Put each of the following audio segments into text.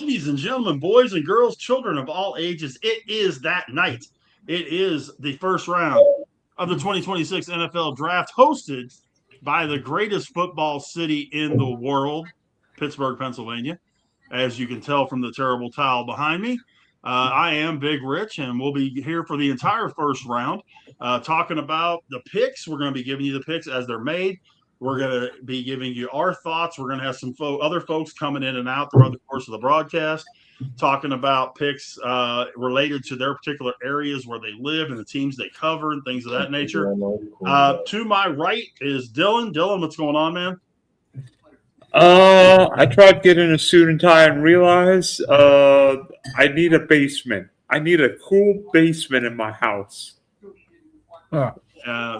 Ladies and gentlemen, boys and girls, children of all ages, it is that night. It is the first round of the 2026 NFL Draft, hosted by the greatest football city in the world, Pittsburgh, Pennsylvania. As you can tell from the terrible towel behind me, I am Big Rich, and we'll be here for the entire first round, talking about the picks. We're going to be giving you the picks as they're made. We're going to be giving you our thoughts. We're going to have some other folks coming in and out throughout the course of the broadcast, talking about picks related to their particular areas where they live and the teams they cover and things of that nature. To my right is Dylan. Dylan, what's going on, man? I tried getting a suit and tie and realized I need a basement. I need a cool basement in my house.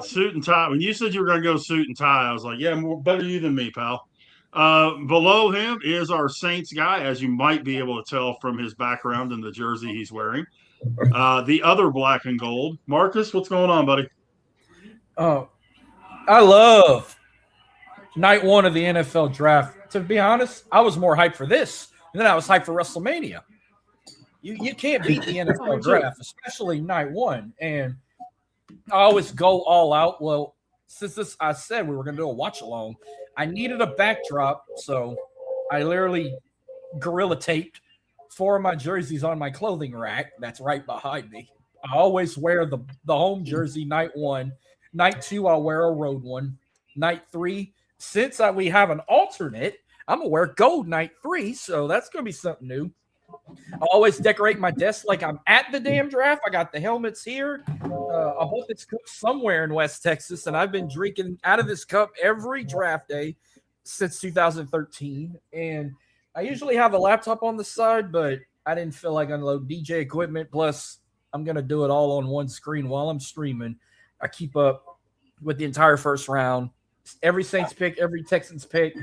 Suit and tie. When you said you were going to go suit and tie, I was like, yeah, better you than me, pal. Below him is our Saints guy, as you might be able to tell from his background and the jersey he's wearing. The other black and gold. Marcus, what's going on, buddy? I love night one of the NFL draft. To be honest, I was more hyped for this than I was hyped for WrestleMania. You can't beat the NFL draft, especially night one. And I always go all out. Well, since I said we were going to do a watch along, I needed a backdrop. So I literally gorilla taped 4 of my jerseys on my clothing rack. That's right behind me. I always wear the home jersey night one. Night 2, I'll wear a road one. Night 3, since we have an alternate, I'm going to wear gold night 3. So that's going to be something new. I always decorate my desk like I'm at the damn draft. I got the helmets here. I bought this cup somewhere in West Texas, and I've been drinking out of this cup every draft day since 2013. And I usually have a laptop on the side, but I didn't feel like unload DJ equipment. Plus, I'm going to do it all on one screen while I'm streaming. I keep up with the entire first round. Every Saints pick, every Texans pick,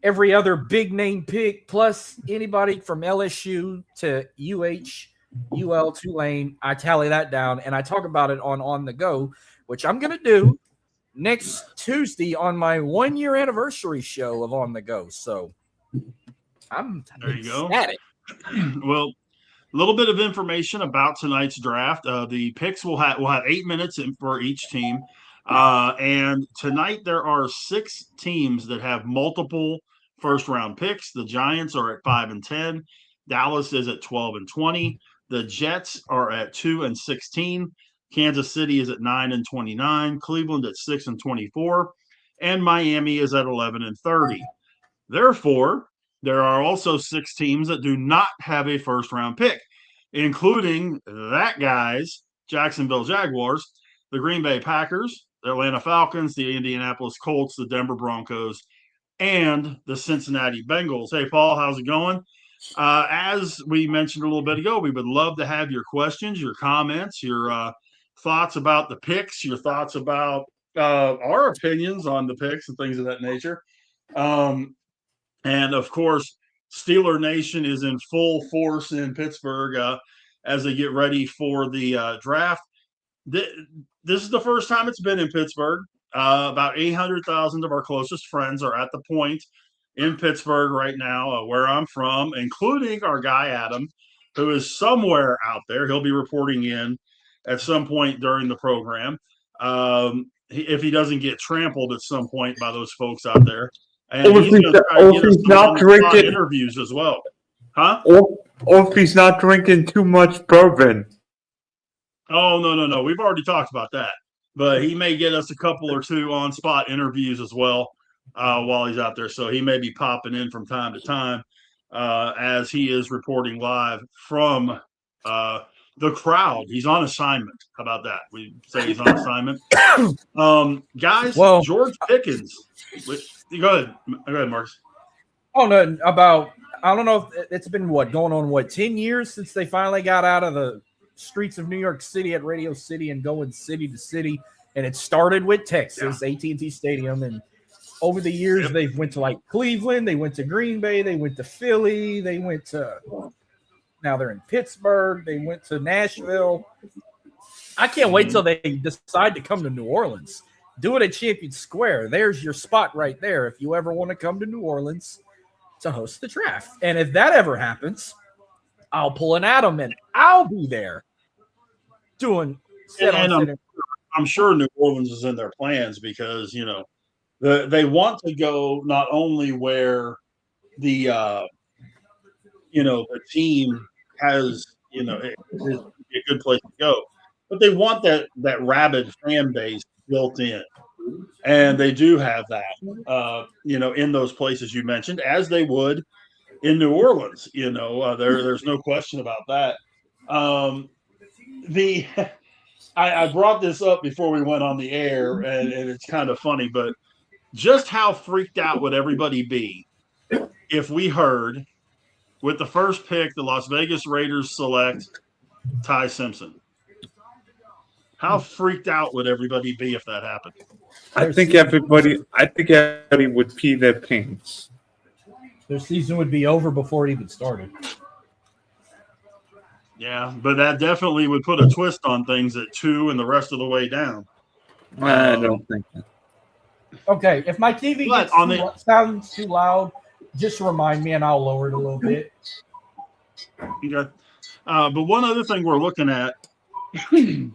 every other big name pick, plus anybody from LSU to UL, Tulane. I tally that down, and I talk about it on the go, which I'm going to do next Tuesday on my 1-year anniversary show of On the Go. So I'm ecstatic. Well, a little bit of information about tonight's draft. The picks will have 8 minutes for each team. And tonight there are 6 teams that have multiple first-round picks. The Giants are at 5 and 10. Dallas is at 12 and 20. The Jets are at 2 and 16. Kansas City is at 9 and 29. Cleveland at 6 and 24. And Miami is at 11 and 30. Therefore, there are also 6 teams that do not have a first-round pick, including that guy's Jacksonville Jaguars, the Green Bay Packers, the Atlanta Falcons, the Indianapolis Colts, the Denver Broncos, and the Cincinnati Bengals. Hey, Paul, how's it going? As we mentioned a little bit ago, we would love to have your questions, your comments, your thoughts about the picks, your thoughts about our opinions on the picks and things of that nature. And, of course, Steeler Nation is in full force in Pittsburgh as they get ready for the draft. This is the first time it's been in Pittsburgh. About 800,000 of our closest friends are at the point in Pittsburgh right now, where I'm from, including our guy Adam, who is somewhere out there. He'll be reporting in at some point during the program, if he doesn't get trampled at some point by those folks out there. And he's going to try to get us not drinking interviews as well, huh? Or if he's not drinking too much bourbon. Oh, no. We've already talked about that. But he may get us a couple or 2 on-spot interviews as well while he's out there. So he may be popping in from time to time as he is reporting live from the crowd. He's on assignment. How about that? We say he's on assignment. Guys, well, George Pickens. Go ahead, Marcus. Oh, no, I don't know if it's been going on 10 years since they finally got out of the streets of New York City at Radio City and going city to city. And it started with Texas, AT&T Stadium. And over the years, they've went to like Cleveland, they went to Green Bay, they went to Philly, they went to, now they're in Pittsburgh, they went to Nashville. I can't wait till they decide to come to New Orleans. Do it at Champion Square. There's your spot right there. If you ever want to come to New Orleans, to host the draft. And if that ever happens, I'll pull an Adam and I'll be there doing I'm sure New Orleans is in their plans because, they want to go not only where the the team has it is a good place to go, but they want that rabid fan base built in, and they do have that in those places you mentioned, as they would in New Orleans. There's no question about that. The I brought this up before we went on the air, and it's kind of funny, but just how freaked out would everybody be if we heard with the first pick the Las Vegas Raiders select Ty Simpson? How freaked out would everybody be if that happened? I think everybody would pee their pants. Their season would be over before it even started. Yeah, but that definitely would put a twist on things at 2 and the rest of the way down. I don't think that. Okay, if my TV sounds too loud, just remind me and I'll lower it a little bit. Okay. But one other thing we're looking at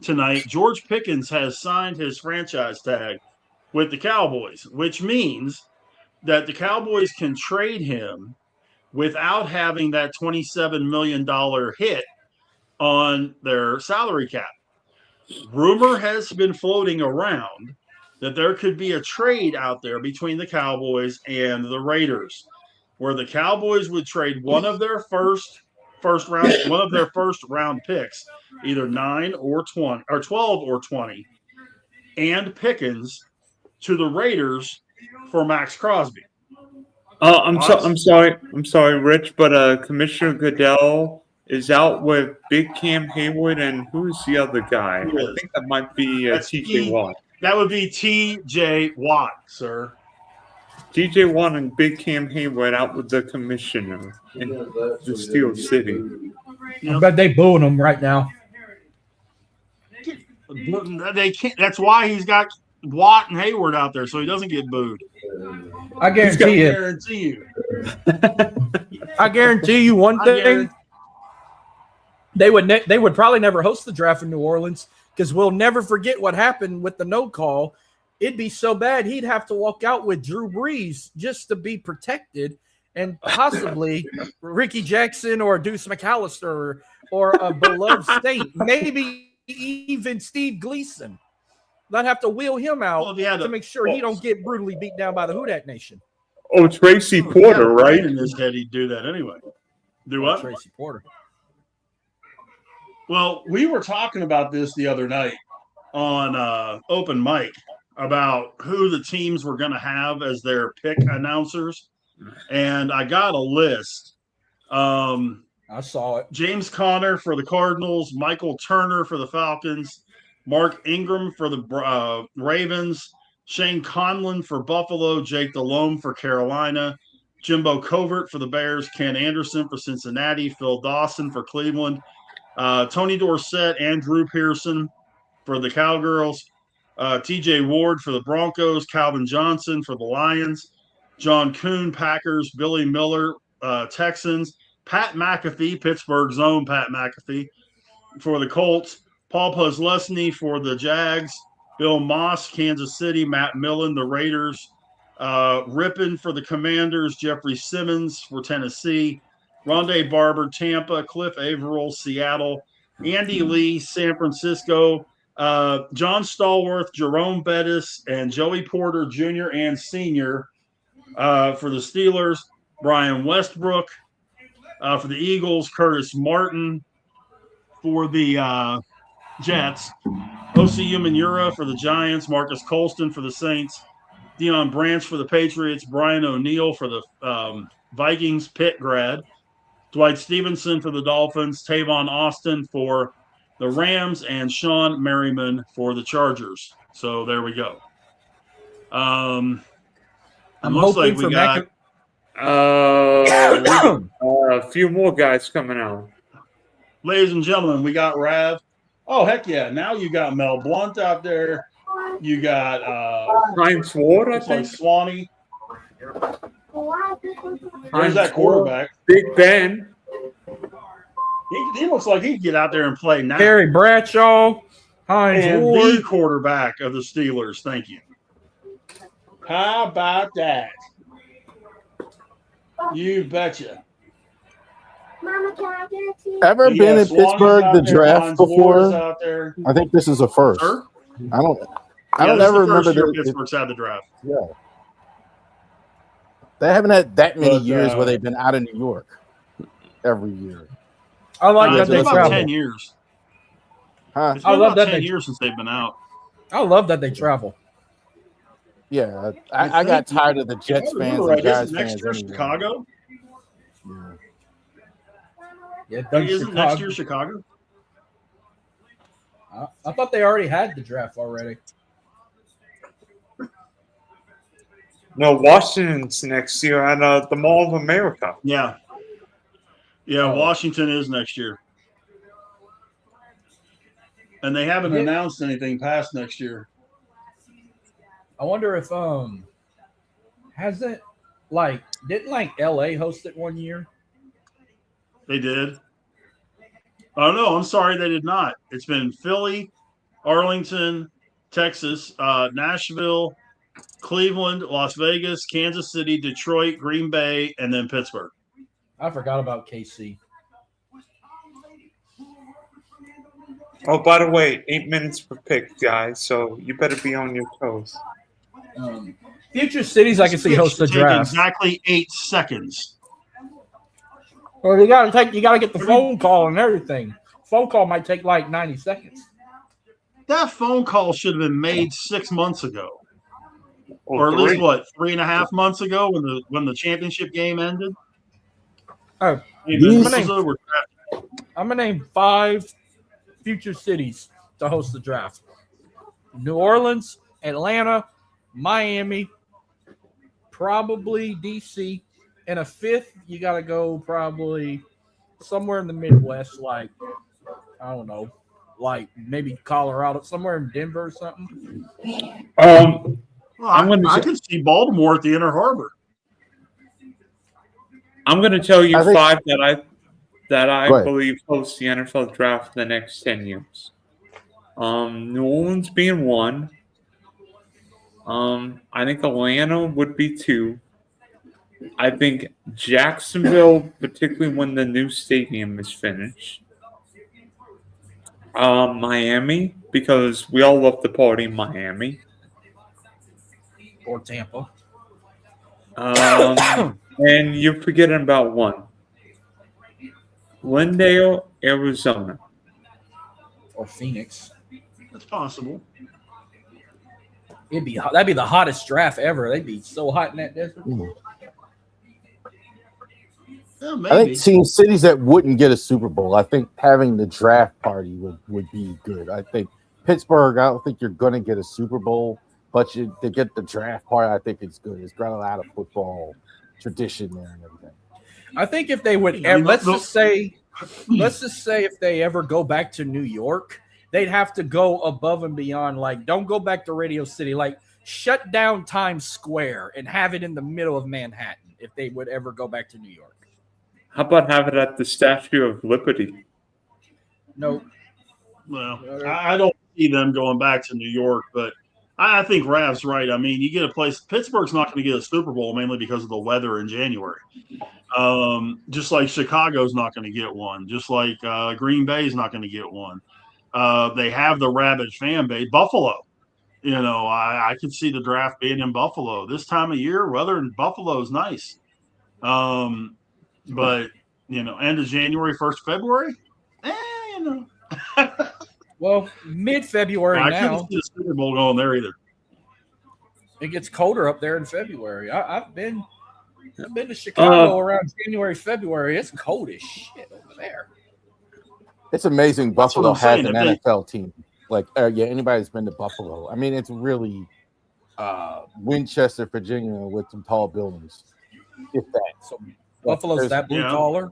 tonight, George Pickens has signed his franchise tag with the Cowboys, which means that the Cowboys can trade him without having that $27 million hit on their salary cap. Rumor has been floating around that there could be a trade out there between the Cowboys and the Raiders, where the Cowboys would trade one of their first round picks, either 9 or 20 or 12 or 20, and Pickens to the Raiders for Max Crosby. I'm sorry, Rich, but Commissioner Goodell is out with Big Cam Hayward, and who's the other guy? I think that might be T.J. Watt. That would be T.J. Watt, sir. T.J. Watt and Big Cam Hayward out with the commissioner in the Steel City. I bet they booing him right now. They can't. That's why he's got Watt and Hayward out there, so he doesn't get booed. I guarantee you. I guarantee you one thing. They would probably never host the draft in New Orleans because we'll never forget what happened with the no call. It'd be so bad he'd have to walk out with Drew Brees just to be protected, and possibly Ricky Jackson or Deuce McAllister or a beloved State, maybe even Steve Gleason. They'd have to wheel him out to make sure he don't get brutally beat down by the Houdat Nation. Oh, Tracy Porter, right? In his head, he'd do that anyway. Do what? Tracy Porter. Well, we were talking about this the other night on open mic about who the teams were going to have as their pick announcers, and I got a list. I saw it. James Conner for the Cardinals, Michael Turner for the Falcons, Mark Ingram for the Ravens, Shane Conlon for Buffalo, Jake Delhomme for Carolina, Jimbo Covert for the Bears, Ken Anderson for Cincinnati, Phil Dawson for Cleveland, Tony Dorsett and Drew Pearson for the Cowgirls, TJ Ward for the Broncos, Calvin Johnson for the Lions, John Kuhn, Packers, Billy Miller, Texans, Pat McAfee, Pittsburgh's own Pat McAfee for the Colts, Paul Posluszny for the Jags, Bill Moss, Kansas City, Matt Millen, the Raiders, Rippon for the Commanders, Jeffrey Simmons for Tennessee, Rondé Barber, Tampa, Cliff Averill, Seattle, Andy Lee, San Francisco, John Stallworth, Jerome Bettis, and Joey Porter Jr. and Sr. For the Steelers, Brian Westbrook for the Eagles, Curtis Martin for the Jets, O.C. Umenyiora for the Giants, Marcus Colston for the Saints, Deion Branch for the Patriots, Brian O'Neill for the Vikings, Pitt grad, Dwight Stevenson for the Dolphins, Tavon Austin for the Rams, and Sean Merriman for the Chargers. So there we go. I'm looks hoping like we got a few more guys coming out. Ladies and gentlemen, we got Rav. Oh, heck yeah. Now you got Mel Blunt out there. You got Heinz Ward, I think. Swanee. There's that quarterback. Big Ben. He looks like he'd get out there and play now. Terry Bradshaw, Hines And Ward. the quarterback of the Steelers. Thank you. How about that? You betcha. Ever been in Pittsburgh the draft before? Out there. I think this is a first. Sir? I don't ever remember that Pittsburgh's had the draft. Yeah. They haven't had that many years where they've been out of New York every year. I like that they about travel. 10 years. Huh? It's been about 10 years since they've been out. I love that they travel. Yeah, I got tired of the Jets fans and Giants fans. Next year, anyway. Chicago. Yeah, isn't next year Chicago? I thought they already had the draft already. No, Washington's next year at the Mall of America. Yeah. Yeah, Washington is next year. And they haven't announced anything past next year. I wonder if didn't LA host it one year? They did. Oh no, I'm sorry, they did not. It's been Philly, Arlington, Texas, Nashville, Cleveland, Las Vegas, Kansas City, Detroit, Green Bay, and then Pittsburgh. I forgot about KC. Oh, by the way, 8 minutes per pick, guys. So you better be on your toes. Future cities, I can see host the draft. Exactly 8 seconds. Well, you gotta get the phone call and everything. Phone call might take like 90 seconds. That phone call should have been made 6 months ago. Or at least 3.5 months ago when the championship game ended. Oh, I'm gonna name 5 future cities to host the draft: New Orleans, Atlanta, Miami, probably DC, and a 5th. You got to go probably somewhere in the Midwest, like I don't know, like maybe Colorado, somewhere in Denver or something. I can see Baltimore at the Inner Harbor. I'm going to tell you 5 that I believe host the NFL draft the next 10 years. New Orleans being 1. I think Atlanta would be 2. I think Jacksonville, particularly when the new stadium is finished. Miami, because we all love to party in Miami. Or Tampa. And you're forgetting about 1. Glendale, Arizona. Or Phoenix. That's possible. That'd be the hottest draft ever. They'd be so hot in that desert. Yeah, maybe. I think seeing cities that wouldn't get a Super Bowl, I think having the draft party would be good. I think Pittsburgh, I don't think you're going to get a Super Bowl, but to get the draft party, I think it's good. It's got a lot of football tradition there and everything. I think if they would, let's just say if they ever go back to New York, they'd have to go above and beyond. Like, don't go back to Radio City. Like, shut down Times Square and have it in the middle of Manhattan if they would ever go back to New York. How about have it at the Statue of Liberty? No. Well, I don't see them going back to New York, but I think Rav's right. I mean, you get a place. Pittsburgh's not going to get a Super Bowl mainly because of the weather in January. Just like Chicago's not going to get one. Just like Green Bay's not going to get one. They have the rabid fan base. Buffalo, I could see the draft being in Buffalo this time of year. Weather in Buffalo is nice, but end of January, 1st February. Well, mid-February now. I couldn't see the Super Bowl going there either. It gets colder up there in February. I've been to Chicago around January, February. It's cold as shit over there. It's amazing Buffalo has an NFL team. Like, anybody that's been to Buffalo. I mean, it's really Winchester, Virginia with some tall buildings. If that. So Buffalo's that blue collar?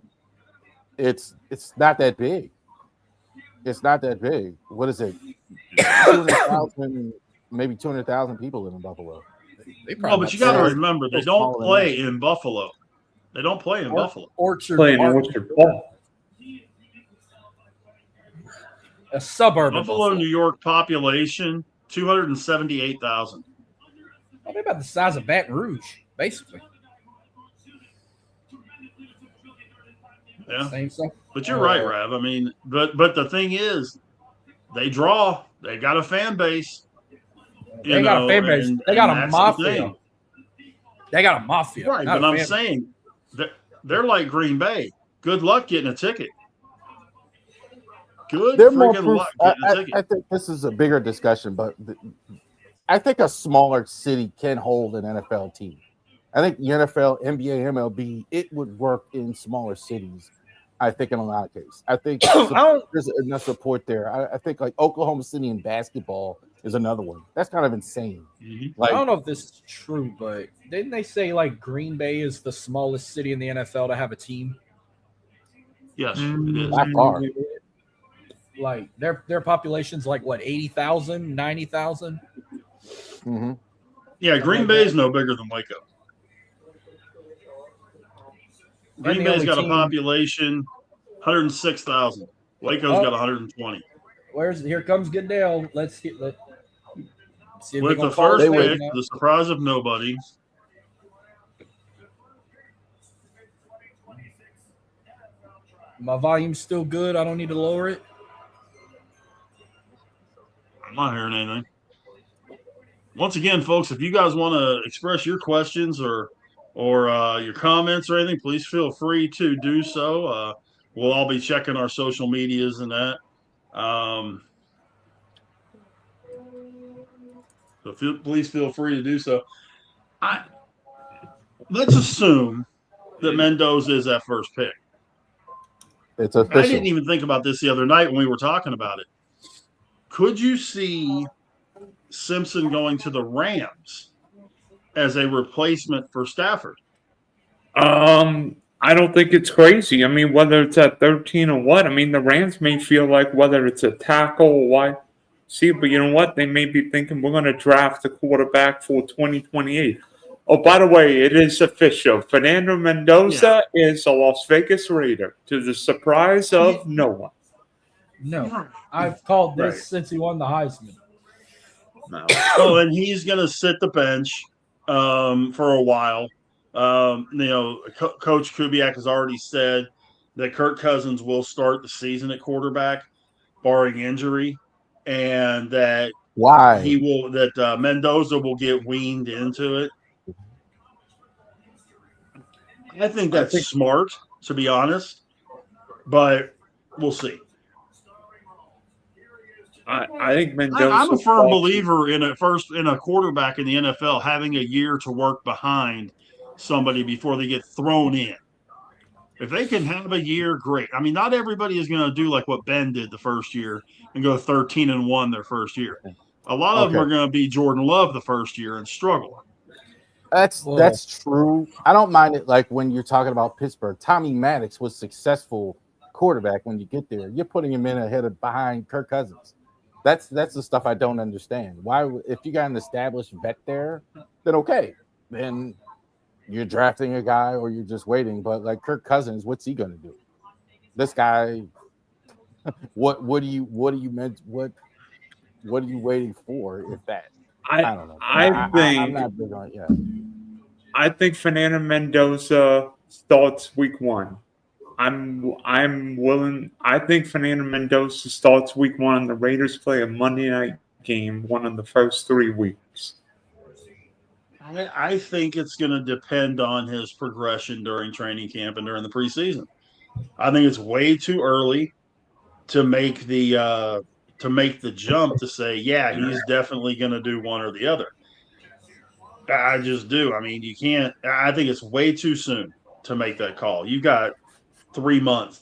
It's not that big. It's not that big. What is it? 200,000, maybe 200,000 people live in Buffalo. No, but you got to remember they don't play in Buffalo. They don't play in Buffalo. Orchard Ball. A suburb of Buffalo, New York population 278,000. Probably about the size of Baton Rouge, basically. Yeah, same stuff. But you're right, Rav. I mean, but the thing is, they draw. They got a fan base. They got a fan base. They got a mafia. They got a mafia. Right, but I'm saying that they're like Green Bay. Good luck getting a ticket. Good freaking luck getting a ticket. I think this is a bigger discussion, but I think a smaller city can hold an NFL team. I think the NFL, NBA, MLB, it would work in smaller cities. I think in a lot of cases. I think there's enough support there. I think like Oklahoma City in basketball is another one. That's kind of insane. Mm-hmm. Like, I don't know if this is true, but didn't they say like Green Bay is the smallest city in the NFL to have a team? Yes, it is. By far. Like their population's like what, 80,000, 90,000? Mm-hmm. Yeah, Green Bay is no bigger than Waco. Green Bay's got a population 106,000. Waco's got 120. Here comes Goodell. Let's see if with the first pick, the surprise of nobody. My volume's still good. I don't need to lower it. I'm not hearing anything. Once again, folks, if you guys want to express your questions or your comments or anything, please feel free to do so. We'll all be checking our social medias and that. So please feel free to do so. Let's assume that Mendoza is that first pick. It's official. I didn't even think about this the other night when we were talking about it. Could you see Simpson going to the Rams as a replacement for Stafford? I don't think it's crazy. I mean, whether it's at 13 or what, I mean, the Rams may feel like whether it's a tackle or what. See, but you know what? They may be thinking we're going to draft a quarterback for 2028. Oh, by the way, it is official. Fernando Mendoza is a Las Vegas Raider, to the surprise of no one. No, I've called this since he won the Heisman. No. Well, and he's going to sit the bench for a while. Coach Kubiak has already said that Kirk Cousins will start the season at quarterback, barring injury, and that Mendoza will get weaned into it. I think that's smart, to be honest, but we'll see. I think Mendoza. I'm a firm believer in a quarterback in the NFL having a year to work behind somebody before they get thrown in. If they can have a year, great. I mean, not everybody is going to do like what Ben did the first year and go 13-1 their first year. A lot of them are going to be Jordan Love the first year and struggle. That's true. I don't mind it. Like when you're talking about Pittsburgh, Tommy Maddox was successful quarterback. When you get there, you're putting him in behind Kirk Cousins. That's the stuff I don't understand. Why, if you got an established vet there, then okay, then you're drafting a guy or you're just waiting. But like Kirk Cousins, what's he going to do? This guy, what are you waiting for? If that, I don't know. I'm not big on it. Yeah. I think Fernando Mendoza starts week 1. I'm willing. I think Fernando Mendoza starts week 1. The Raiders play a Monday night game, one of the first 3 weeks. I think it's going to depend on his progression during training camp and during the preseason. I think it's way too early to make the jump to say, yeah, he's definitely going to do one or the other. I just do. I mean, you can't. I think it's way too soon to make that call. You got 4 months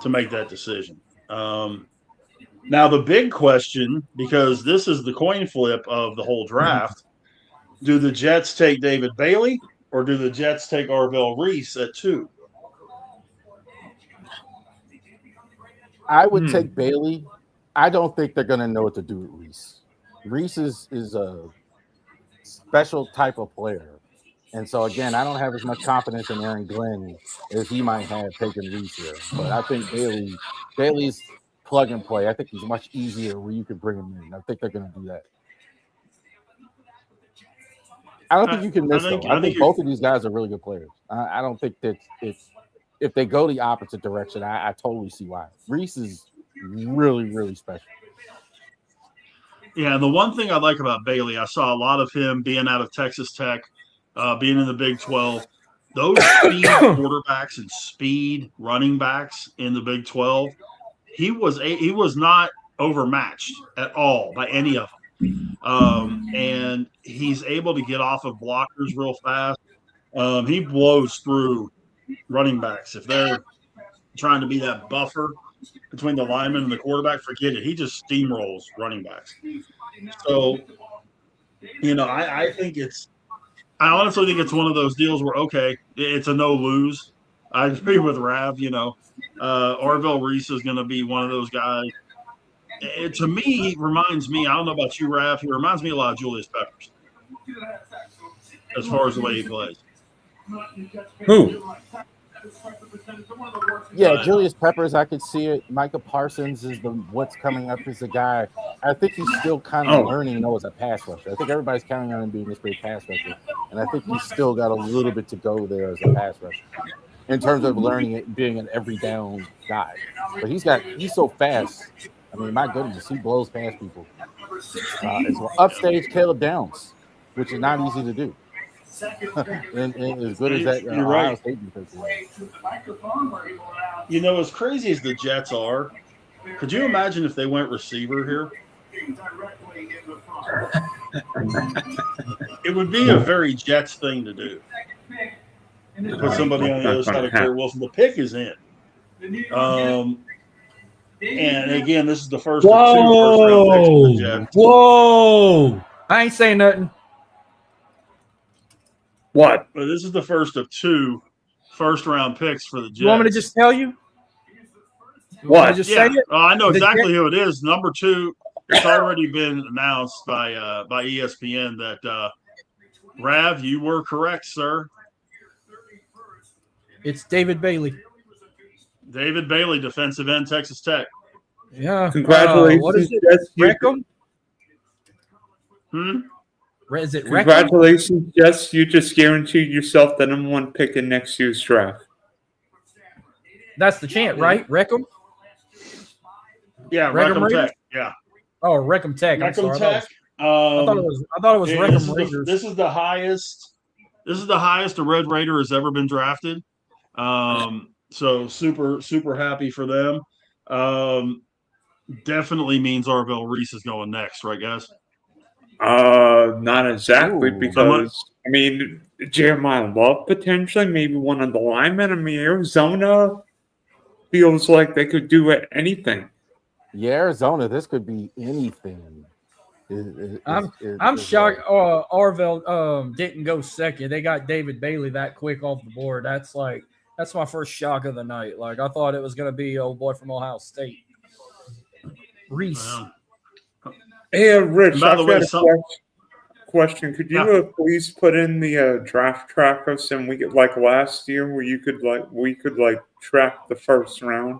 to make that decision. Now, the big question, because this is the coin flip of the whole draft, do the Jets take David Bailey or do the Jets take Arvell Reese at 2? I would take Bailey. I don't think they're going to know what to do with Reese. Reese is special type of player. And so again, I don't have as much confidence in Aaron Glenn as he might have taken Reese here. But I think Bailey's plug and play. I think he's much easier where you could bring him in. I think they're going to do that. I don't think you can miss though. I think both of these guys are really good players. I don't think that if they go the opposite direction, I totally see why. Reese is really, really special. Yeah, the one thing I like about Bailey, I saw a lot of him being out of Texas Tech, being in the Big 12. Those speed quarterbacks and speed running backs in the Big 12, he was not overmatched at all by any of them. And he's able to get off of blockers real fast. He blows through running backs. If they're trying to be that buffer between the lineman and the quarterback, forget it. He just steamrolls running backs. So, I honestly think it's one of those deals where, okay, it's a no lose. I agree with Rav, Orville Reese is going to be one of those guys. To me, he reminds me, I don't know about you, Rav, he reminds me a lot of Julius Peppers as far as the way he plays. Who? Yeah, Julius Peppers, I could see it. Micah Parsons is what's coming up as a guy. I think he's still kind of learning, as a pass rusher. I think everybody's counting on him being this great pass rusher, and I think he's still got a little bit to go there as a pass rusher in terms of learning it, being an every down guy. But he's so fast. I mean, my goodness, he blows past people. As well. Upstage Caleb Downs, which is not easy to do. and as good as that You're Ohio right. State defense is. As crazy as the Jets are, could you imagine if they went receiver here? It would be a very Jets thing to do. Put somebody on the other side of Garrett Wilson. The pick is in. And again, this is the first of 2 first-round picks for the Jets. Whoa! I ain't saying nothing. What? But this is the first of 2 first-round picks for the Jets. You want me to just tell you? What? Just say it? I know exactly who it is. Number 2, it's already been announced by ESPN that Rav, you were correct, sir. It's David Bailey. David Bailey, defensive end, Texas Tech. Yeah. Congratulations. What is it? Reckham? Is it Reckham? Congratulations, Jess. You just guaranteed yourself the number 1 pick in next year's draft. That's the chant, right? Reckham? Yeah, Reckham Tech. Yeah. Oh, Reckham Tech. Reckham Tech. I thought it was Reckham Raiders. This is the highest. This is the highest a Red Raider has ever been drafted. So super happy for them. Definitely means Orville Reese is going next, right, guys? Not exactly, because Jeremiah Love potentially, maybe one of the linemen. Arizona feels like they could do anything. Yeah, Arizona, this could be anything. I'm shocked Orville didn't go second. They got David Bailey that quick off the board. That's my first shock of the night. Like, I thought it was going to be old boy from Ohio State. Reese. Hey, Rich, by the way, question. Could you please put in the draft trackers and we get like last year where we could track the first round?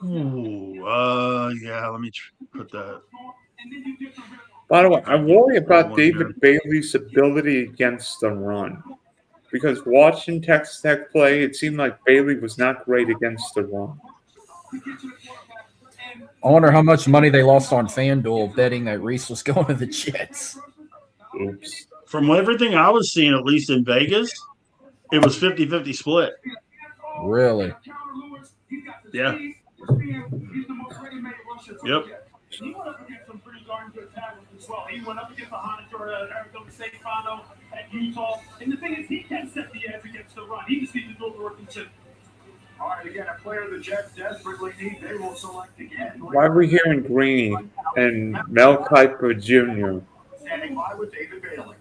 Yeah, let me put that. By the way, I worry about David Bailey's ability against the run. Because watching Texas Tech play, it seemed like Bailey was not great against the run. I wonder how much money they lost on FanDuel betting that Reese was going to the Jets. Oops. From everything I was seeing, at least in Vegas, it was 50-50 split. Really? Yeah. Yep. He went up against some pretty darn good tackles as well. He went up against the Hunter at Arizona State, Toronto, at Utah. And the thing is, he can set the edge against the run. He just needs to do the work and sit. All right, again, a player the Jets desperately need. They will select again. Why are we hearing Greeny and Mel Kiper Jr.? Standing by with David Bailey.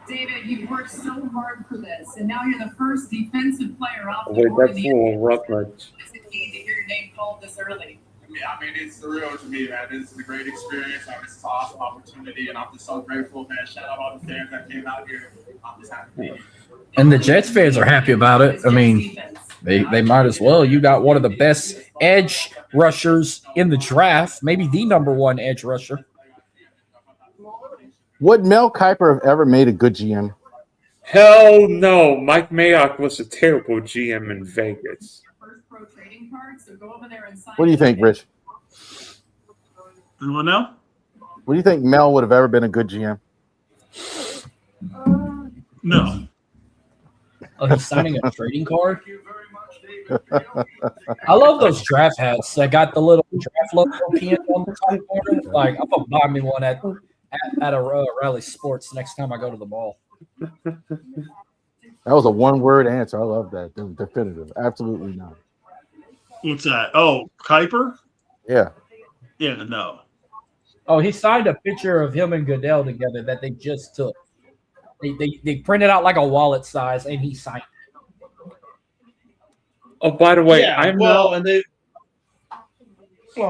David, you've worked so hard for this, and now you're the first defensive player off the Wait, board. that's a little Rutledge. It's a need to hear your name called this early. Yeah, I mean, it's surreal to me, man. This is a great experience. This is an awesome opportunity, and I'm just so grateful, man. Shout out all the fans that came out here. I'm just happy to be here. And the Jets fans are happy about it. I mean, they might as well. You got one of the best edge rushers in the draft, maybe the number one edge rusher. Would Mel Kiper have ever made a good GM? Hell no. Mike Mayock was a terrible GM in Vegas. What do you think, Rich? What now? What do you think Mel would have ever been a good GM? No. Oh, he's signing a trading card. I love those draft hats that got the little draft logo pinned on the top corner. Like, I'm gonna buy me one at a Rally Sports next time I go to the mall. That was a one-word answer. I love that. Definitive. Absolutely not. What's that? Oh, Kuiper? Yeah. Yeah, no. Oh, he signed a picture of him and Goodell together that they just took. They printed out like a wallet size, and he signed it. Oh, by the way,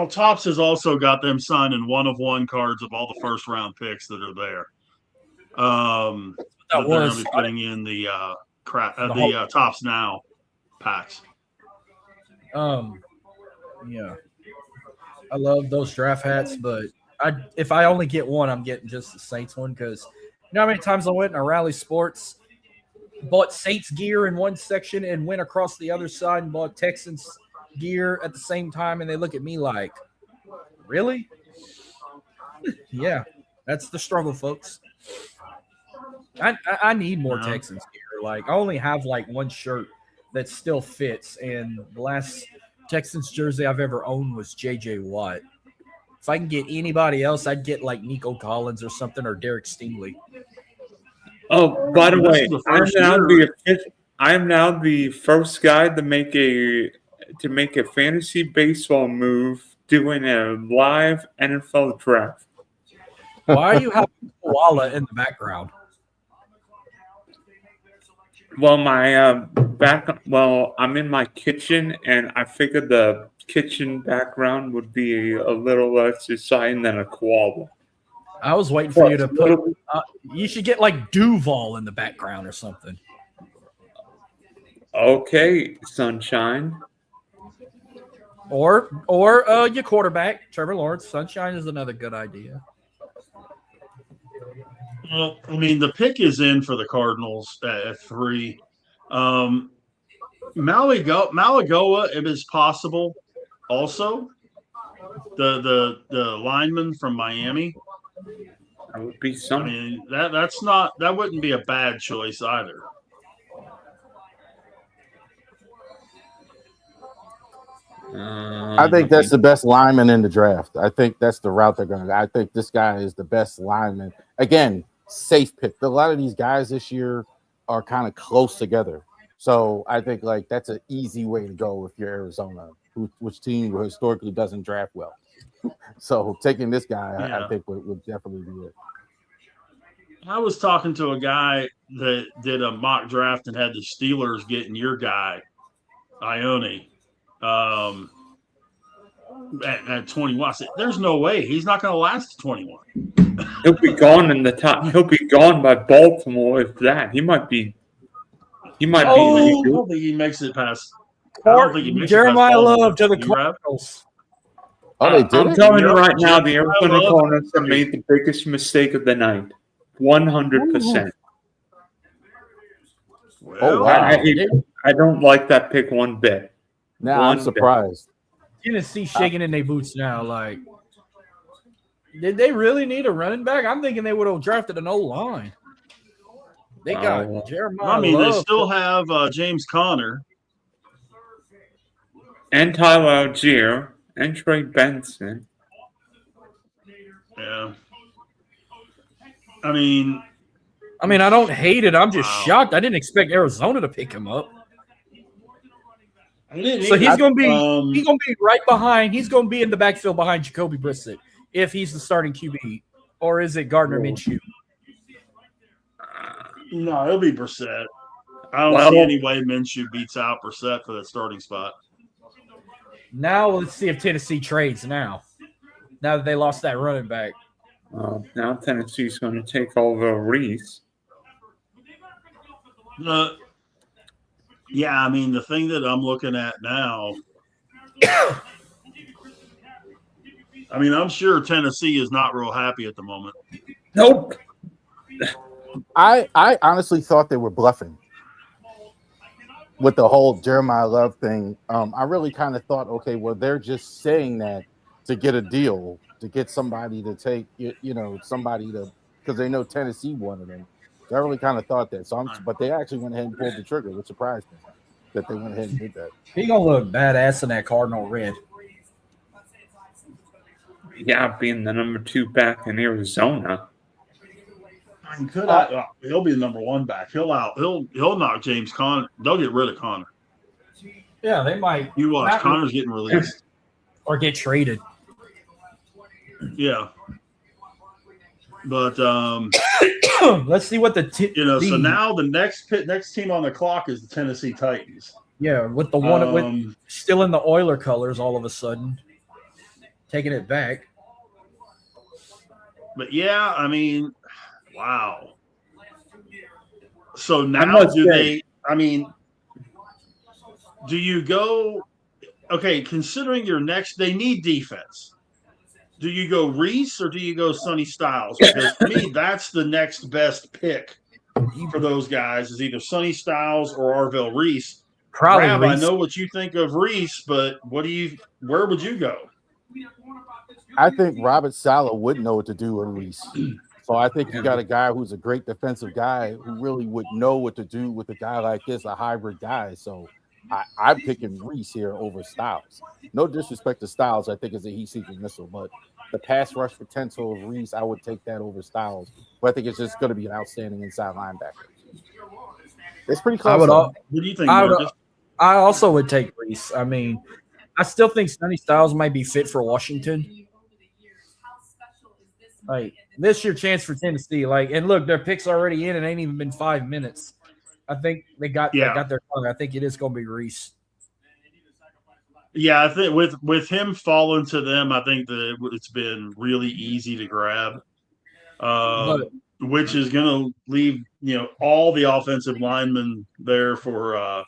Topps has also got them signing one-of-one cards of all the first-round picks that are there. That they're going to be putting in the Topps Now packs. Yeah, I love those draft hats, but if I only get one, I'm getting just the Saints one because you know how many times I went in a Rally Sports, bought Saints gear in one section and went across the other side and bought Texans gear at the same time, and they look at me like, really? Yeah, that's the struggle, folks. I need more Texans gear. Like, I only have like one shirt that still fits, and the last Texans jersey I've ever owned was J.J. Watt. If I can get anybody else, I'd get like Nico Collins or something, or Derek Stingley. Oh, by the way, I am now the first guy to make a fantasy baseball move doing a live NFL draft. Why are you having a koala in the background? Well, I'm in my kitchen, and I figured the kitchen background would be a little less exciting than a koala. I was waiting for you to put. You should get like Duval in the background or something. Okay, Sunshine. Or your quarterback, Trevor Lawrence. Sunshine is another good idea. Well, I mean, the pick is in for the Cardinals at 3. Malagoa, if it's possible, also the lineman from Miami. That would be something. I mean, that wouldn't be a bad choice either. I think that's the best lineman in the draft. I think that's the route they're going to. I think this guy is the best lineman. Again, safe pick. A lot of these guys this year are kind of close together. So I think like that's an easy way to go if you're Arizona, which team historically doesn't draft well. So taking this guy, I think would definitely be it. I was talking to a guy that did a mock draft and had the Steelers getting your guy, Ione, at 21. I said, "There's no way he's not going to last to 21. He'll be gone in the top. He'll be gone by Baltimore. If that, he might be. I don't think he makes it past. Jeremiah Love to the Cardinals. Oh, they did. I'm telling you right now, the Arizona Cardinals have made the biggest mistake of the night. 100%. Oh wow! I don't like that pick one bit. Now I'm surprised. Tennessee shaking in their boots now. Like, did they really need a running back? I'm thinking they would have drafted an O-line. They got Jeremiah. I mean, Love. they still have James Conner and Tyler Algier and Trey Benson. Yeah. I mean, I don't hate it. I'm just shocked. I didn't expect Arizona to pick him up. So he's going to be right behind. He's going to be in the backfield behind Jacoby Brissett if he's the starting QB, or is it Gardner Minshew? No, it'll be Brissett. I don't see any way Minshew beats out Brissett for that starting spot. Now let's see if Tennessee trades now. Now that they lost that running back. Now Tennessee's going to take over Reese. Yeah, I mean, the thing that I'm looking at now, I mean, I'm sure Tennessee is not real happy at the moment. Nope. I honestly thought they were bluffing with the whole Jeremiah Love thing. I really kind of thought, okay, well, they're just saying that to get a deal, to get somebody to take, somebody to, because they know Tennessee wanted him. So I really kind of thought that. But they actually went ahead and pulled the trigger, which surprised me that they went ahead and did that. He gonna look badass in that Cardinal red. Yeah, being the number 2 back in Arizona. He'll be the number 1 back. He'll knock James Conner. They'll get rid of Conner. Yeah, they might. You watch, Conner's getting released or get traded. Yeah, but let's see what so now the next team on the clock is the Tennessee Titans. Yeah, with the one with still in the Oiler colors all of a sudden, taking it back. But yeah, I mean, wow. So now do you go? Okay, considering your next, they need defense. Do you go Reese or do you go Sonny Styles? Because to me, that's the next best pick for those guys is either Sonny Styles or Arvell Reese. Probably Rav, Reese. I know what you think of Reese, but where would you go? I think Robert Saleh would know what to do with Reese. So I think you got a guy who's a great defensive guy who really would know what to do with a guy like this, a hybrid guy. So I'm picking Reese here over Styles. No disrespect to Styles, I think is a heat-seeking missile, but the pass rush potential of Reese, I would take that over Styles. But I think it's just going to be an outstanding inside linebacker. It's pretty close. What do you think, Marcus? I also would take Reese. I mean, I still think Sonny Styles might be fit for Washington. Like, this is your chance for Tennessee. Like, and look, their pick's already in. It ain't even been 5 minutes. I think they got their tongue. I think it is going to be Reese. Yeah, I think with him falling to them, I think that it's been really easy to grab, which is going to leave all the offensive linemen there for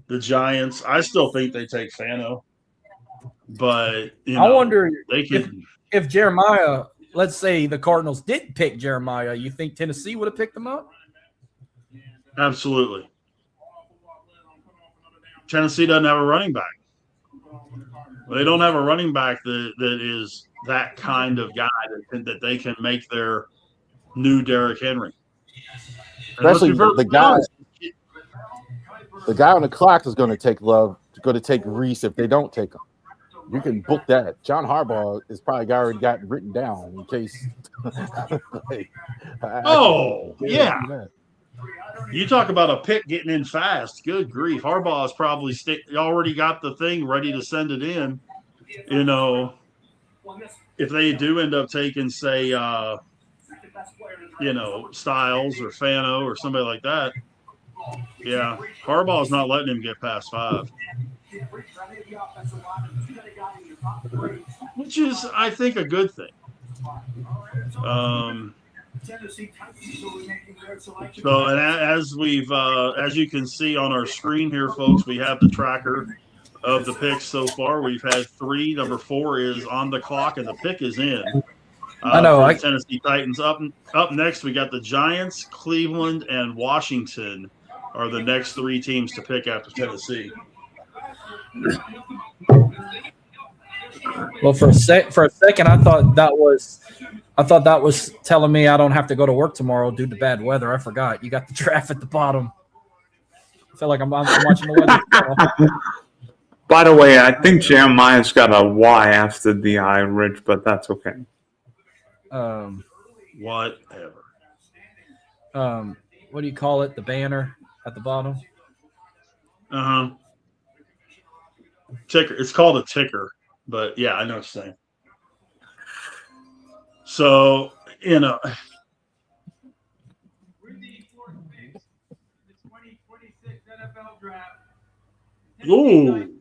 the Giants. I still think they take Fano, but I wonder they can, if Jeremiah. Let's say the Cardinals didn't pick Jeremiah. You think Tennessee would have picked him up? Absolutely. Tennessee doesn't have a running back. They don't have a running back that is that kind of guy that they can make their new Derrick Henry. Especially the guy on the clock is going to take Reese if they don't take him. You can book that. John Harbaugh is probably already got written down in case. Yeah. You talk about a pick getting in fast. Good grief. Harbaugh's probably already got the thing ready to send it in. If they do end up taking, say, Styles or Fano or somebody like that, yeah, Harbaugh's not letting him get past 5. Which is, I think, a good thing. So, and as you can see on our screen here, folks, we have the tracker of the picks so far. We've had 3. Number 4 is on the clock, and the pick is in. I know. For the Tennessee Titans. Up next, we got the Giants, Cleveland, and Washington are the next 3 teams to pick after Tennessee. Well, for a second, I thought that was telling me I don't have to go to work tomorrow due to bad weather. I forgot. You got the draft at the bottom. I feel like I'm watching the weather. By the way, I think Jeremiah's got a Y after the I, Rich, but that's okay. Whatever. What do you call it? The banner at the bottom? Uh-huh. Ticker. It's called a ticker, but yeah, I know what you're saying. So, Ooh.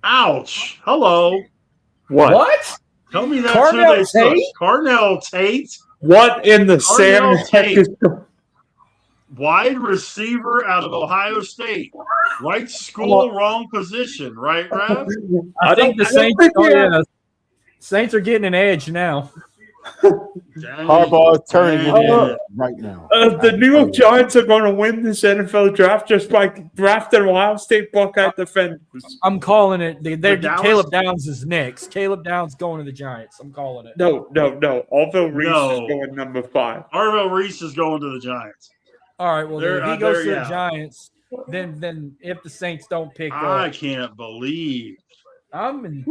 Ouch. Hello. What? Tell me that's Carnell who they took. Tate? Carnell Tate, What in the Carnell Sam heck Tate. is wide receiver out of Ohio State. Right school, wrong position. Right, Rev? I think the don't Saints. think Oh we have- yeah, Saints are getting an edge now. Harbaugh is turning it in right now. The New York Giants are going to win this NFL draft just by drafting Ohio State Buckeye defenders. I'm calling it. They're Dallas- Caleb Downs is next. Caleb Downs going to the Giants. I'm calling it. No. Orville Reese No. is going number 5. Arvell Reese is going to the Giants. All right. Well, They're- if he goes to yeah. the Giants, then if the Saints don't pick I up, can't believe. I'm in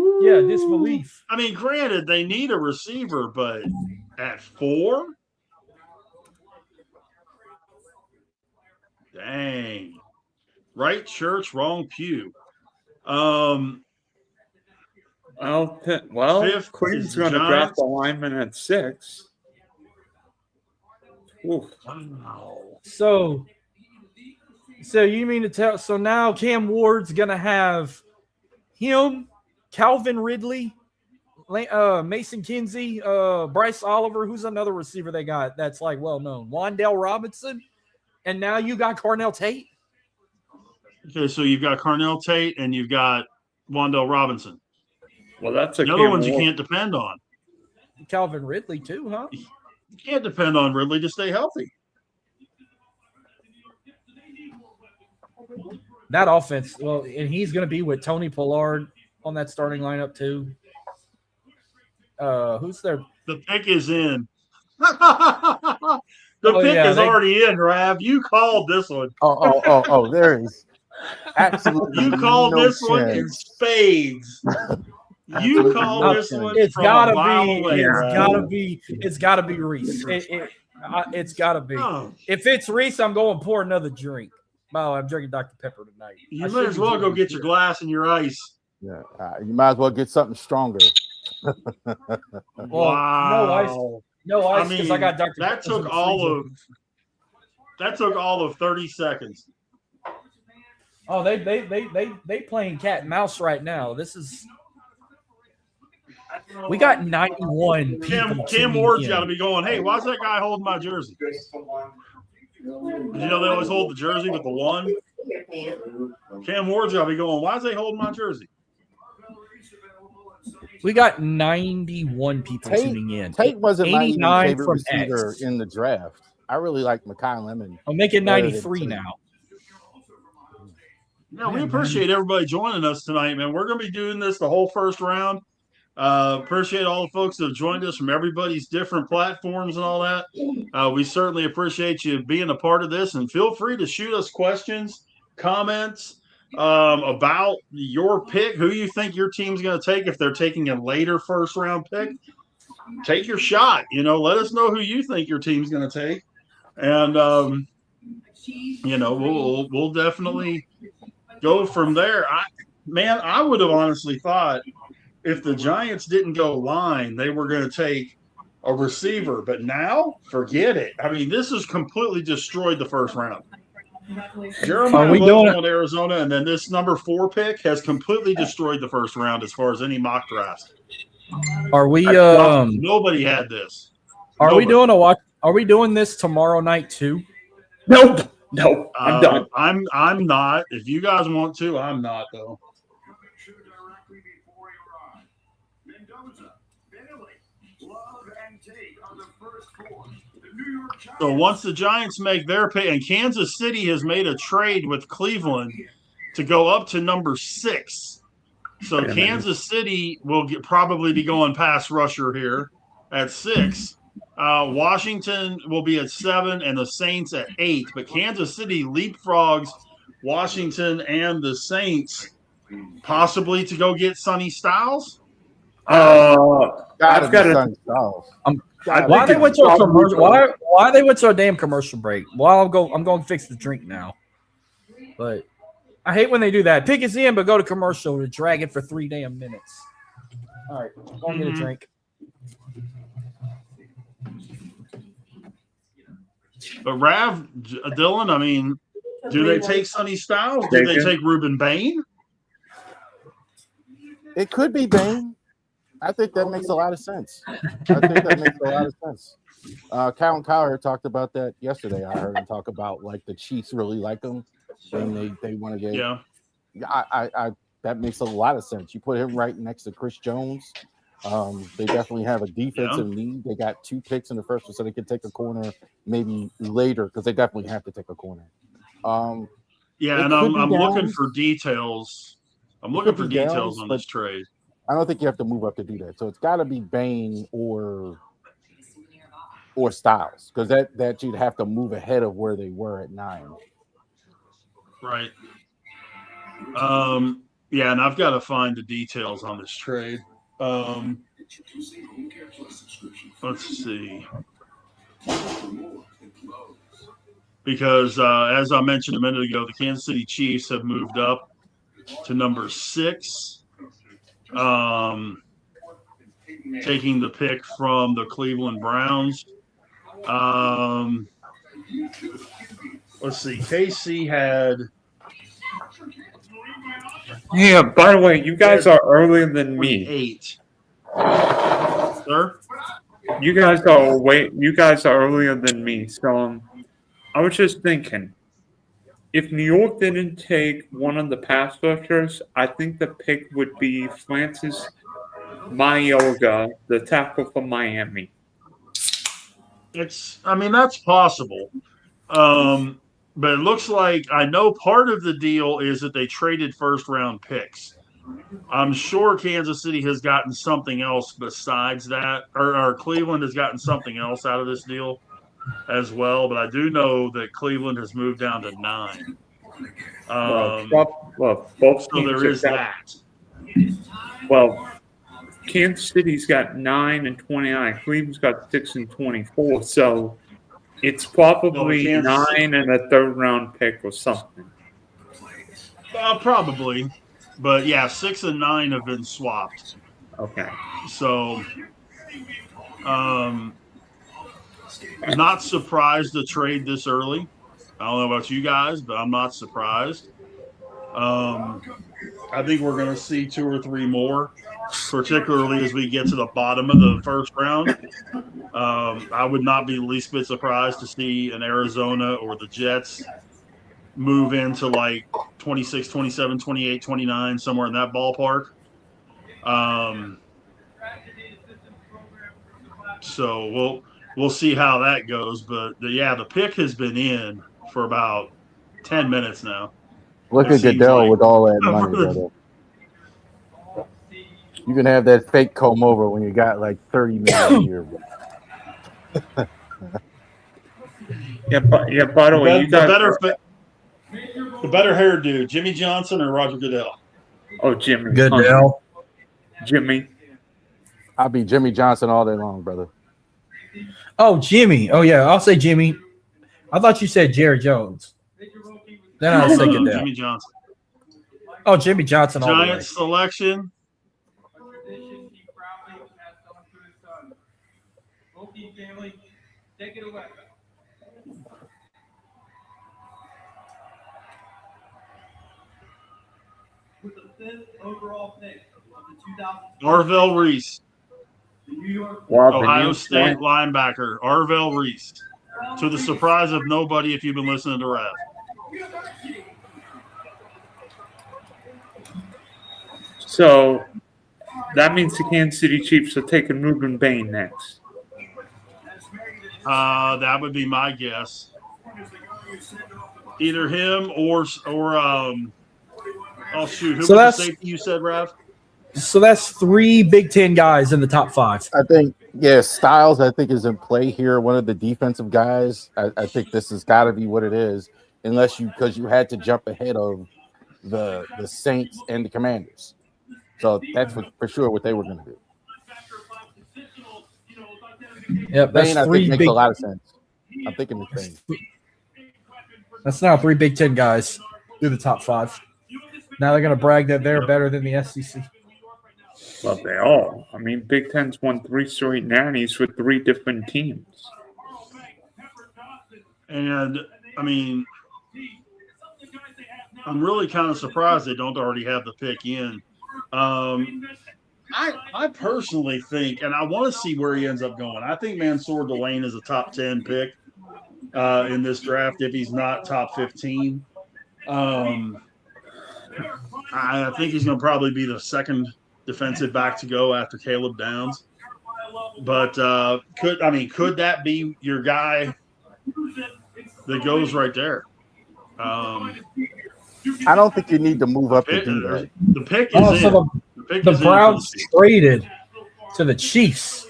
disbelief. I mean, granted, they need a receiver, but at 4? Dang. Right church, wrong pew. Well, Fifth Queen's is the going to draft Giants. a lineman at 6. Oof. Wow. So you mean to tell? So now Cam Ward's gonna have him, Calvin Ridley, Mason Kinsey, Bryce Oliver, who's another receiver they got that's like well known, Wandale Robinson, and now you got Carnell Tate. Okay, so you've got Carnell Tate and you've got Wandale Robinson. Well, that's a The other Cam ones you Ward. can't depend on. Calvin Ridley too, huh? You can't depend on Ridley to stay healthy. That offense, well, and he's going to be with Tony Pollard on that starting lineup too. Who's there? The pick is in. The pick yeah, is already in, Rav. You called this one. Oh, there is absolutely You called no this one in chance. spades. You called this one It's from gotta a mile be. away, Rav. It's gotta be Reese. It's gotta be. Oh, If it's Reese, I'm going to pour another drink. Oh, I'm drinking Dr. Pepper tonight. you I might should as be well go drinking get your beer. glass and your ice. Yeah, you might as well get something stronger. Wow. No I ice because mean, I got Dr. that Pepper in took the all freezer. of 30 seconds. Oh, they playing cat and mouse right now. We got 91 people. Cam Ward's got to be going, hey, why's that guy holding my jersey? Did you know they always hold the jersey with the 1? Cam Ward's got to be going, why's they holding my jersey? We got 91 people tuning in. Tate wasn't my even 89 favorite from receiver X. in the draft. I really like Mekhi Lemon. I'm making better than 93 Tate. now. No, we appreciate everybody joining us tonight, man. We're going to be doing this the whole first round. Appreciate all the folks that have joined us from everybody's different platforms and all that. We certainly appreciate you being a part of this, and feel free to shoot us questions, comments about your pick, who you think your team's going to take if they're taking a later first round pick. Take your shot. Let us know who you think your team's going to take, and we'll definitely go from there. I would have honestly thought if the Giants didn't go line, they were going to take a receiver. But now, forget it. I mean, this has completely destroyed the first round. Jeremiah Love on Arizona, and then this number 4 pick has completely destroyed the first round as far as any mock drafts. Are we? Nobody had this. Are we doing a watch? Are we doing this tomorrow night too? Nope. No, I'm done. I'm not. If you guys want to, I'm not though. So once the Giants make their pick, and Kansas City has made a trade with Cleveland to go up to number 6. So Kansas City will probably be going pass rusher here at 6. Washington will be at 7 and the Saints at 8. But Kansas City leapfrogs Washington and the Saints possibly to go get Sonny Styles. I've got to. Why they went to a commercial? Why they went to a damn commercial break? Well, I'm going to fix the drink now. But I hate when they do that. Pick us in, but go to commercial to drag it for 3 damn minutes. All right, go and get a drink. But Rav, Dylan, I mean, do they take Sonny Styles? Do they take Ruben Bain? It could be Bane. I think that makes a lot of sense. Calvin Cowher talked about that yesterday. I heard him talk about like the Chiefs really like him, and they want to get. Yeah. I that makes a lot of sense. You put him right next to Chris Jones. They definitely have a defensive need. They got 2 picks in the first one, so they can take a corner maybe later because they definitely have to take a corner. Yeah, and I'm looking for details. I'm looking for details on this trade. I don't think you have to move up to do that. So it's got to be Bane or Styles because that you'd have to move ahead of where they were at 9. Right. Yeah, and I've got to find the details on this trade. Let's see. Because as I mentioned a minute ago, the Kansas City Chiefs have moved up to number 6, taking the pick from the Cleveland Browns. Let's see. KC had. Yeah, by the way, you guys are earlier than me. 8. Sir? You guys are earlier than me. So I was just thinking, if New York didn't take one of the pass rushers, I think the pick would be Francis Mayorga, the tackle from Miami. That's possible. But it looks like I know part of the deal is that they traded first-round picks. I'm sure Kansas City has gotten something else besides that, or Cleveland has gotten something else out of this deal as well. But I do know that Cleveland has moved down to 9. Both so there is that. Well, Kansas City's got 9 and 29. Cleveland's got 6 and 24. So it's probably 9 and a 3rd-round pick or something. Probably. But, yeah, 6 and 9 have been swapped. Okay. So, not surprised to trade this early. I don't know about you guys, but I'm not surprised. I think we're going to see 2 or 3 more, particularly as we get to the bottom of the first round. I would not be the least bit surprised to see an Arizona or the Jets move into like 26, 27, 28, 29, somewhere in that ballpark. So we'll see how that goes. But the pick has been in for about 10 minutes now. Look at Goodell with all that money, brother. You can have that fake comb over when you got like 30 million a year. By the way, the better hairdo, Jimmy Johnson or Roger Goodell? Oh, Jimmy. Goodell. Jimmy. I'll be Jimmy Johnson all day long, brother. Oh, Jimmy. Oh, yeah. I'll say Jimmy. I thought you said Jerry Jones. Then I'll say Goodell. Jimmy Johnson. Oh, Jimmy Johnson all the way. Giants selection. Take it away. With the 5th overall pick of the 2000. Arvell Reese. Ohio State linebacker. Arvell Reese. To the surprise of nobody if you've been listening to Rev. So that means the Kansas City Chiefs are taking Ruben Bain next. That would be my guess. Either him or oh shoot, who was the safety you said, Rav? So that's 3 Big Ten guys in the top 5. I think, Styles, I think, is in play here. One of the defensive guys. I think this has got to be what it is, because you had to jump ahead of the Saints and the Commanders. So that's for sure what they were going to do. Yep, that's Bain, I think, makes a lot of sense. I'm thinking the same. That's now 3 Big Ten guys through the top 5. Now they're going to brag that they're better than the SEC. Well, they are. I mean, Big Ten's won 3 straight nannies with 3 different teams. And, I mean, I'm really kind of surprised they don't already have the pick in I personally think, and I want to see where he ends up going. I think Mansour Delane is a top 10 pick in this draft if he's not top 15. I think he's going to probably be the second defensive back to go after Caleb Downs. But could that be your guy that goes right there? I don't think you need to move up to do that. The pick is in. The Browns traded to the Chiefs.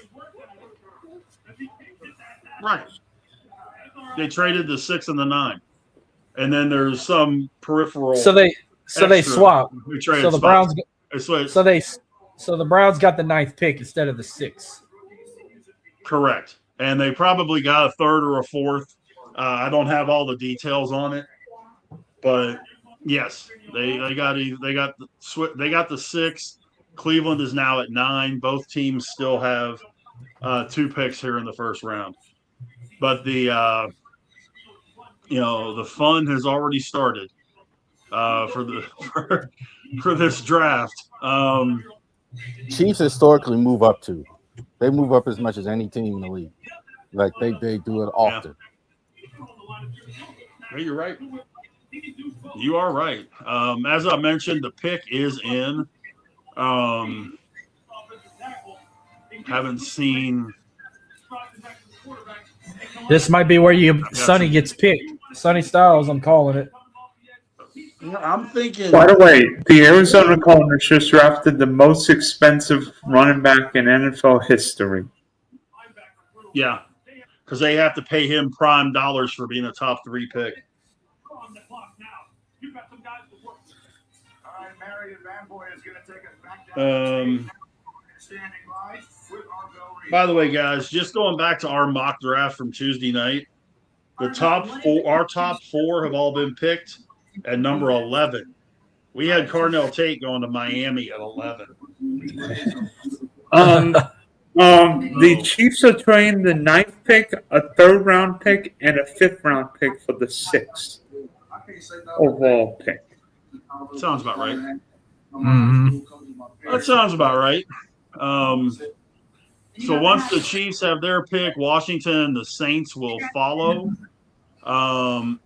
Right. They traded the 6 and the 9. And then there's some peripheral. So they swapped. So the Browns. So the Browns got the 9th pick instead of the 6th. Correct. And they probably got a 3rd or a 4th. I don't have all the details on it, but yes, they got the 6. Cleveland is now at 9. Both teams still have 2 picks here in the first round, but the fun has already started for this draft. Chiefs historically move up too. They move up as much as any team in the league. Like they do it often. Yeah, you're right. You are right. As I mentioned, the pick is in. Haven't seen. This might be where Sonny gets picked. Sonny Styles, I'm calling it. I'm thinking. By the way, the Arizona Cardinals just drafted the most expensive running back in NFL history. Yeah, because they have to pay him prime dollars for being a top 3 pick. By the way, guys, just going back to our mock draft from Tuesday night, our top 4 have all been picked at number 11. We had Carnell Tate going to Miami at 11. The Chiefs are trading the 9th pick, a 3rd round pick, and a 5th round pick for the 6th overall pick. Sounds about right. Mm-hmm. That sounds about right. So once the Chiefs have their pick, Washington and the Saints will follow. And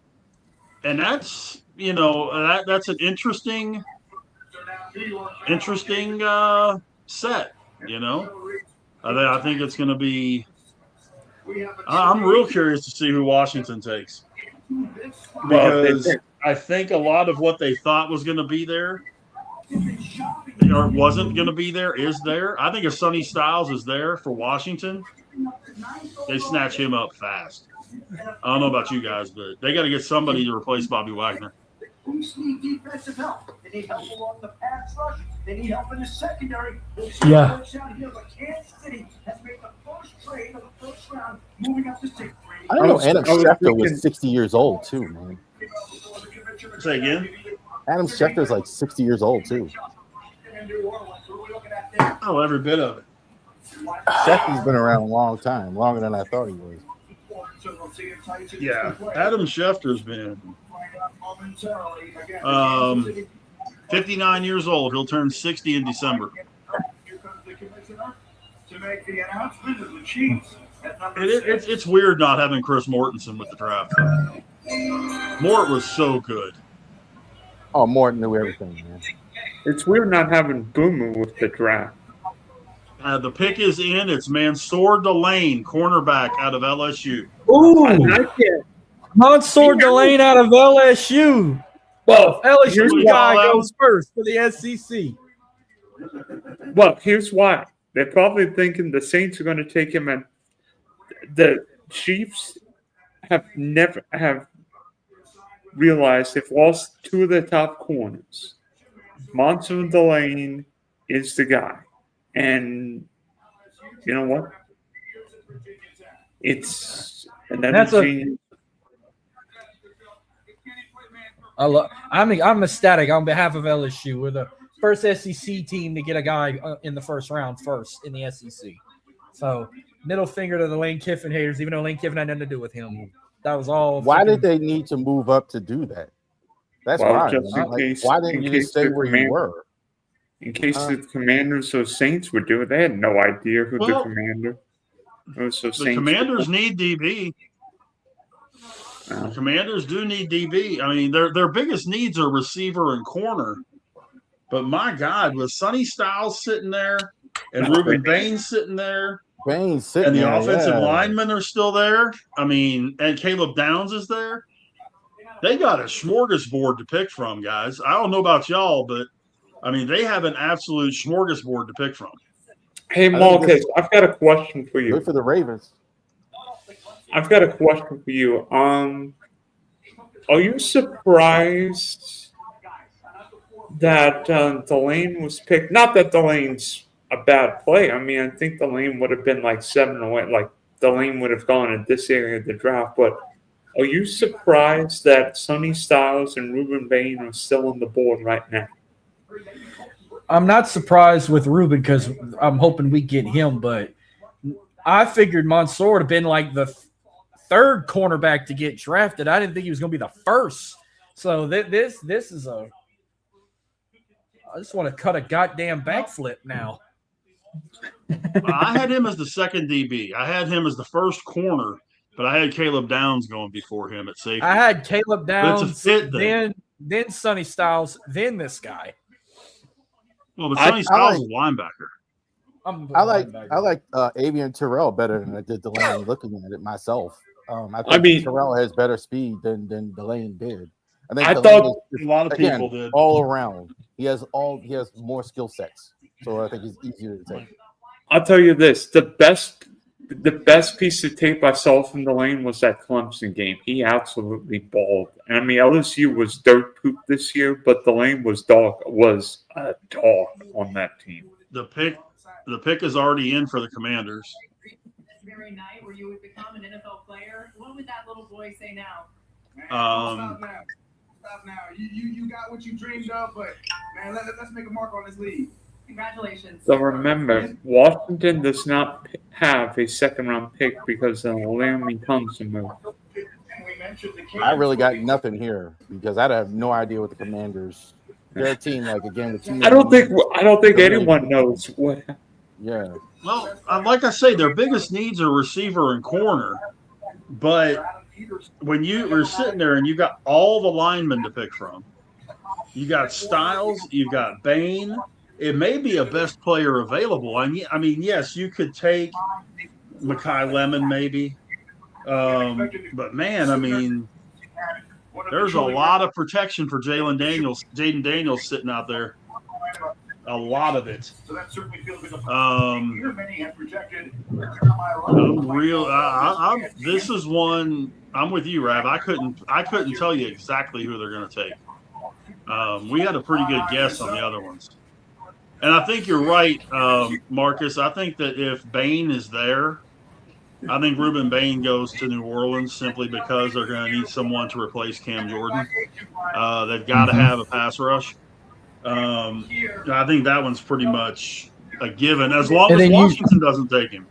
that's that's an interesting set. I think it's going to be. I'm real curious to see who Washington takes, because I think a lot of what they thought was going to be there or wasn't going to be there is there. I think if Sonny Styles is there for Washington, they snatch him up fast. I don't know about you guys, but they got to get somebody to replace Bobby Wagner. Chiefs need defensive help. They need help along the pass rush. They need help in the secondary. Yeah. Down here, but Kansas City has made the first trade of the first round, moving up to 6th. I don't know. Adam Schefter was 60 years old too, man. Say again? Adam Schefter's like 60 years old too. Oh, every bit of it. Schefter's been around a long time, longer than I thought he was. Yeah, Adam Schefter's been 59 years old. He'll turn 60 in December. It's weird not having Chris Mortensen with the draft. Mort was so good. Oh, Morton knew everything, man. It's weird not having Boomer with the draft. The pick is in. It's Mansour Delane, cornerback out of LSU. Ooh, Mansour Delane out of LSU. Well, LSU guy goes first for the SEC. Well, here's why. They're probably thinking the Saints are going to take him, and the Chiefs have never realized they've lost 2 of their top corners. Mansour Delane is the guy. And you know what? It's another genius. I'm ecstatic on behalf of LSU. We're the first SEC team to get a guy in the first round first in the SEC. So middle finger to the Lane Kiffin haters, even though Lane Kiffin had nothing to do with him. That was all. Why did they need to move up to do that? That's why. Why didn't you just stay where you were? In case the Commanders or Saints would do it, they had no idea who the Well, Commander was. So The Saints Commanders need DB. The Commanders do need DB. I mean, their biggest needs are receiver and corner. But my God, with Sonny Styles sitting there and Ruben Baines sitting there, Baines sitting and the there, offensive yeah. linemen are still there. I mean, and Caleb Downs is there. They got a smorgasbord to pick from, guys. I don't know about y'all, but I mean, they have an absolute smorgasbord to pick from. Hey, Marcus, I've got a question for you. Good for the Ravens. I've got a question for you. Are you surprised that Delane was picked? Not that Delane's a bad play. I mean, I think Delane would have been like 7 or 8. Like Delane would have gone in this area of the draft. But are you surprised that Sonny Styles and Ruben Bain are still on the board right now? I'm not surprised with Ruben because I'm hoping we get him, but I figured Mansour would have been like the third cornerback to get drafted. I didn't think he was going to be the first. So this is a – I just want to cut a goddamn backflip now. I had him as the second DB. I had him as the first corner, but I had Caleb Downs going before him at safety. I had Caleb Downs, it's a fit thing. then Sonny Styles, then this guy. Well, but Sonny Styles is a linebacker. I like Avian Terrell better than I did Delane looking at it myself. I think Terrell has better speed than Delane did. I thought a lot of people did. All around. He has more skill sets. So I think he's easier to take. I'll tell you this: the best piece of tape I saw from Delane was that Clemson game. He absolutely balled. And I mean, LSU was dirt poop this year, but Delane was a dog on that team. The pick is already in for the Commanders. Very night where you would become an NFL player. What would that little boy say now? Man, stop now. You got what you dreamed of, but man, let's make a mark on this league. Congratulations. So remember, Washington does not have a second-round pick because of Laramie Tunsil move. I really got nothing here because I have no idea what the Commanders. Their team, like again, with I don't think anyone knows what. Yeah. Well, like I say, their biggest needs are receiver and corner, but when you were sitting there and you got all the linemen to pick from, you got Styles, you've got Bain. It may be a best player available. I mean, yes, you could take Mekhi Lemon maybe, but man, I mean, there's a lot of protection for Jaden Daniels sitting out there. A lot of it. This is one. I'm with you, Rav. I couldn't tell you exactly who they're going to take. We had a pretty good guess on the other ones. And I think you're right, Marcus. I think that if Bain is there, I think Ruben Bain goes to New Orleans simply because they're going to need someone to replace Cam Jordan. They've got to have a pass rush. I think that one's pretty much a given as long as Washington doesn't take him.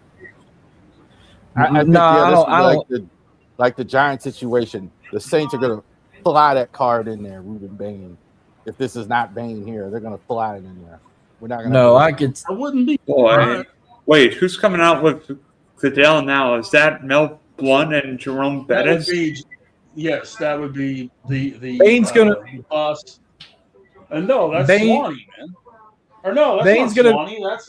I don't like the Giants situation. The Saints are going to fly that card in there, Ruben Bain. If this is not Bain here, they're going to fly it in there. We're not going to. No, I wouldn't be. Boy, wait, who's coming out with Goodell now? Is that Mel Blunt and Jerome Bettis? Yes, that would be the Bain's gonna bus. No, that's Swanee, man. Or no, that's Bain's not gonna, Swanee. That's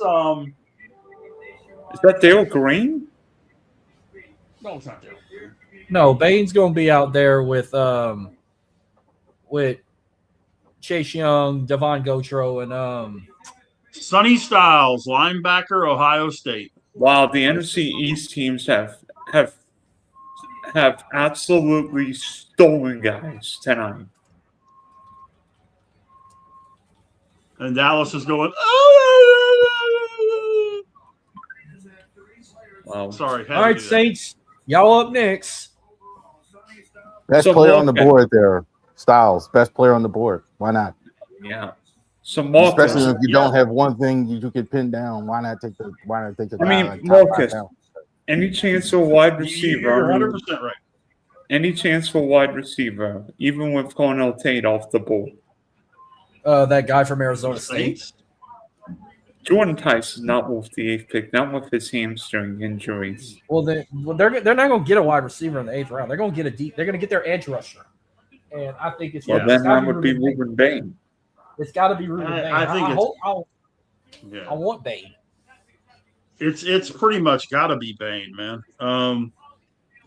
Is that Dale Green? No, it's not Dale Green. No, Bain's going to be out there with Chase Young, Devon Gotro, and Sonny Styles, linebacker, Ohio State. Wow, the NFC East teams have absolutely stolen guys tonight. And Dallas is going, oh! Wow. Sorry. All right, Saints, y'all up next. Best player on the board there, Styles. Best player on the board. Why not? Yeah. So Marcus, especially if you don't have one thing you could pin down, why not take the? I mean, Marcus, any chance for wide receiver? You're 100% right. Any chance for wide receiver, even with Cornell Tate off the board? That guy from Arizona State. Jordan Tice is not with the 8th pick, not with his hamstring injuries. Well, they're not going to get a wide receiver in the 8th round. They're going to get a deep. They're going to get their edge rusher, and I think it's. Well, Yeah. then that would be Ruben Bain. It's got to be Ruben Bain. I think I want Bain. It's pretty much got to be Bain, man.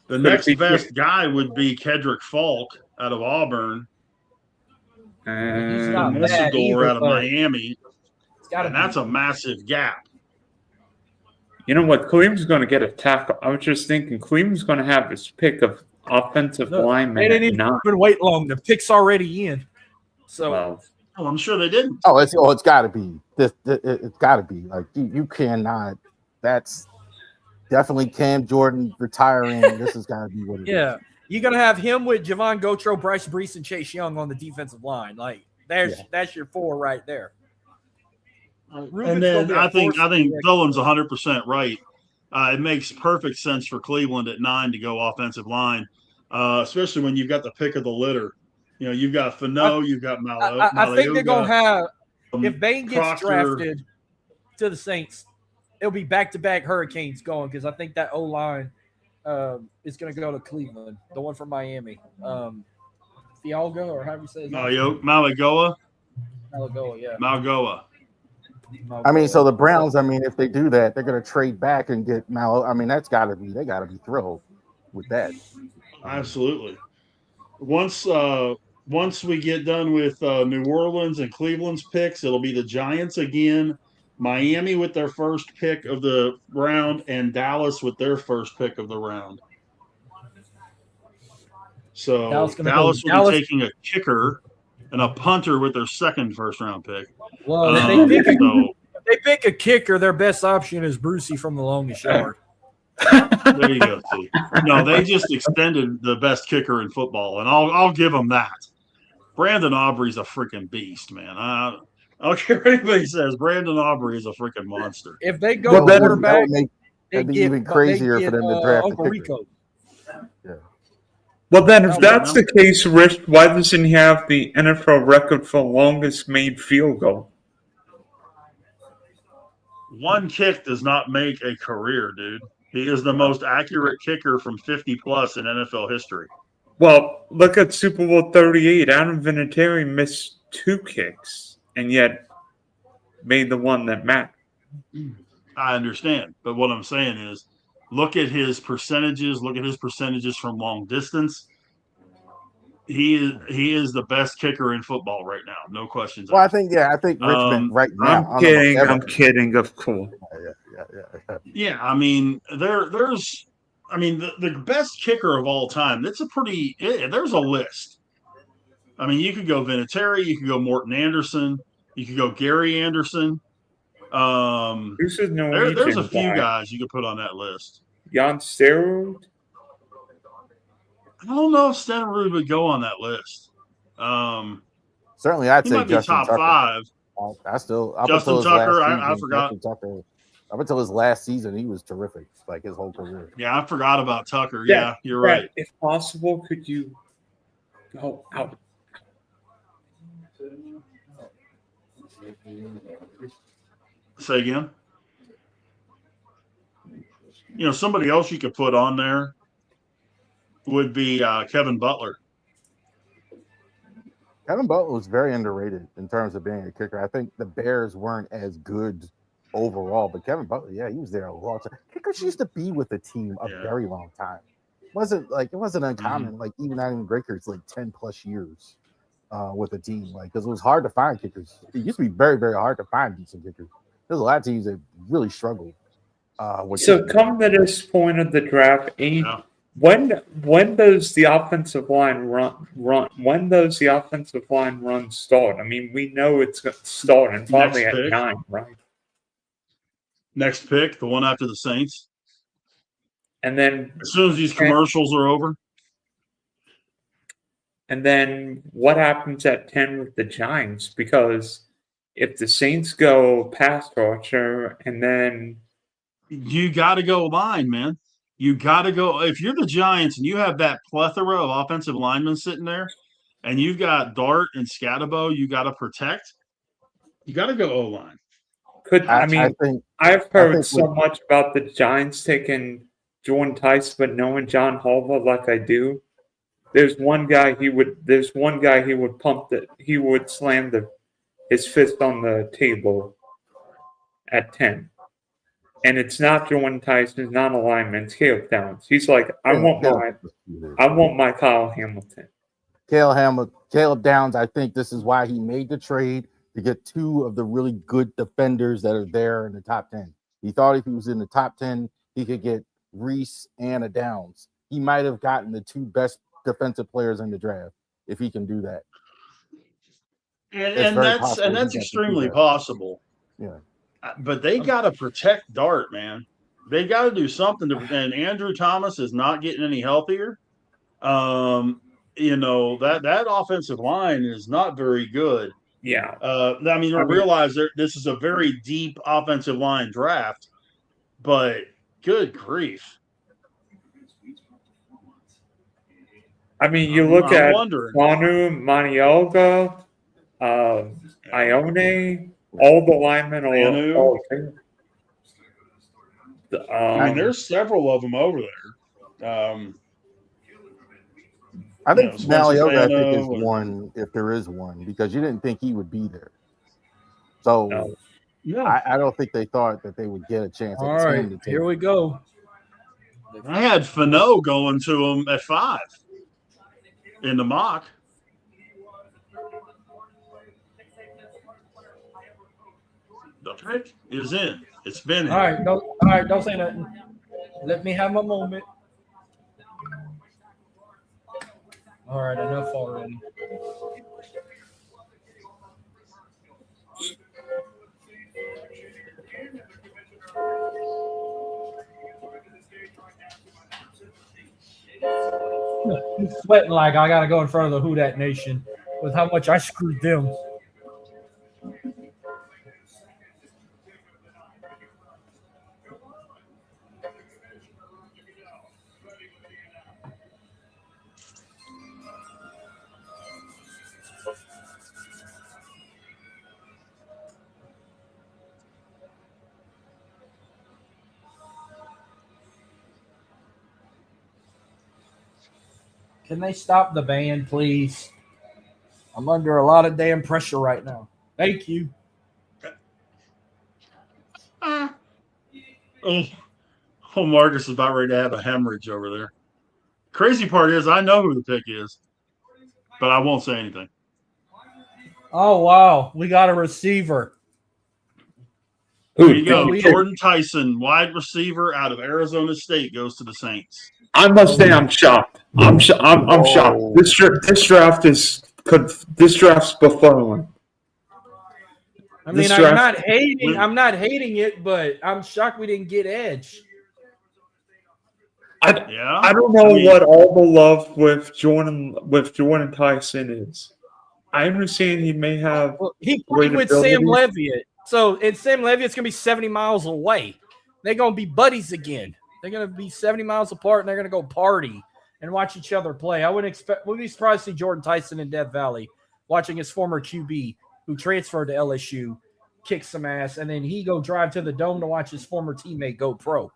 The next best guy would be Kedrick Falk out of Auburn, He's and not bad Messidor either, out of but Miami, and that's a massive gap. You know what? Cleveland's going to get a tackle. I was just thinking Cleveland's going to have his pick of offensive linemen. They didn't even wait long. The pick's already in. So, well, I'm sure they didn't. It's got to be this. It's got to be like you cannot. That's definitely Cam Jordan retiring. This has got to be what it is. You're gonna have him with Javon Gotro, Bryce Brees, and Chase Young on the defensive line. Like that's your 4 right there. And then I think Dylan's 100% right. It makes perfect sense for Cleveland at 9 to go offensive line, especially when you've got the pick of the litter. You know, you've got Fano, you've got Malo. I think they're gonna have if Bain gets Proctor, drafted to the Saints, it'll be back-to-back Hurricanes going because I think that O-line is going to go to Cleveland, the one from Miami. Fialgo, or however you say his name. Malagoa, yeah. Malgoa. I mean, so the Browns, I mean, if they do that, they're going to trade back and get Malo. I mean, they got to be thrilled with that. Absolutely. Once we get done with New Orleans and Cleveland's picks, it'll be the Giants again, Miami with their first pick of the round, and Dallas with their first pick of the round. So Dallas will be taking a kicker and a punter with their second first-round pick. Well, if they pick a kicker, their best option is Brucey from the longest yard. There you go. See. No, they just extended the best kicker in football, and I'll give them that. Brandon Aubrey's a freaking beast, man. I don't care what anybody says. Brandon Aubrey is a freaking monster. If they go quarterback, it'd be even crazier for them to draft Uncle Rico. Yeah. Well, then, if that's the case, Rich, why doesn't he have the NFL record for longest made field goal? One kick does not make a career, dude. He is the most accurate kicker from 50-plus in NFL history. Well, look at Super Bowl 38. Adam Vinatieri missed 2 kicks, and yet made the one that mattered. I understand, but what I'm saying is, look at his percentages. Look at his percentages from long distance. He is the best kicker in football right now. No questions. Well, I think Richmond right now. I'm kidding, of course. Yeah, I mean, there's the best kicker of all time. There's a list. I mean, you could go Vinatieri, you could go Morton Anderson, you could go Gary Anderson. There's a few guys you could put on that list. Jan Steroid? I don't know if Stenerud would go on that list. Certainly, I'd say might Justin be top Tucker. 5. Justin Tucker. I forgot. Justin Tucker, up until his last season, he was terrific, like his whole career. Yeah, I forgot about Tucker. Yeah, you're right. If possible, could you go out? Say again. You know, somebody else you could put on there would be Kevin Butler. Kevin Butler was very underrated in terms of being a kicker. I think the Bears weren't as good overall, but Kevin Butler, yeah, he was there a long time. Kickers used to be with the team a very long time. It wasn't uncommon. Like even not even great kickers, like 10+ years with a team, like because it was hard to find kickers. It used to be very, very hard to find decent kickers. There's a lot of teams that really struggled. Come to this point of the draft, when does the offensive line run? When does the offensive line run start? I mean, we know it's starting probably at 9, right? Next pick, the one after the Saints. And then as soon as these commercials are over. And then what happens at 10 with the Giants? Because if the Saints go pass rusher and then you got to go line, man. You got to go. If you're the Giants and you have that plethora of offensive linemen sitting there and you've got Dart and Scatabo you got to protect, you got to go O-line. I mean, I've heard think so much about the Giants taking Jordan Tice, but knowing John Harbaugh like I do, there's one guy he would pump that he would slam his fist on the table at 10. And it's not Jordan Tice, it's not a lineman, it's Caleb Downs. He's like, I want my Kyle Hamilton. Caleb Downs, I think this is why he made the trade, to get two of the really good defenders that are there in the top 10. He thought if he was in the top 10, he could get Reese and a Downs. He might have gotten the two best defensive players in the draft if he can do that. And that's extremely possible. Yeah. But they got to protect Dart, man. They got to do something. And Andrew Thomas is not getting any healthier. That offensive line is not very good. Yeah. Realize this is a very deep offensive line draft, but good grief. I mean, you look at Manu, Maniolga, Ione, all the linemen are there's several of them over there. I think Malioga, is one, if there is one, because you didn't think he would be there. So I don't think they thought that they would get a chance. All right, here we go. I had Fano going to him at 5 in the mock. The pick is in. It's been in. All right, don't say nothing. Let me have my moment. All right, enough already. I'm sweating like I got to go in front of the Who Dat Nation with how much I screwed them. Can they stop the band, please? I'm under a lot of damn pressure right now. Thank you. Marcus is about ready to have a hemorrhage over there. Crazy part is I know who the pick is, but I won't say anything. Oh, wow. We got a receiver. There you go. Jordan Tyson, wide receiver out of Arizona State, goes to the Saints. I must say I'm shocked. I'm shocked. This draft's befuddling. I mean, I'm not hating it, but I'm shocked we didn't get Edge. I don't know what all the love with Jordan Tyson is. I understand he may have. Well, he played with Sam Leviett, so Sam Levitt's gonna be 70 miles away. They're gonna be buddies again. They're gonna be 70 miles apart, and they're gonna go party and watch each other play. I wouldn't expect. We'd be surprised to see Jordan Tyson in Death Valley watching his former QB who transferred to LSU kick some ass, and then he go drive to the Dome to watch his former teammate go pro.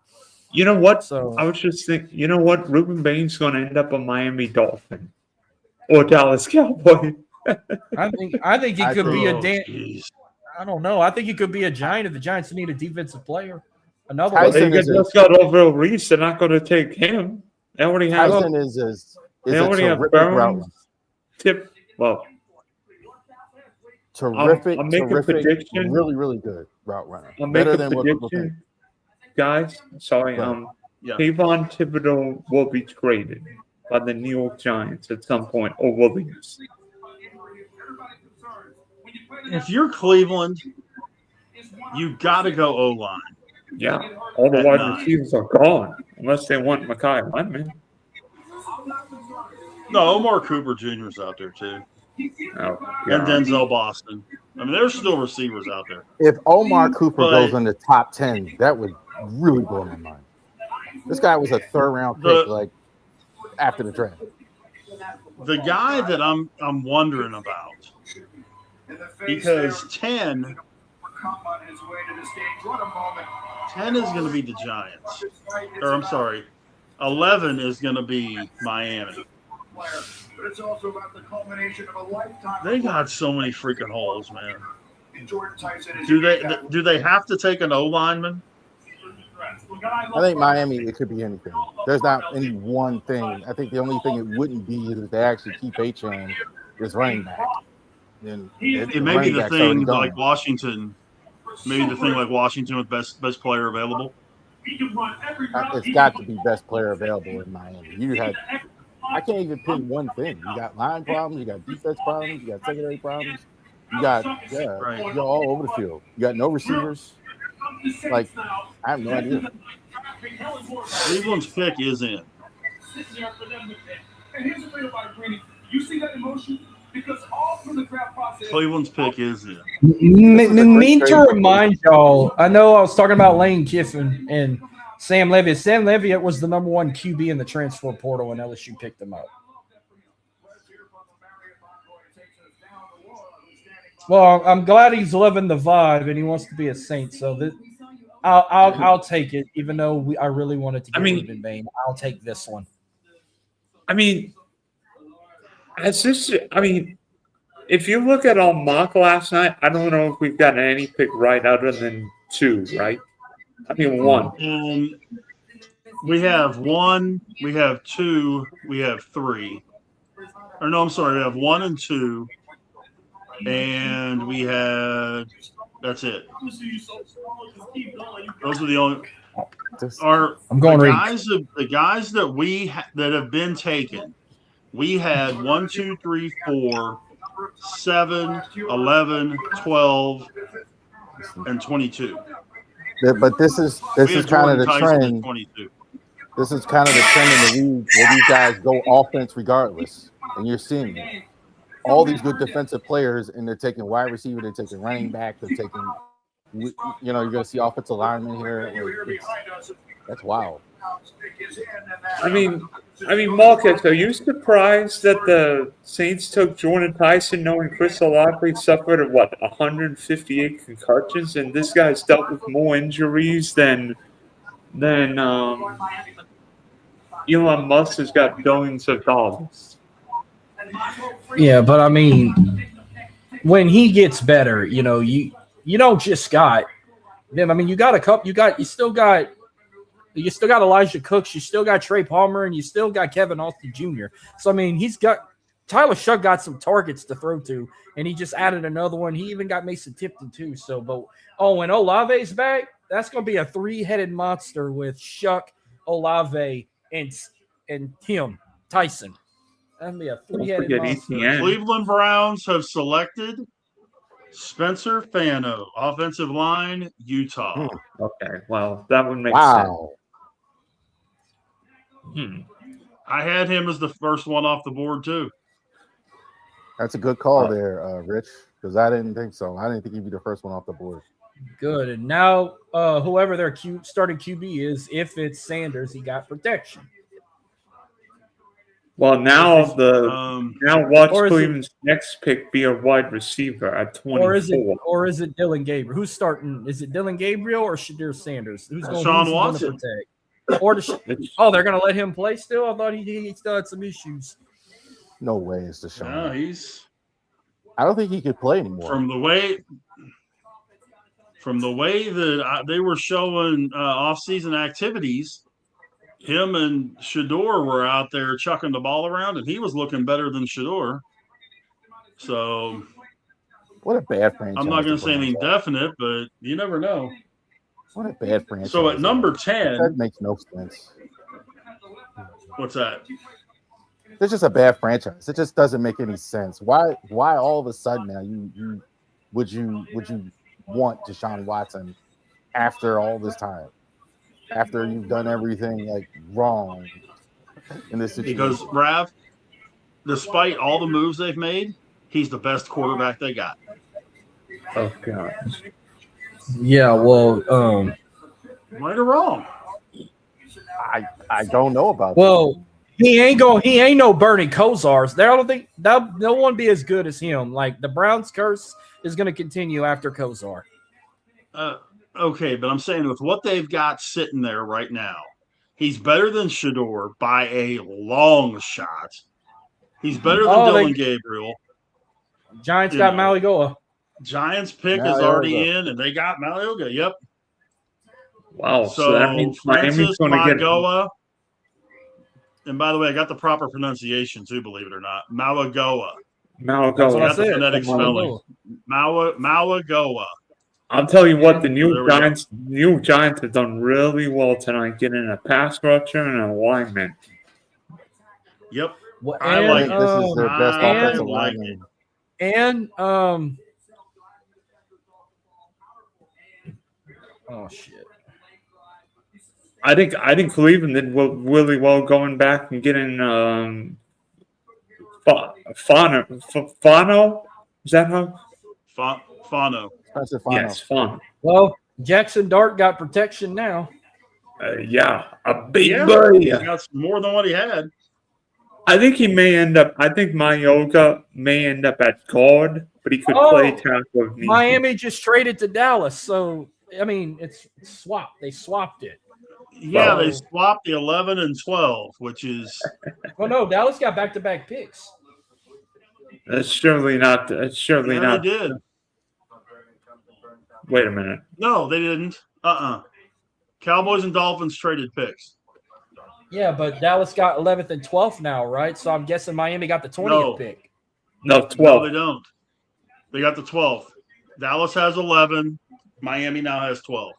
You know what? So I was just thinking, you know what? Ruben Bain's going to end up a Miami Dolphin or Dallas Cowboy. I think he could be a damn. I don't know. I think he could be a Giant if the Giants need a defensive player. Another one. They just got Orville Reese. They're not going to take him. They already have. Tyson is a terrific route. Terrific. I'll make a prediction. Really, really good route runner. I'll make a prediction. Guys, sorry. Kayvon Thibodeau will be traded by the New York Giants at some point, or will leave. If you're Cleveland, you got to go O-line. Yeah, all the wide receivers are gone unless they want Mekhi Lemon. No, Omar Cooper Jr. is out there too. Oh, and Denzel Boston. I mean, there's still receivers out there. If Omar Cooper goes in the top 10, that would really blow my mind. This guy was a third-round pick, like after the draft. The guy that I'm wondering about, because 10 come on his way to the stage. What a moment. 10 is going to be the Giants. Or I'm sorry, 11 is going to be Miami. But it's also about the culmination of a lifetime. They got so many freaking holes, man. Jordan Tyson is Do they have to take an O lineman? I think Miami, it could be anything. There's not any one thing. I think the only thing it wouldn't be is if they actually keep Achane as running back. Then It may be the thing like Washington. Maybe the thing like Washington with best player available. It's got to be best player available in Miami. I can't even pick one thing. You got line problems, you got defense problems, you got secondary problems, you got you're all over the field. You got no receivers. Like, I have no idea. Cleveland's pick is in. And here's the thing about Greeny. You see that emotion? Because all through the draft process. Cleveland's pick is in. Need to remind y'all, I know I was talking about Lane Kiffin and Sam Levitt. Sam Levitt was the number 1 QB in the transfer portal, and LSU picked him up. Well, I'm glad he's loving the vibe and he wants to be a Saint. So I'll take it, even though I really wanted to get rid of Bain. I'll take this one. I mean, if you look at our mock last night, I don't know if we've gotten any pick right other than 2, right? I mean, 1. We have 1, we have 2, we have 3. Or no, I'm sorry, we have 1 and 2. And we had that's it. Those are the only the guys that that have been taken. We had 1, 2, 3, 4, 7, 11, 12, and 22. But this is kind of the trend. This is kind of the trend in the league where these guys go offense regardless, and you're seeing it. All these good defensive players, and they're taking wide receiver, they're taking running back, they're taking, you're going to see offensive linemen here. That's wild. I mean, Marcus, are you surprised that the Saints took Jordan Tyson knowing Chris Olave suffered, 158 concussions, and this guy's dealt with more injuries than Elon Musk has got billions of dollars? Yeah, but I mean, when he gets better, you don't just got them. I mean, you still got Elijah Cooks, you still got Trey Palmer, and you still got Kevin Austin Jr. So I mean, Tyler Shuck got some targets to throw to, and he just added another one. He even got Mason Tipton too. So, when Olave's back, that's going to be a 3-headed monster with Shuck, Olave, and him, Tyson. That'd be a 3-headed monster. Cleveland Browns have selected Spencer Fano, offensive line, Utah. Okay, well, that would make sense. I had him as the first one off the board, too. That's a good call there, Rich, because I didn't think so. I didn't think he'd be the first one off the board. Good. And now, whoever their starting QB is, if it's Sanders, he got protection. Well, now watch Cleveland's next pick be a wide receiver at 24. Or is it Dylan Gabriel? Who's starting? Is it Dylan Gabriel or Shadir Sanders? Who's going Watson. to protect? Or they're going to let him play still? I thought he still had some issues. No way it's Deshaun. No, I don't think he could play anymore. From the way that they were showing off-season activities, him and Shador were out there chucking the ball around, and he was looking better than Shador. So, what a bad franchise. I'm not going to say anything definite, but you never know. What a bad franchise. So at number 10, that makes no sense. What's that? It's just a bad franchise. It just doesn't make any sense. Why all of a sudden now would you want Deshaun Watson after all this time? After you've done everything wrong in this situation. Because Rav, despite all the moves they've made, he's the best quarterback they got. Oh God. Yeah, well, right or wrong? I don't know about that. He ain't no Bernie Kosars. I don't think no one be as good as him. Like the Browns curse is gonna continue after Kosar. Okay, but I'm saying with what they've got sitting there right now, he's better than Shador by a long shot. He's better than Dylan Gabriel. Giants You got know. Malioga. Giants pick is Malioga. already in, and they got Malioga. Yep. Wow. So that means Miami's Francis going to get Magoa. And by the way, I got the proper pronunciation too, believe it or not. Malagoa. Malagoa. That's what I got the said. phonetic spelling. Malagoa. I'll tell you what, the There we go. new Giants have done really well tonight, getting a pass rusher and an alignment. Yep. Well, I like it. This is their best I offensive like lineman. And oh shit. I think Cleveland did really well going back and getting Fano. Is that how? Fano. Spencer Fano. Yes, Fano. Well, Jackson Dart got protection now. Yeah, a big Yeah, boy. he got more than what he had. I think he may end up. I think Mayoga may end up at guard, but he could play tackle. If need Miami just traded to Dallas, so I mean it's swapped. They swapped it. Yeah, they swapped the 11 and 12, which is. Well, no, Dallas got back-to-back picks. That's surely not. That's surely Yeah, not. they did. Wait a minute. No, they didn't. Cowboys and Dolphins traded picks. Yeah, but Dallas got 11th and 12th now, right? So I'm guessing Miami got the 20th pick. No, 12. No, they don't. They got the 12th. Dallas has 11. Miami now has 12.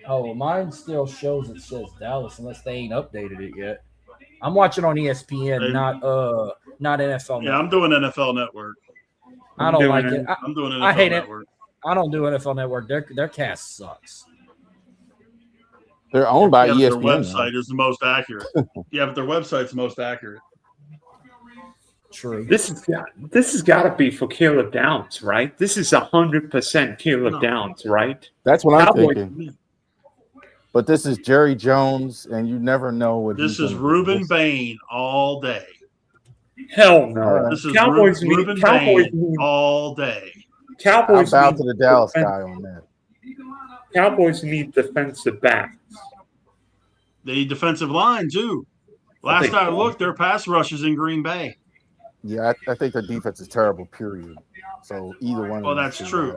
Oh, well, mine still shows it says Dallas unless they ain't updated it yet. I'm watching on ESPN, not NFL. Yeah, I'm doing NFL Network. I don't like it. I'm doing NFL I hate Network. it. I don't do NFL Network. Their cast sucks. They're owned by Their ESPN. website is the most accurate. Yeah, but their website's the most accurate. True. This has got to be for Caleb Downs, right? This is 100% Caleb Downs, right? That's what I'm thinking. But this is Jerry Jones, and you never know what. This is Ruben Bain all day. Hell no. This is Cowboys Ruben Bain all day. Cowboys I'll bow to the Dallas guy on that. Cowboys need defensive backs. They need defensive line too. Last I looked, their pass rush is in Green Bay. Yeah, I think their defense is terrible. Period. So either one. Well, that's true.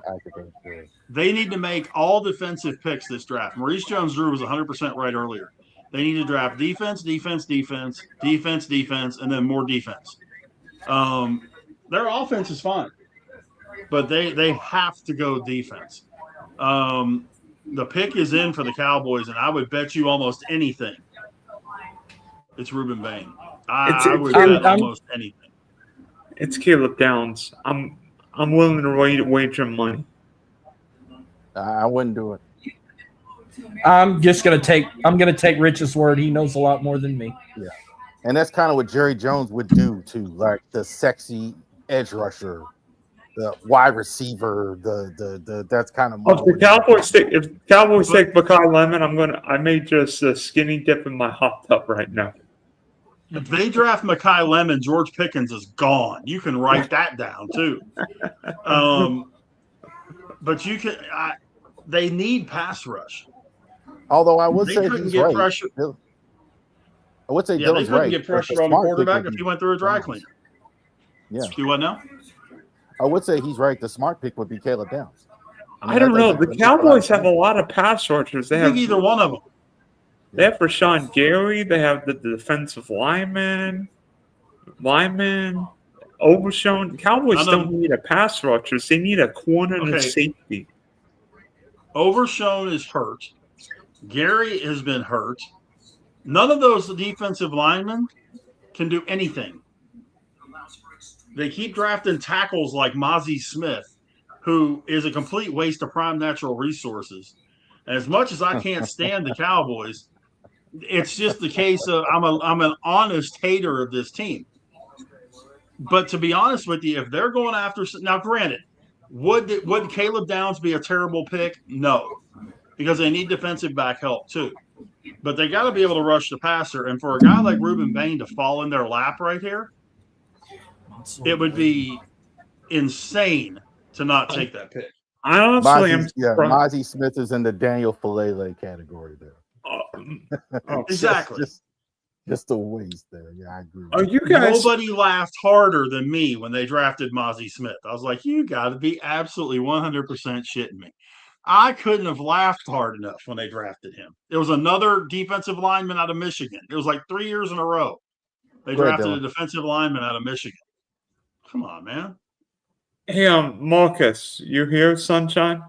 They need to make all defensive picks this draft. Maurice Jones-Drew was 100% right earlier. They need to draft defense, defense, defense, defense, defense, and then more defense. Their offense is fine, but they have to go defense. The pick is in for the Cowboys, and I would bet you almost anything it's Ruben Bain. I would bet almost anything. It's Caleb Downs. I'm willing to wager money. I wouldn't do it. I'm gonna take Rich's word. He knows a lot more than me. Yeah, and that's kind of what Jerry Jones would do too, like the sexy edge rusher, the wide receiver, the that's kind of. If Cowboys take Makai Lemon, I may just skinny dip in my hot tub right now. If they draft Makai Lemon, George Pickens is gone. You can write that down too. But you can. They need pass rush. Although I would say he's right. Pressure. I would say they Dylan's couldn't right. get pressure on the quarterback if he went through a dry cleaner. Yeah. Do what now? I would say he's right. The smart pick would be Caleb Downs. I don't know. The Cowboys have a lot of pass rushers. They have either one of them. They have Rashawn Gary. They have the defensive lineman, Overshown. Cowboys don't need a pass rushers. They need a corner and a safety. Overshown is hurt. Gary has been hurt. None of those defensive linemen can do anything. They keep drafting tackles like Mozzie Smith, who is a complete waste of prime natural resources. And as much as I can't stand the Cowboys, it's just the case of I'm an honest hater of this team. But to be honest with you, if they're going after now, granted, would Caleb Downs be a terrible pick? No, because they need defensive back help too. But they got to be able to rush the passer. And for a guy like Ruben Bain to fall in their lap right here, it would be insane to not take that pick. I honestly am surprised. Mozzie Smith is in the Daniel Falele category there. Exactly. Just a waste there. Yeah, I agree. Are you guys? Nobody laughed harder than me when they drafted Mozzie Smith. I was like, you got to be absolutely 100% shitting me. I couldn't have laughed hard enough when they drafted him. It was another defensive lineman out of Michigan. It was like 3 years in a row. They drafted a defensive lineman out of Michigan. Come on, man. Hey, Marcus, you here, Sunshine?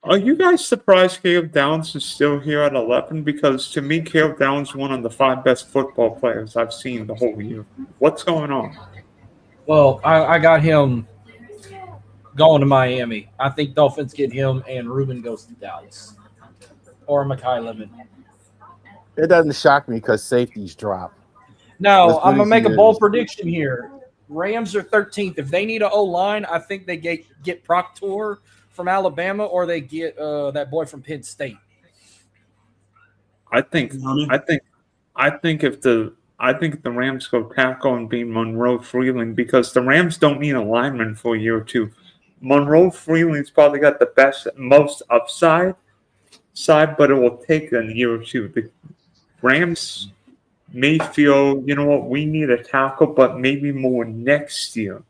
Are you guys surprised Caleb Downs is still here at 11? Because to me, Caleb Downs is one of the 5 best football players I've seen the whole year. What's going on? Well, I got him going to Miami. I think Dolphins get him, and Ruben goes to Dallas. Or Mekhi Lemon. It doesn't shock me because safeties drop. No, I'm going to make a bold prediction here. Rams are 13th. If they need an O-line, I think they get Proctor from Alabama, or they get that boy from Penn State. I think if the Rams go tackle and be Monroe Freeling, because the Rams don't need a lineman for a year or two. Monroe Freeling's probably got the most upside, but it will take a year or two. The Rams may feel, you know what, we need a tackle, but maybe more next year.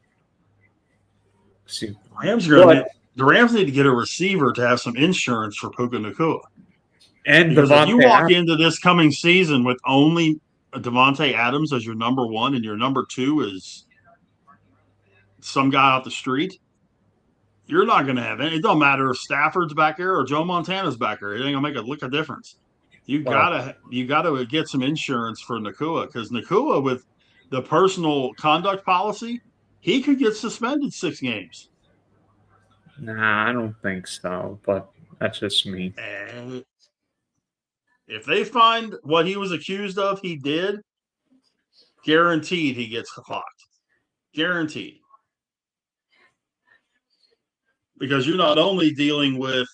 See, the Rams need to get a receiver to have some insurance for Puka Nacua. And because if you walk into this coming season with only Devontae Adams as your number 1 and your number 2 is some guy off the street, you're not going to have any. It don't matter if Stafford's back there or Joe Montana's back there. It ain't going to make a lick of difference. You gotta get some insurance for Nacua, because Nacua, with the personal conduct policy, he could get suspended 6 games. Nah, I don't think so, but that's just me. And if they find what he was accused of, he did, guaranteed he gets clocked. Guaranteed. Because you're not only dealing with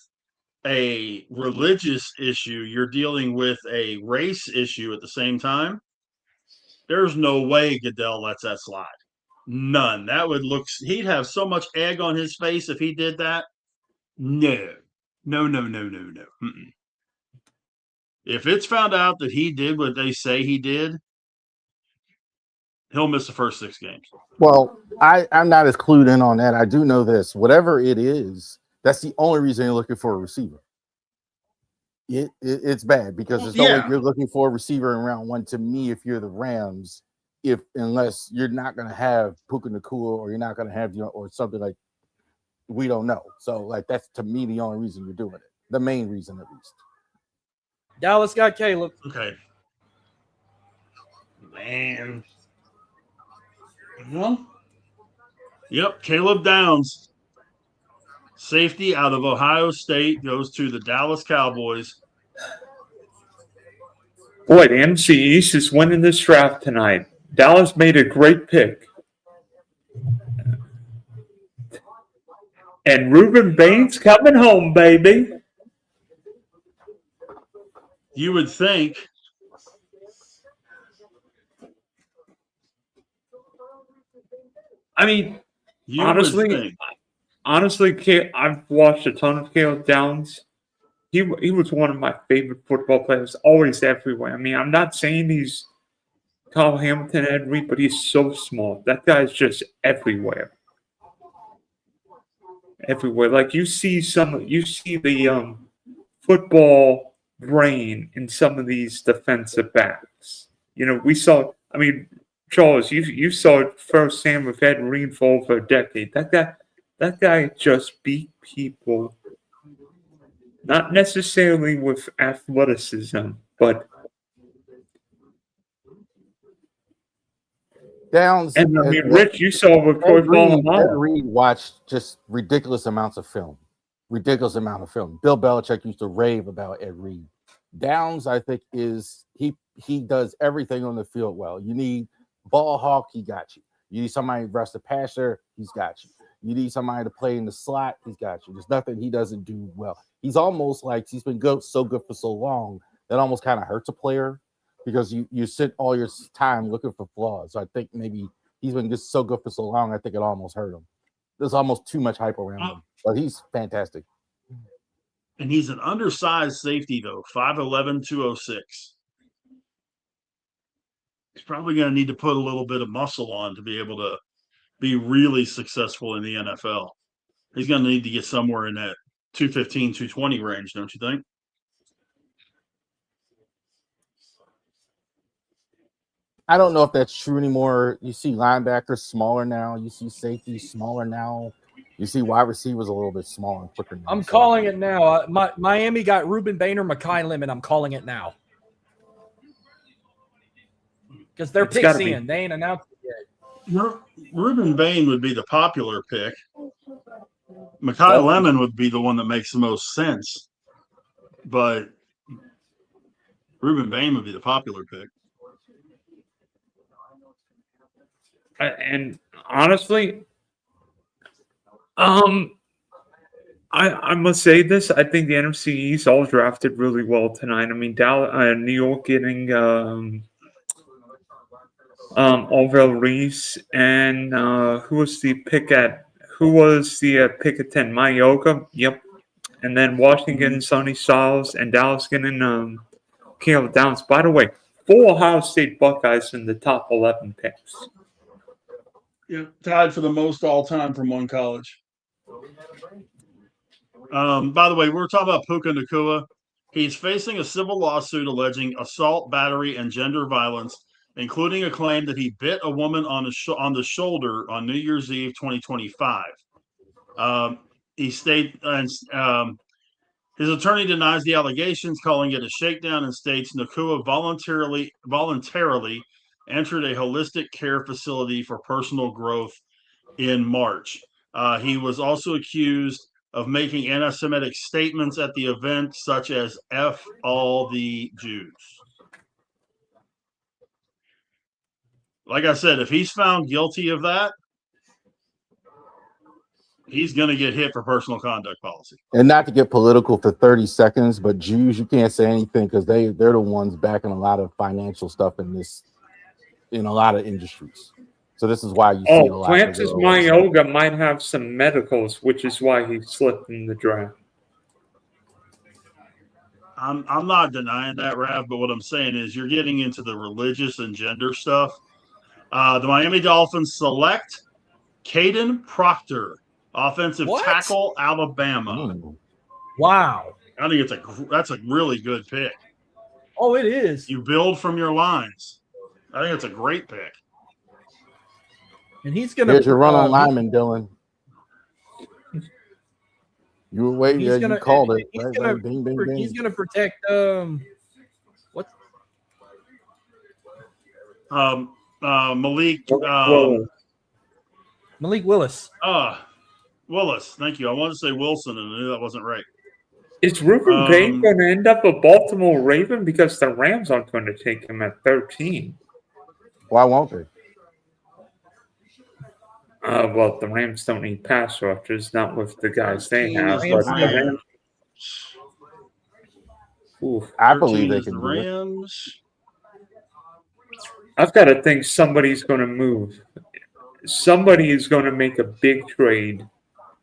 a religious issue, you're dealing with a race issue at the same time. There's no way Goodell lets that slide. None. That would look, he'd have so much egg on his face if he did that. No. Mm-mm. If it's found out that he did what they say he did, he'll miss the first 6 games. Well, I'm not as clued in on that. I do know this. Whatever it is, that's the only reason you're looking for a receiver. It's bad because there's no way you're looking for a receiver in round 1. To me, if you're the Rams, unless you're not going to have Puka Nacua, or you're not going to have or something like, we don't know. So like that's, to me, the only reason you're doing it. The main reason, at least. Dallas got Caleb. Okay. Man. Well, yep, Caleb Downs, safety out of Ohio State, goes to the Dallas Cowboys. Boy, the NFC East is winning this draft tonight. Dallas made a great pick. And Ruben Baines coming home, baby. You would think. I mean, honestly, I've watched a ton of Caleb Downs. He was one of my favorite football players, always everywhere. I mean, I'm not saying he's Kyle Hamilton, Ed Reed, but he's so small. That guy's just everywhere. Everywhere. Like you see the football brain in some of these defensive backs. You know, we saw, I mean, Charles, you saw it firsthand with Ed Reed for over a decade. That guy just beat people, not necessarily with athleticism, but Downs. And I mean, Rich, you saw with Corey Ed Reed watched just ridiculous amounts of film. Ridiculous amount of film. Bill Belichick used to rave about Ed Reed. Downs, I think, he does everything on the field well. You need ball hawk, he got you. You need somebody to rush the passer, he's got you. You need somebody to play in the slot, he's got you. There's nothing he doesn't do well. He's almost like he's been so good for so long that almost kind of hurts a player because you sit all your time looking for flaws. So I think maybe he's been just so good for so long, I think it almost hurt him. there's almost too much hype around him. But he's fantastic. And he's an undersized safety, though, 5'11", 206. He's probably going to need to put a little bit of muscle on to be able to be really successful in the NFL. He's going to need to get somewhere in that 215, 220 range, don't you think? I don't know if that's true anymore. You see linebackers smaller now. You see safeties smaller now. You see wide receivers a little bit smaller and quicker now. I'm calling it now. Miami got Ruben Bain or Mekhi Lemon. I'm calling it now. Because they're picks in. They ain't announced it yet. Ruben Bain would be the popular pick. Mekhi Lemon would be the one that makes the most sense. But Ruben Bain would be the popular pick. And honestly, I must say this. I think the NFC East all drafted really well tonight. I mean, New York getting Orville Reese, and who was the pick at 10? Mayoga. Yep. And then Washington, Sonny Styles, and Dallas getting Caleb Downs. By the way, 4 Ohio State Buckeyes in the top 11 picks. Yeah, tied for the most all-time from one college. By the way, we're talking about Puka Nacua. He's facing a civil lawsuit alleging assault, battery, and gender violence, including a claim that he bit a woman on the shoulder on New Year's Eve 2025. He stated, his attorney denies the allegations, calling it a shakedown, and states Nacua voluntarily entered a holistic care facility for personal growth in March. He was also accused of making anti-Semitic statements at the event, such as F all the Jews. Like I said, if he's found guilty of that, he's going to get hit for personal conduct policy. And not to get political for 30 seconds, but Jews, you can't say anything because they're the ones backing a lot of financial stuff in a lot of industries. So this is why you see a lot. Francis Mayoga might have some medicals, which is why he slipped in the draft. I'm not denying that, Rav, but what I'm saying is you're getting into the religious and gender stuff. The Miami Dolphins select Caden Proctor, offensive tackle, Alabama. Wow. I think that's a really good pick. Oh, it is. You build from your lines. I think it's a great pick. And he's going to. Here's your run on lineman, Dylan. You were waiting. Yeah, you called it. He's going to protect. What? Malik. Malik Willis. Willis. Thank you. I wanted to say Wilson, and I knew that wasn't right. Is Ruben Bain going to end up a Baltimore Raven because the Rams aren't going to take him at 13? Why won't they? Well, the Rams don't need pass rushers, not with the guys they have. I believe they can the do it. Rams. I've got to think somebody's going to move. Somebody is going to make a big trade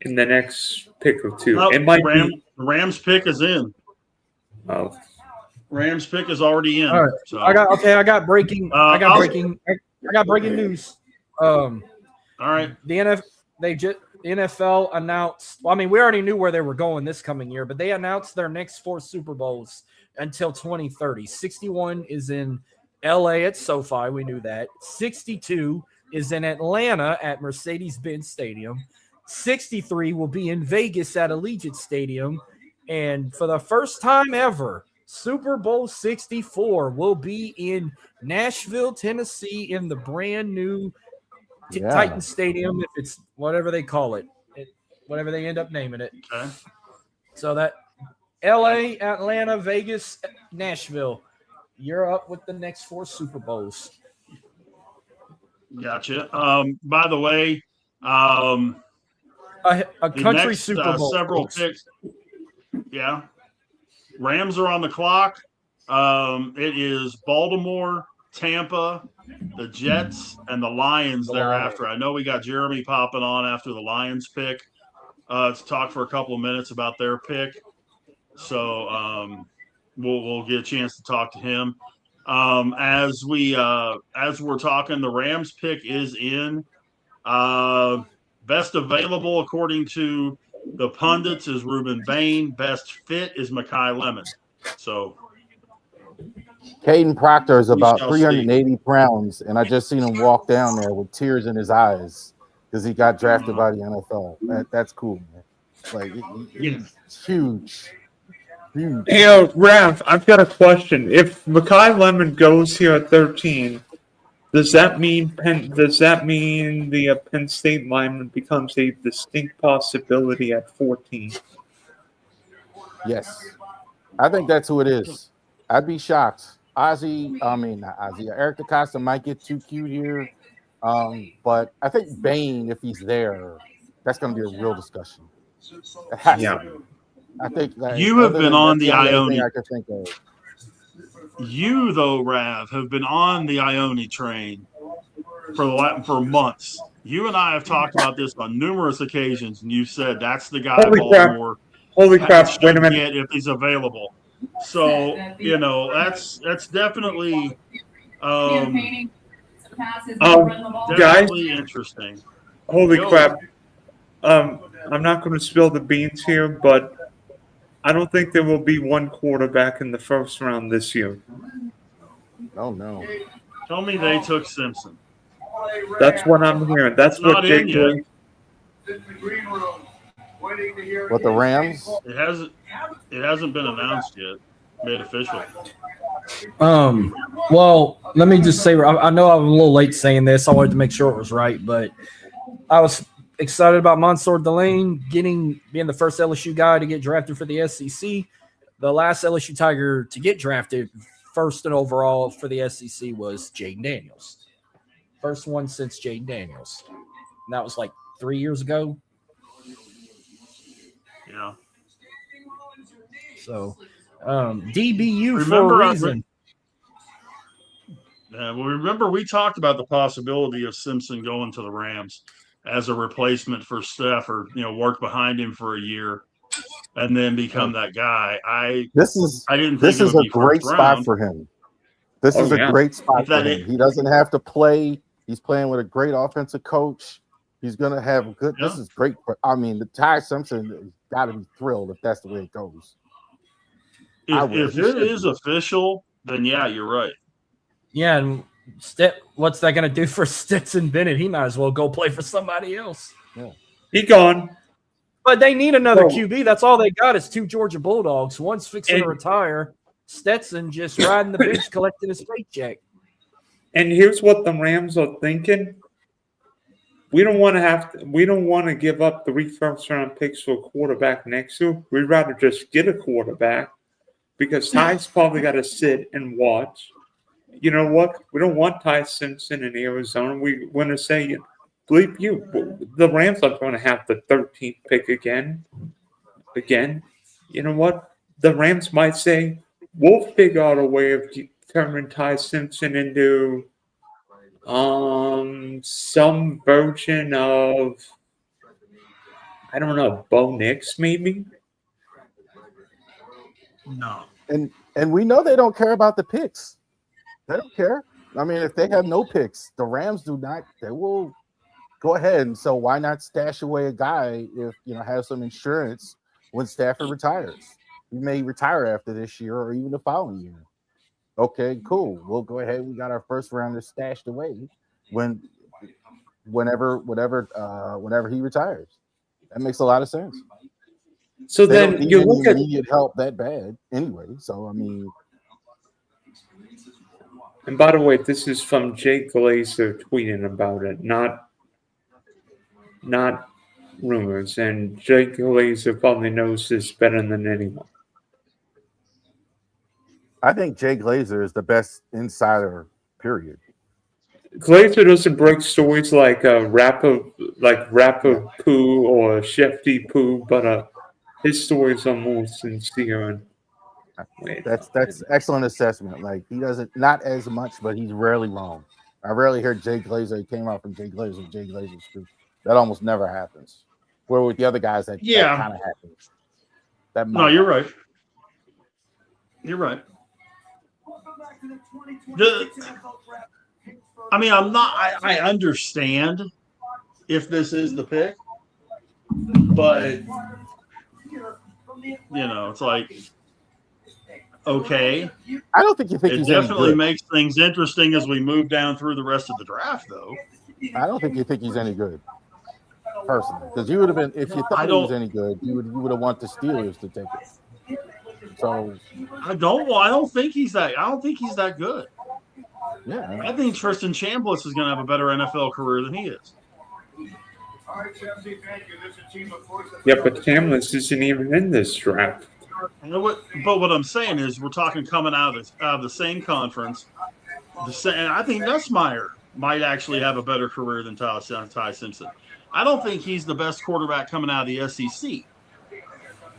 in the next pick or two. It might be the Rams pick is in. Oh. Rams pick is already in. All right. So. I got breaking news. All right. The NFL announced. Well, I mean, we already knew where they were going this coming year, but they announced their next 4 Super Bowls until 2030. 61 is in LA at SoFi. We knew that. 62 is in Atlanta at Mercedes-Benz Stadium. 63 will be in Vegas at Allegiant Stadium. And for the first time ever, Super Bowl 64 will be in Nashville, Tennessee, in the brand new Titan Stadium, if it's whatever they call it, whatever they end up naming it. Okay. So that LA, Atlanta, Vegas, Nashville, you're up with the next 4 Super Bowls. Gotcha. By the way, a country next, Super Bowl. Several picks. Yeah. Rams are on the clock. It is Baltimore, Tampa, the Jets and the Lions thereafter. I know we got Jeremy popping on after the Lions pick to talk for a couple of minutes about their pick. So we'll get a chance to talk to him. As we're talking, the Rams pick is in. Best available according to the pundits is Ruben Bain. Best fit is Mekhi Lemon. So Caden Proctor is We about shall 380 pounds, and I just seen him walk down there with tears in his eyes because he got drafted by the NFL. That's cool, man. Like he's huge. Huge. Hey, Raph, I've got a question. If Mekhi Lemon goes here at 13, does that mean the Penn State lineman becomes a distinct possibility at 14? Yes, I think that's who it is. I'd be shocked. Not Ozzie. Eric DeCosta might get too cute here, but I think Bain, if he's there, that's going to be a real discussion. It has to be. I think you have been on the Ione. I can think of. You though, Rav, have been on the Ione train for months. You and I have talked about this on numerous occasions, and you said that's the guy Baltimore Wait a minute. get if he's available. So that's definitely definitely interesting. Holy crap! I'm not going to spill the beans here, but I don't think there will be one quarterback in the first round this year. Oh no! Tell me they took Simpson. That's what I'm hearing. That's what Jake Gleason. What, the Rams? It hasn't been announced yet, made official. Well, let me just say, I know I'm a little late saying this. I wanted to make sure it was right, but I was excited about Mansour Delane being the first LSU guy to get drafted for the SEC. The last LSU Tiger to get drafted first and overall for the SEC was Jaden Daniels. First one since Jaden Daniels. And that was like 3 years ago. Yeah. So, DBU for a reason. Remember we talked about the possibility of Simpson going to the Rams as a replacement for Stafford, work behind him for a year and then become that guy. This is a great spot for him. This is a great spot for him. He doesn't have to play. He's playing with a great offensive coach. He's going to have good. Yeah. This is great. The Ty Simpson has got to be thrilled if that's the way it goes. If it is official, then yeah, you're right. Yeah, and what's that going to do for Stetson Bennett? He might as well go play for somebody else. Yeah. He gone. But they need another QB. That's all they got is 2 Georgia Bulldogs. One's fixing to retire. Stetson just riding the bench collecting his paycheck. And here's what the Rams are thinking. We don't want to give up 3 first-round picks for a quarterback next year. We'd rather just get a quarterback because Ty's probably got to sit and watch. You know what? We don't want Ty Simpson in Arizona. We want to say, bleep you. The Rams are going to have the 13th pick again. You know what? The Rams might say, we'll figure out a way of turning Ty Simpson into some version of, I don't know, Bo Nix maybe? No. And we know they don't care about the picks. They don't care. If they have no picks, the Rams do not. They will go ahead. And so why not stash away a guy if, have some insurance when Stafford retires? He may retire after this year or even the following year. Okay, cool. We'll go ahead. We got our first rounder stashed away whenever he retires. That makes a lot of sense. So then you look at immediate help that bad anyway. So And by the way, this is from Jake Glazer tweeting about it, not rumors. And Jake Glazer probably knows this better than anyone. I think Jay Glazer is the best insider, period. Glazer doesn't break stories like Rapper Poo or Shefty Poo, but his stories are more sincere. That's excellent assessment. Like he doesn't, not as much, but he's rarely wrong. I rarely hear Jay Glazer. He came out from Jay Glazer's group. That almost never happens. Where with the other guys, that Yeah. kind of happens. That No, might you're happen. right. You're right. I mean, I'm not. I understand if this is the pick, but it's like okay. I don't think you think It he's any definitely good. makes things interesting as we move down through the rest of the draft, though. I don't think you think he's any good, personally. Because you would have been, if you thought he was any good, you would have wanted the Steelers to take it. So I don't think he's that. I don't think he's that good. yeah, I think Tristan Chambliss is going to have a better NFL career than he is. Yeah, but Chambliss isn't even in this draft. But what I'm saying is, we're talking coming out of the same conference. And I think Nussmeier might actually have a better career than Ty Simpson. I don't think he's the best quarterback coming out of the SEC.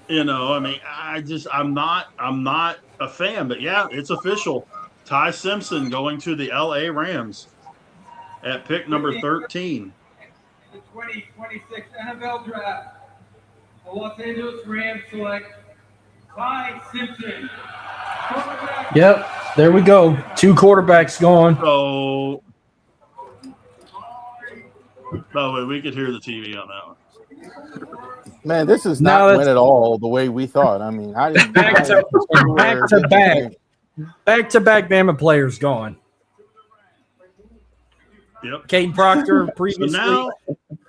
I mean, I'm not a fan, but yeah, it's official. Ty Simpson going to the LA Rams at pick number 13. The 2026 NFL Draft. The Los Angeles Rams select Ty Simpson. Yep, there we go. 2 quarterbacks gone. So, by the way, we could hear the TV on that one. man, this is not win at all the way we thought. I mean, I didn't back to back. Back-to-back Bama players gone. Yep. Caden Proctor previously. So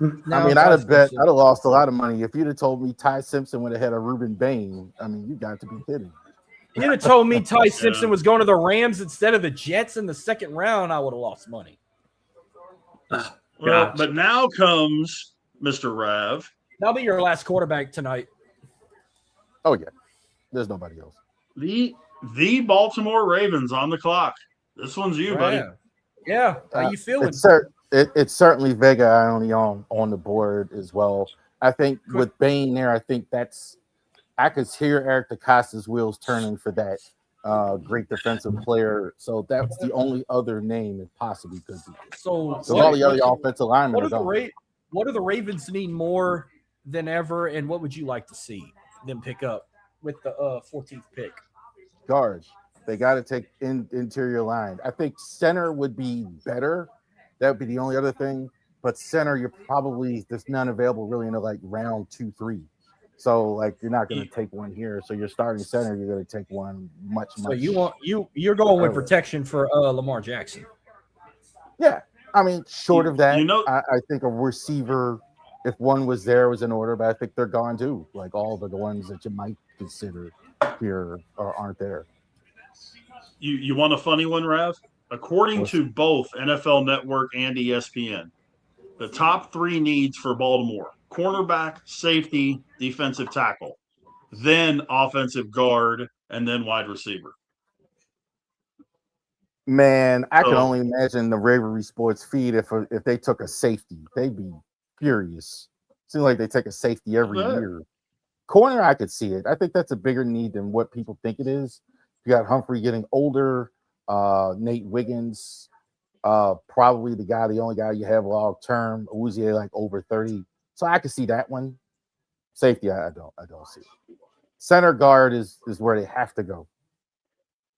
I mean, I'd have lost a lot of money if you'd have told me Ty Simpson would have had a Reuben Bain. I mean, you got to be kidding. You'd have told me Ty Simpson was going to the Rams instead of the Jets in the second round, I would have lost money. Well, but now comes Mr. Rav. That'll be your last quarterback tonight. Oh yeah, there's nobody else. The Baltimore Ravens on the clock. This one's you, buddy. Yeah, how you feeling? It's certainly Vega only on the board as well. I think with Bain there, I think I could hear Eric DeCosta's wheels turning for that great defensive player. So that's the only other name it possibly could be. So all the other offensive linemen what do the Ravens need more than ever, and what would you like to see them pick up with the 14th pick? Guards. They got to take interior line. I think center would be better. That would be the only other thing. But center, there's none available really in like round 2, 3. So like you're not going to take one here. So you're starting center, you're going to take one much. So you're going with protection for Lamar Jackson. Yeah, I mean, short of that, I think a receiver, if one was there, was in order. But I think they're gone too. Like all the ones that you might consider here aren't there. You want a funny one, Rav? According to both NFL Network and ESPN, the top 3 needs for Baltimore: cornerback, safety, defensive tackle, then offensive guard, and then wide receiver. Man, I can only imagine the Ravery Sports feed if they took a safety. They'd be furious. Seems like they take a safety every year. Corner, I could see it. I think that's a bigger need than what people think it is. You got Humphrey getting older, Nate Wiggins, probably the only guy you have long term. Uzier like over 30, so I can see that one. Safety, I don't see it. Center guard is where they have to go.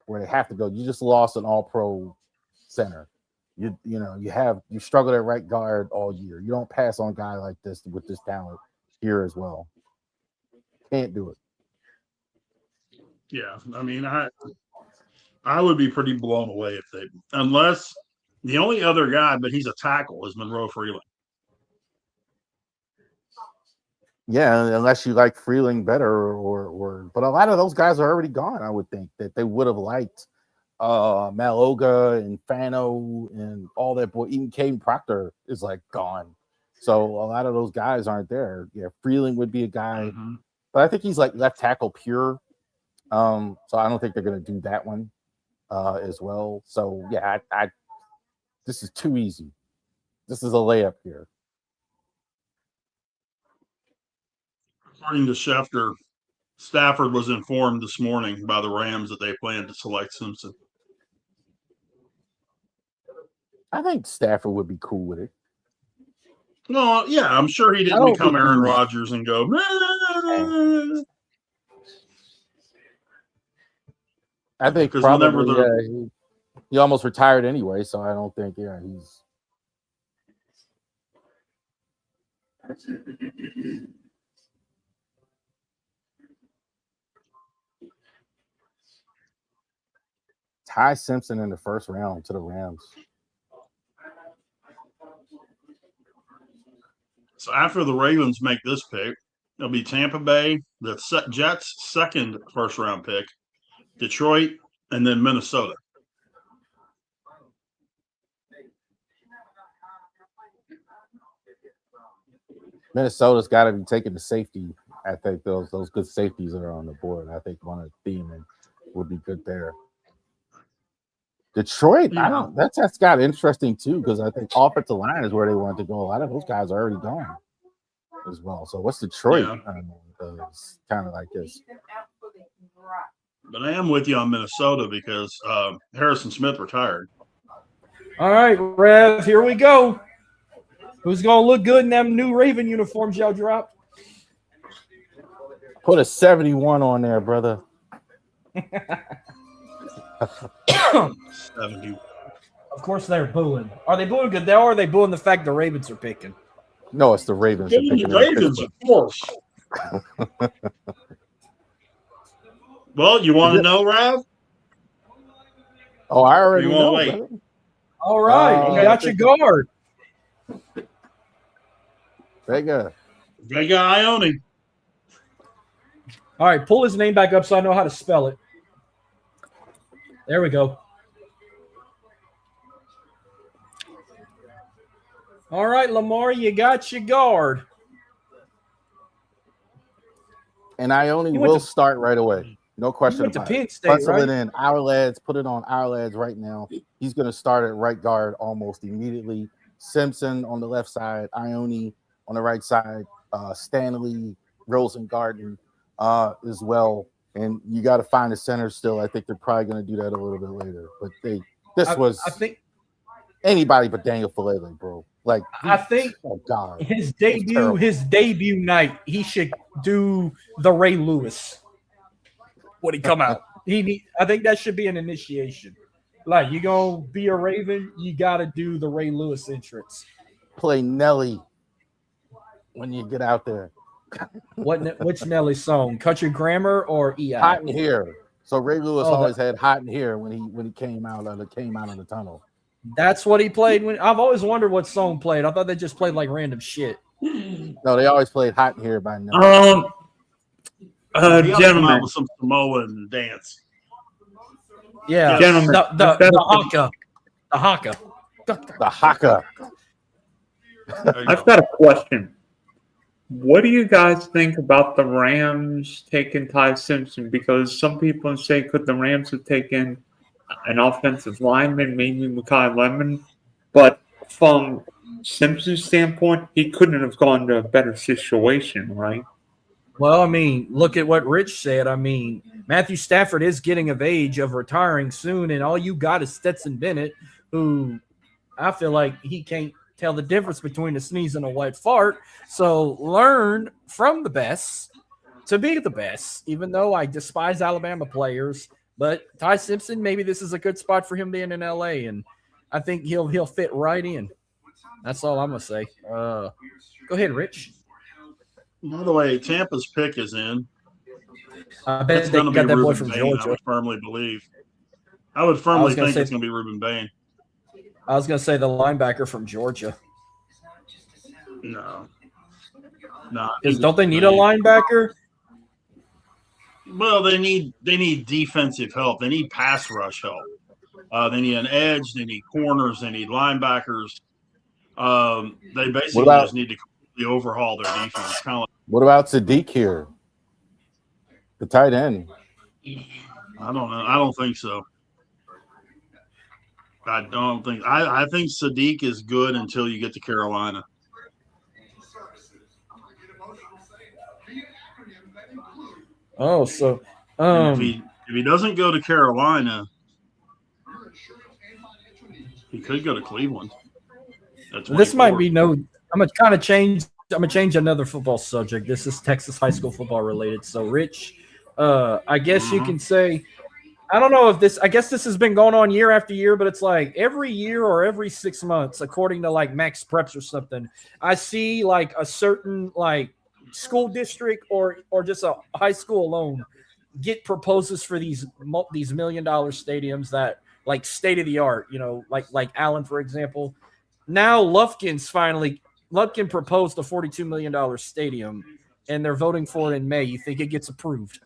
You just lost an All-Pro center. You struggled at right guard all year. You don't pass on a guy like this with this talent here as well. Can't do it. Yeah, I mean, I would be pretty blown away if unless the only other guy, but he's a tackle, is Monroe Freeland. Yeah, unless you like Freeling better, but a lot of those guys are already gone. I would think that they would have liked Maloga and Fano and all that. Boy, even Caden Proctor is like gone, so a lot of those guys aren't there. Yeah, Freeling would be a guy, but I think he's like left tackle pure. So I don't think they're going to do that one as well. So yeah, I this is too easy. This is a layup here. According to Schefter, Stafford was informed this morning by the Rams that they plan to select Simpson. I think Stafford would be cool with it. Well, yeah, I'm sure he I didn't don't become think Aaron he's- Rodgers and go. I think Because whenever probably he almost retired anyway, so I don't think he's. Ty Simpson in the first round to the Rams. So after the Ravens make this pick, it'll be Tampa Bay, the Jets' second first-round pick, Detroit, and then Minnesota. Minnesota's got to be taking the safety. I think those good safeties that are on the board. I think one of Thiemann would be good there. Detroit, Yeah. That's got interesting too because I think offensive line is where they want to go. A lot of those guys are already gone as well. So what's Detroit? It's kind of like this. But I am with you on Minnesota because Harrison Smith retired. All right, Rev, here we go. Who's going to look good in them new Raven uniforms y'all dropped? Put a 71 on there, brother. 70. Of course they're booing. Are they booing Goodell or are they booing the fact the Ravens are picking? No, it's the Ravens. Ravens, of course. Well, you want to know, Rav? Oh, I already You know. won't wait. Brother. All right, you got your guard. Vega Ione. All right, pull his name back up so I know how to spell it. There we go. All right, Lamar, you got your guard. And Ione will start right away. No question about it. Penn State, right? It in. Our lads, put it on our lads right now. He's going to start at right guard almost immediately. Simpson on the left side, Ione on the right side, Stanley, Rosengarten as well. And you got to find a center still. I think they're probably going to do that a little bit later. But I think anybody but Daniel Falele, bro. Like I think oh God, his debut night, he should do the Ray Lewis when he come out. I think that should be an initiation. Like you gonna be a Raven, you gotta do the Ray Lewis entrance. Play Nelly when you get out there. Which Nelly song? Country Grammar or EI? Hot in Here. So Ray Lewis always had Hot in Here when he came out of the tunnel. That's what he played. I've always wondered what song played. I thought they just played like random shit. No, they always played Hot in Here by Nelly. Gentlemen, with some Samoan dance. Yeah, gentlemen, the haka. The haka. I've got a question. What do you guys think about the Rams taking Ty Simpson? Because some people say, could the Rams have taken an offensive lineman, maybe Mekhi Lemon? But from Simpson's standpoint, he couldn't have gone to a better situation, right? Well, I mean, look at what Rich said. I mean, Matthew Stafford is getting of age of retiring soon, and all you got is Stetson Bennett, who I feel like he can't tell the difference between a sneeze and a wet fart. So learn from the best to be the best, even though I despise Alabama players. But Ty Simpson, maybe this is a good spot for him being in LA, and I think he'll fit right in. That's all I'm going to say. Go ahead, Rich. By the way, Tampa's pick is in. I bet It's they going to got be that boy Reuben from Bain, Georgia. I would firmly believe. I would firmly think say- it's going to be Reuben Bain. I was going to say the linebacker from Georgia. No. Don't they need a linebacker? Well, they need defensive help. They need pass rush help. They need an edge. They need corners. They need linebackers. They basically just need to completely overhaul their defense. Kind of like, what about Sadiq here? The tight end. I don't know. I don't think so. I don't think. I think Sadiq is good until you get to Carolina. Oh, so If he doesn't go to Carolina, He could go to Cleveland. This might be no. I'm gonna kind of change. I'm gonna change another football subject. This is Texas high school football related. So, Rich, I guess you can say. I don't know if this. I guess this has been going on year after year, but it's like every year or every 6 months, according to like Max Preps or something. I see like a certain like school district or just a high school alone get proposals for these $1 million stadiums that like state of the art. You know, like Allen, for example. Now Lufkin proposed a $42 million stadium, and they're voting for it in May. You think it gets approved?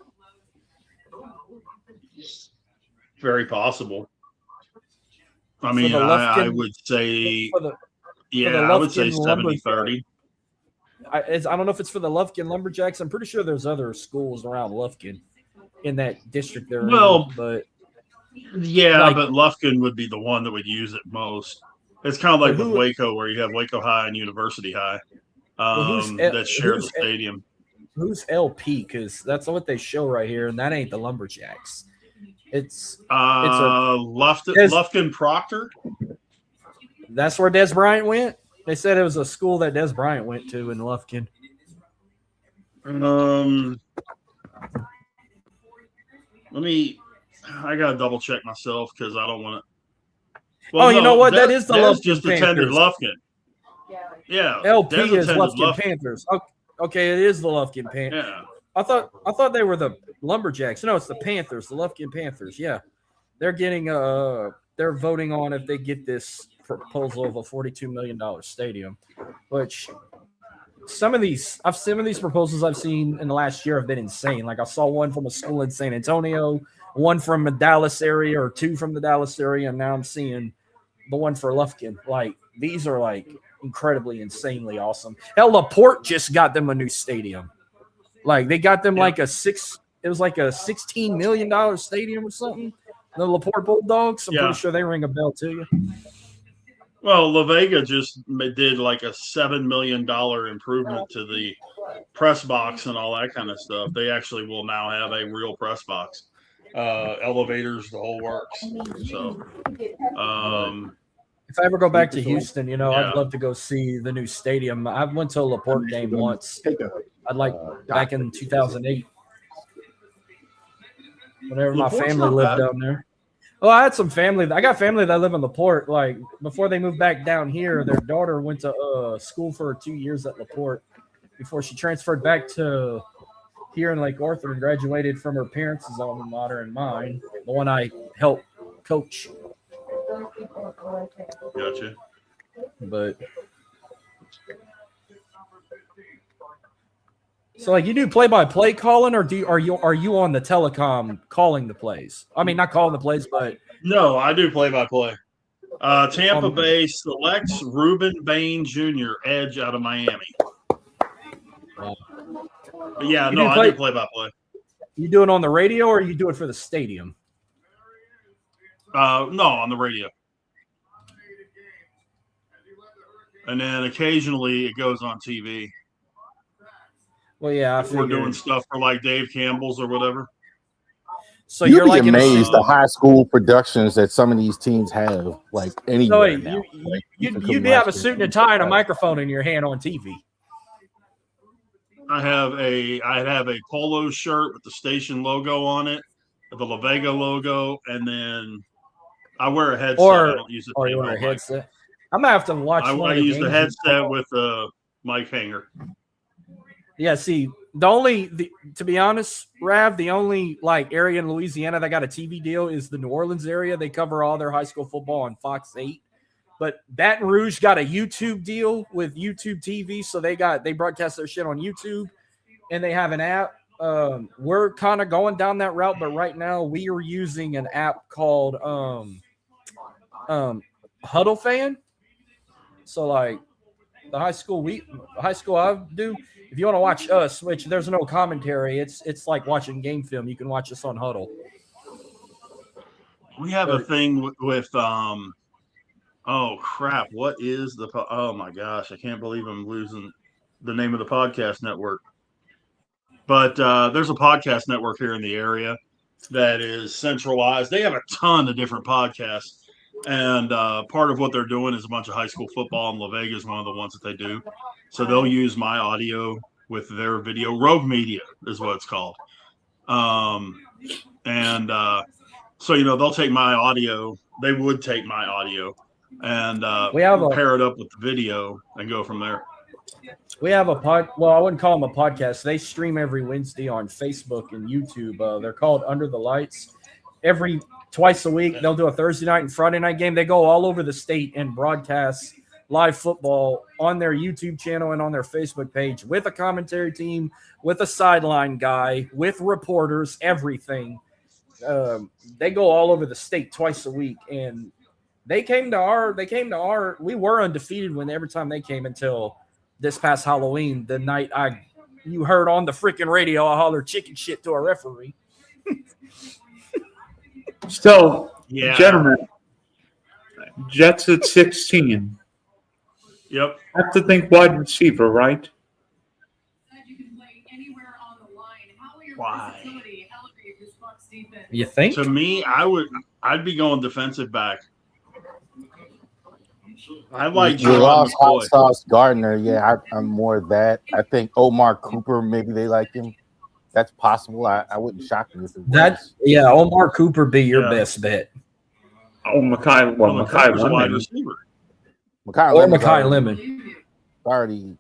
Very possible. I mean, I would say, I would say 70-30. I don't know if it's for the Lufkin Lumberjacks. I'm pretty sure there's other schools around Lufkin in that district there. But yeah, but Lufkin would be the one that would use it most. It's kind of like with Waco, where you have Waco High and University High that share the stadium. Who's LP? Because that's what they show right here, and that ain't the Lumberjacks. It's Lufkin Proctor. That's where Des Bryant went. They said it was a school that Des Bryant went to in Lufkin. I gotta double check myself because I don't want to. Well, you know what? That is the Lufkin just Panthers. Attended Lufkin. Yeah, LP is Lufkin Panthers. Okay, it is the Lufkin Panthers. Yeah. I thought they were the Lumberjacks. No, it's the Panthers, the Lufkin Panthers. Yeah, they're getting they're voting on if they get this proposal of a $42 million stadium, which some of these proposals I've seen in the last year have been insane. Like I saw one from a school in San Antonio, one from the Dallas area, or two from the Dallas area, and now I'm seeing the one for Lufkin. Like these are like incredibly, insanely awesome. Hell, LaPorte just got them a new stadium. Like they got them like it was like a $16 million stadium or something. The LaPorte Bulldogs. I'm pretty sure they ring a bell to you. Well, La Vega just did like a $7 million improvement to the press box and all that kind of stuff. They actually will now have a real press box, elevators, the whole works. So, if I ever go back to Houston, I'd love to go see the new stadium. I went to a LaPorte game once. I'd like back in 2008, whenever my family lived down there. Well, I had some family. I got family that live in LaPorte. Like before they moved back down here, their daughter went to school for 2 years at LaPorte before she transferred back to here in Lake Arthur and graduated from her parents' alma mater and mine, the one I helped coach. Gotcha. But so, like, you do play-by-play calling, or are you on the telecom calling the plays? I mean, not calling the plays, but no, I do play-by-play. Tampa Bay selects Ruben Bain Jr. edge out of Miami. But yeah, I do play-by-play. You do it on the radio, or you do it for the stadium? No, on the radio. And then occasionally it goes on TV. Well, yeah, if we're doing stuff for like Dave Campbell's or whatever. So you're like amazed the high school productions that some of these teams have, like anywhere now. You'd have a suit and a tie and a microphone in your hand on TV. I have a polo shirt with the station logo on it, the La Vega logo, and then I wear a headset. I don't use you wear a headset. I'm gonna have to watch. I use the headset with a mic hanger. Yeah, see, to be honest, Rav, the only like area in Louisiana that got a TV deal is the New Orleans area. They cover all their high school football on Fox 8. But Baton Rouge got a YouTube deal with YouTube TV, so they broadcast their shit on YouTube, and they have an app. We're kind of going down that route, but right now we are using an app called Huddle Fan. So like the high school I do. If you want to watch us, which there's no commentary, it's like watching game film. You can watch us on Huddle. We have a thing with oh crap! What is oh my gosh! I can't believe I'm losing the name of the podcast network. But there's a podcast network here in the area that is centralized. They have a ton of different podcasts, And part of what they're doing is a bunch of high school football, and La Vega is one of the ones that they do. So they'll use my audio with their video. Rogue Media is what it's called. And so, they'll take my audio. They would take my audio and pair it up with the video and go from there. We have well, I wouldn't call them a podcast. They stream every Wednesday on Facebook and YouTube. They're called Under the Lights. Twice a week, they'll do a Thursday night and Friday night game. They go all over the state and broadcast live football on their YouTube channel and on their Facebook page with a commentary team, with a sideline guy, with reporters, everything. They go all over the state twice a week, and we were undefeated every time they came until this past Halloween, the night you heard on the freaking radio, I holler chicken shit to a referee. So, gentlemen, Jets at 16. Yep. Have to think wide receiver, right? Why? You think? To me, I'd be going defensive back. I like you lost Hot Sauce Gardner. Yeah, I'm more that. I think Omar Cooper, maybe they like him. That's possible. I wouldn't shock me if it was. Omar Cooper be your best bet. Oh, Mekhi Lemon. Wide receiver. Mekhi Lemon. They already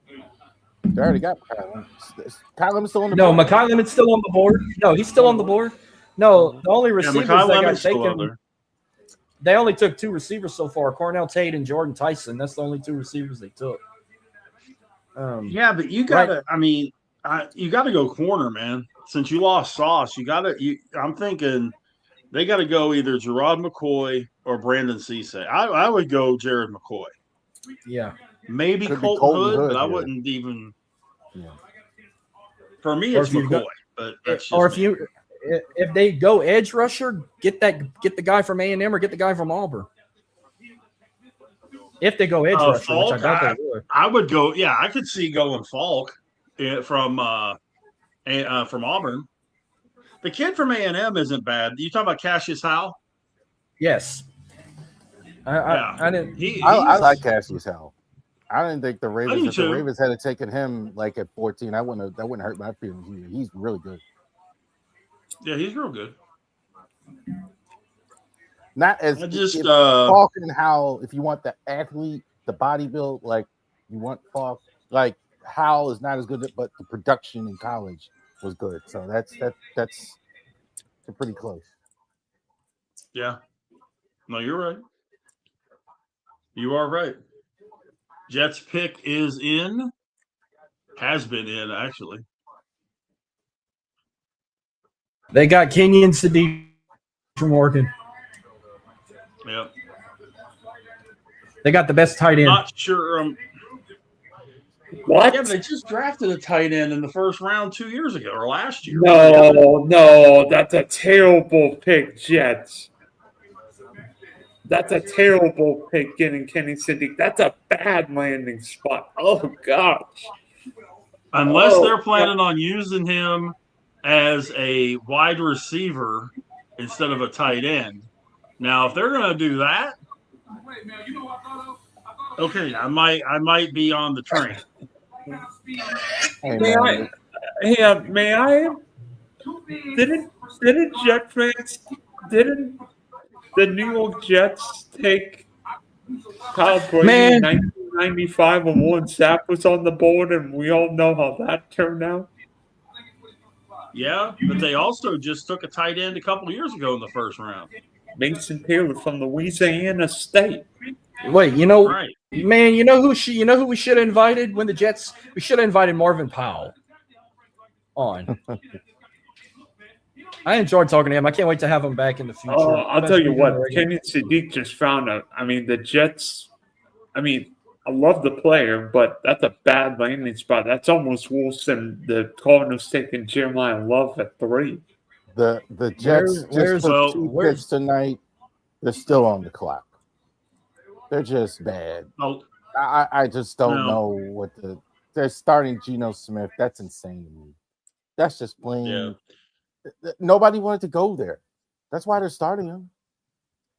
got Mekhi Lemon. Mekhi Lemon's still on the board. No, Mekhi Lemon's still on the board. No, he's still on the board. No, the only receivers that got taken. They only took 2 receivers so far: Cornell Tate and Jordan Tyson. That's the only 2 receivers they took. But you gotta. You got to go corner, man. Since you lost Sauce, I'm thinking they got to go either Gerard McCoy or Brandon Cisse. I would go Jared McCoy. Yeah, maybe Colton Hood, but I wouldn't even. Yeah. For me, it's McCoy. But that's just if they go edge rusher, get the guy from A&M or get the guy from Auburn. If they go edge rusher, Falk, which I doubt they would. I would go. Yeah, I could see going Falk. From Auburn, the kid from A&M isn't bad. You talking about Cassius Howell? Yes, I didn't. I like Cassius Howell. I didn't think the Ravens. If the Ravens had taken him like at 14, that wouldn't hurt my feelings. He's really good. Yeah, he's real good. Not as Falk and Howell. If you want the athlete, the body build, like you want Falk, like. Howell is not as good, but the production in college was good. So that's pretty close. Yeah. No, you're right. You are right. Jets pick is in. Has been in, actually. They got Kenyon Sadiq from Oregon. Yep. They got the best tight end. Not sure. What? Yeah, but they just drafted a tight end in the first round 2 years ago or last year. No, that's a terrible pick, Jets. That's a terrible pick getting Kenny Sadiq. That's a bad landing spot. Oh, gosh. Unless they're planning on using him as a wide receiver instead of a tight end. Now, if they're going to do that, okay, I might be on the train. May I? Didn't Jet fans? Didn't the New York Jets take Kyle Brady in 1995 when Warren Sapp was on the board, and we all know how that turned out? Yeah, but they also just took a tight end a couple of years ago in the first round. Mason Taylor from Louisiana State. Wait, right. Man, you know who we should have invited when the Jets? We should have invited Marvin Powell on. I enjoyed talking to him. I can't wait to have him back in the future. Oh, I'll tell you what, Kenny Sadiq just found out. The Jets. I love the player, but that's a bad landing spot. That's almost worse than the Cardinals taking Jeremiah Love at 3. The Jets just took 2 picks tonight. They're still on the clock. They're just bad. Oh, I just don't know what they're starting Geno Smith. That's insane to me. That's just plain. Yeah. Nobody wanted to go there. That's why they're starting him.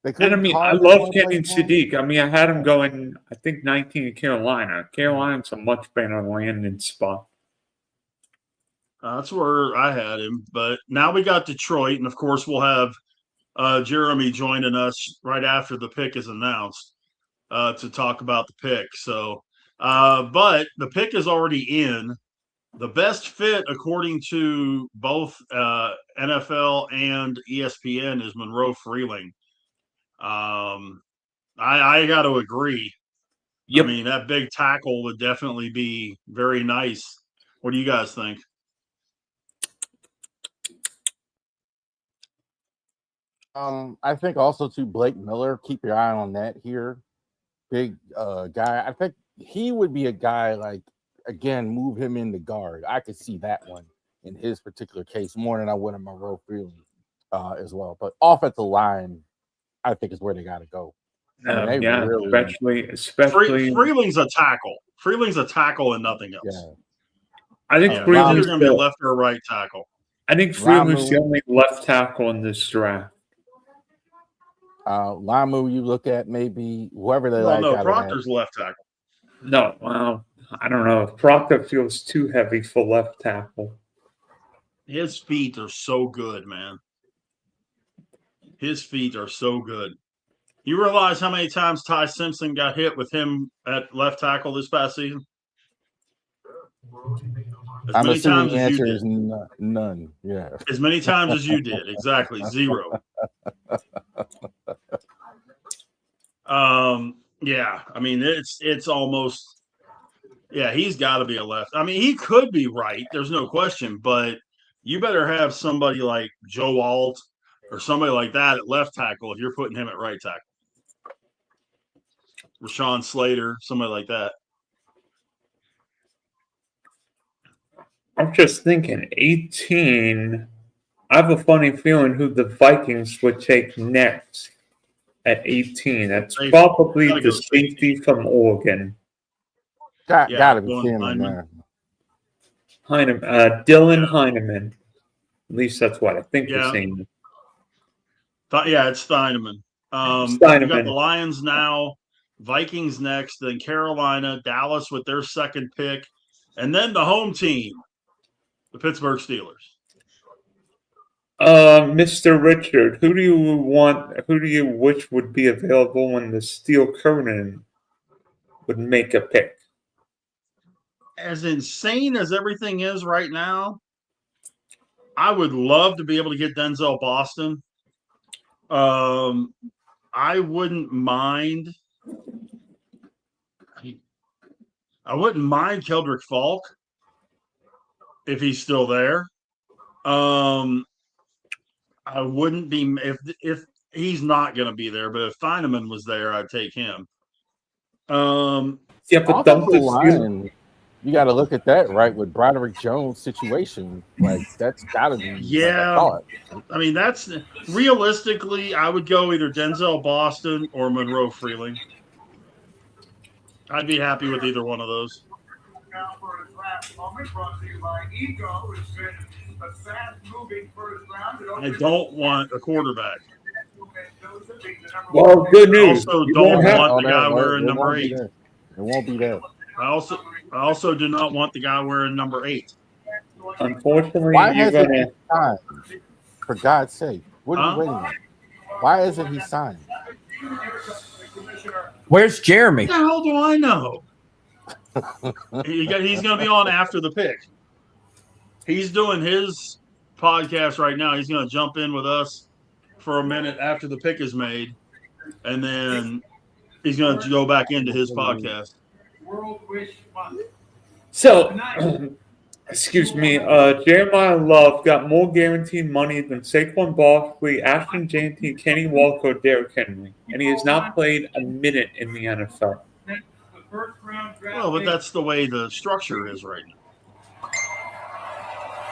They And I couldn't mean, I carve love one Kenny touchdown? Sadiq. I mean, I had him going, I think, 19 in Carolina. Carolina's a much better landing spot. That's where I had him. But now we got Detroit, and of course we'll have Jeremy joining us right after the pick is announced to talk about the pick. So, but the pick is already in. The best fit, according to both NFL and ESPN, is Monroe Freeling. I got to agree. Yep. I mean, that big tackle would definitely be very nice. What do you guys think? I think also too Blake Miller. Keep your eye on that here. Big guy. I think he would be a guy like again move him in the guard. I could see that one in his particular case more than I would in Monroe Freeling as well. But offensive line, I think is where they got to go. I mean, Yeah, really, especially Freeling's a tackle. Freeling's a tackle and nothing else. yeah. I think He's Freeling's either going to be a left or a right tackle. I think Freeling's the Lamu. only left tackle in this draft. Lamu, you look at maybe whoever they Well, like. no, out Proctor's of that. left tackle. No, well, I don't know. Proctor feels too heavy for left tackle. His feet are so good, man. His feet are so good. You realize how many times Ty Simpson got hit with him at left tackle this past season? As I'm many assuming times the as you answer did. is none. Yeah. As many times as you did. Exactly. 0. Yeah. I mean, it's almost. Yeah, he's got to be a left. I mean, he could be right. There's no question, but you better have somebody like Joe Alt or somebody like that at left tackle if you're putting him at right tackle. Rashawn Slater, somebody like that. I'm just thinking, 18. I have a funny feeling who the Vikings would take next at 18. That's probably the safety from Oregon. Gotta be Cameron there. Dylan Heineman. At least that's what I think his name is. Yeah, it's Steineman. You got the Lions now, Vikings next, then Carolina, Dallas with their second pick, and then the home team, the Pittsburgh Steelers. Mr. Richard, who do you wish would be available when the Steel Curtain would make a pick? As insane as everything is right now, I would love to be able to get Denzel Boston. I wouldn't mind. I wouldn't mind Keldrick Falk if he's still there. I wouldn't be if he's not going to be there, but if Feineman was there, I'd take him. Yeah, but line, you got to look at that right with Broderick Jones' situation. Like that's got to be I mean, that's realistically, I would go either Denzel Boston or Monroe Freeling. I'd be happy with either one of those. Now for his last moment, brought to you by Ego, it's been a fast-moving first round. I don't want a quarterback. Well, good news. I also don't want the guy wearing number 8. It won't be there. I also do not want the guy wearing number 8. Unfortunately, why hasn't he signed? For God's sake, what are you waiting on? Why isn't he signed? Where's Jeremy? What the hell do I know? He's going to be on after the pick. He's doing his podcast right now. He's going to jump in with us for a minute after the pick is made, and then he's going to go back into his podcast. So, excuse me, Jeremiah Love got more guaranteed money than Saquon Barkley, Ashton Jeanty, Kenny Walker, Derrick Henry, and he has not played a minute in the NFL. Well, but that's the way the structure is right now.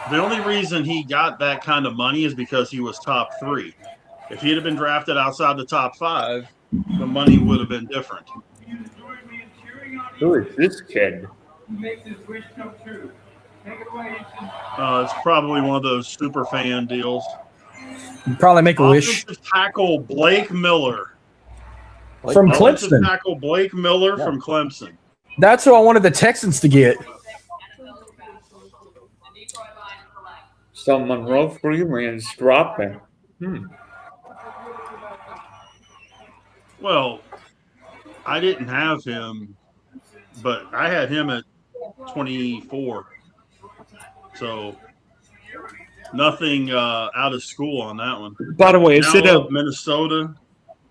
The only reason he got that kind of money is because he was top 3. If he had been drafted outside the top 5, the money would have been different. Who is this kid? It's probably one of those super fan deals. You'd probably make a wish. Offensive tackle Blake Miller. From Offensive Clemson. tackle Blake Miller from Clemson. That's who I wanted the Texans to get. So Monroe Freeland's dropping. Well, I didn't have him, but I had him at 24. So nothing out of school on that one. By the way, is Now it a up Minnesota?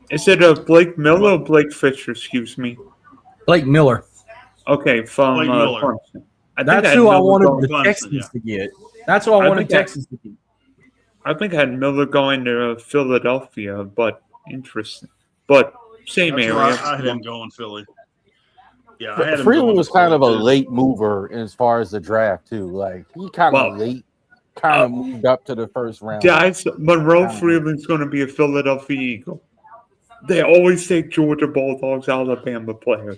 Is it a Blake Miller or Blake Fisher? Excuse me. Blake Miller. Okay, from Blake Miller. Clemson. That's who I wanted the Clemson, Texans to get. That's who I wanted Texans to get. I think I had Miller going to Philadelphia, but interesting. But same That's area. where I had him going Philly. Yeah, I had him Freeland going was to kind of a Philly, too. late mover as far as the draft too. Like he kind of moved up to the first round. Guys, Monroe Freeland's going to be a Philadelphia Eagle. They always take Georgia Bulldogs, Alabama players.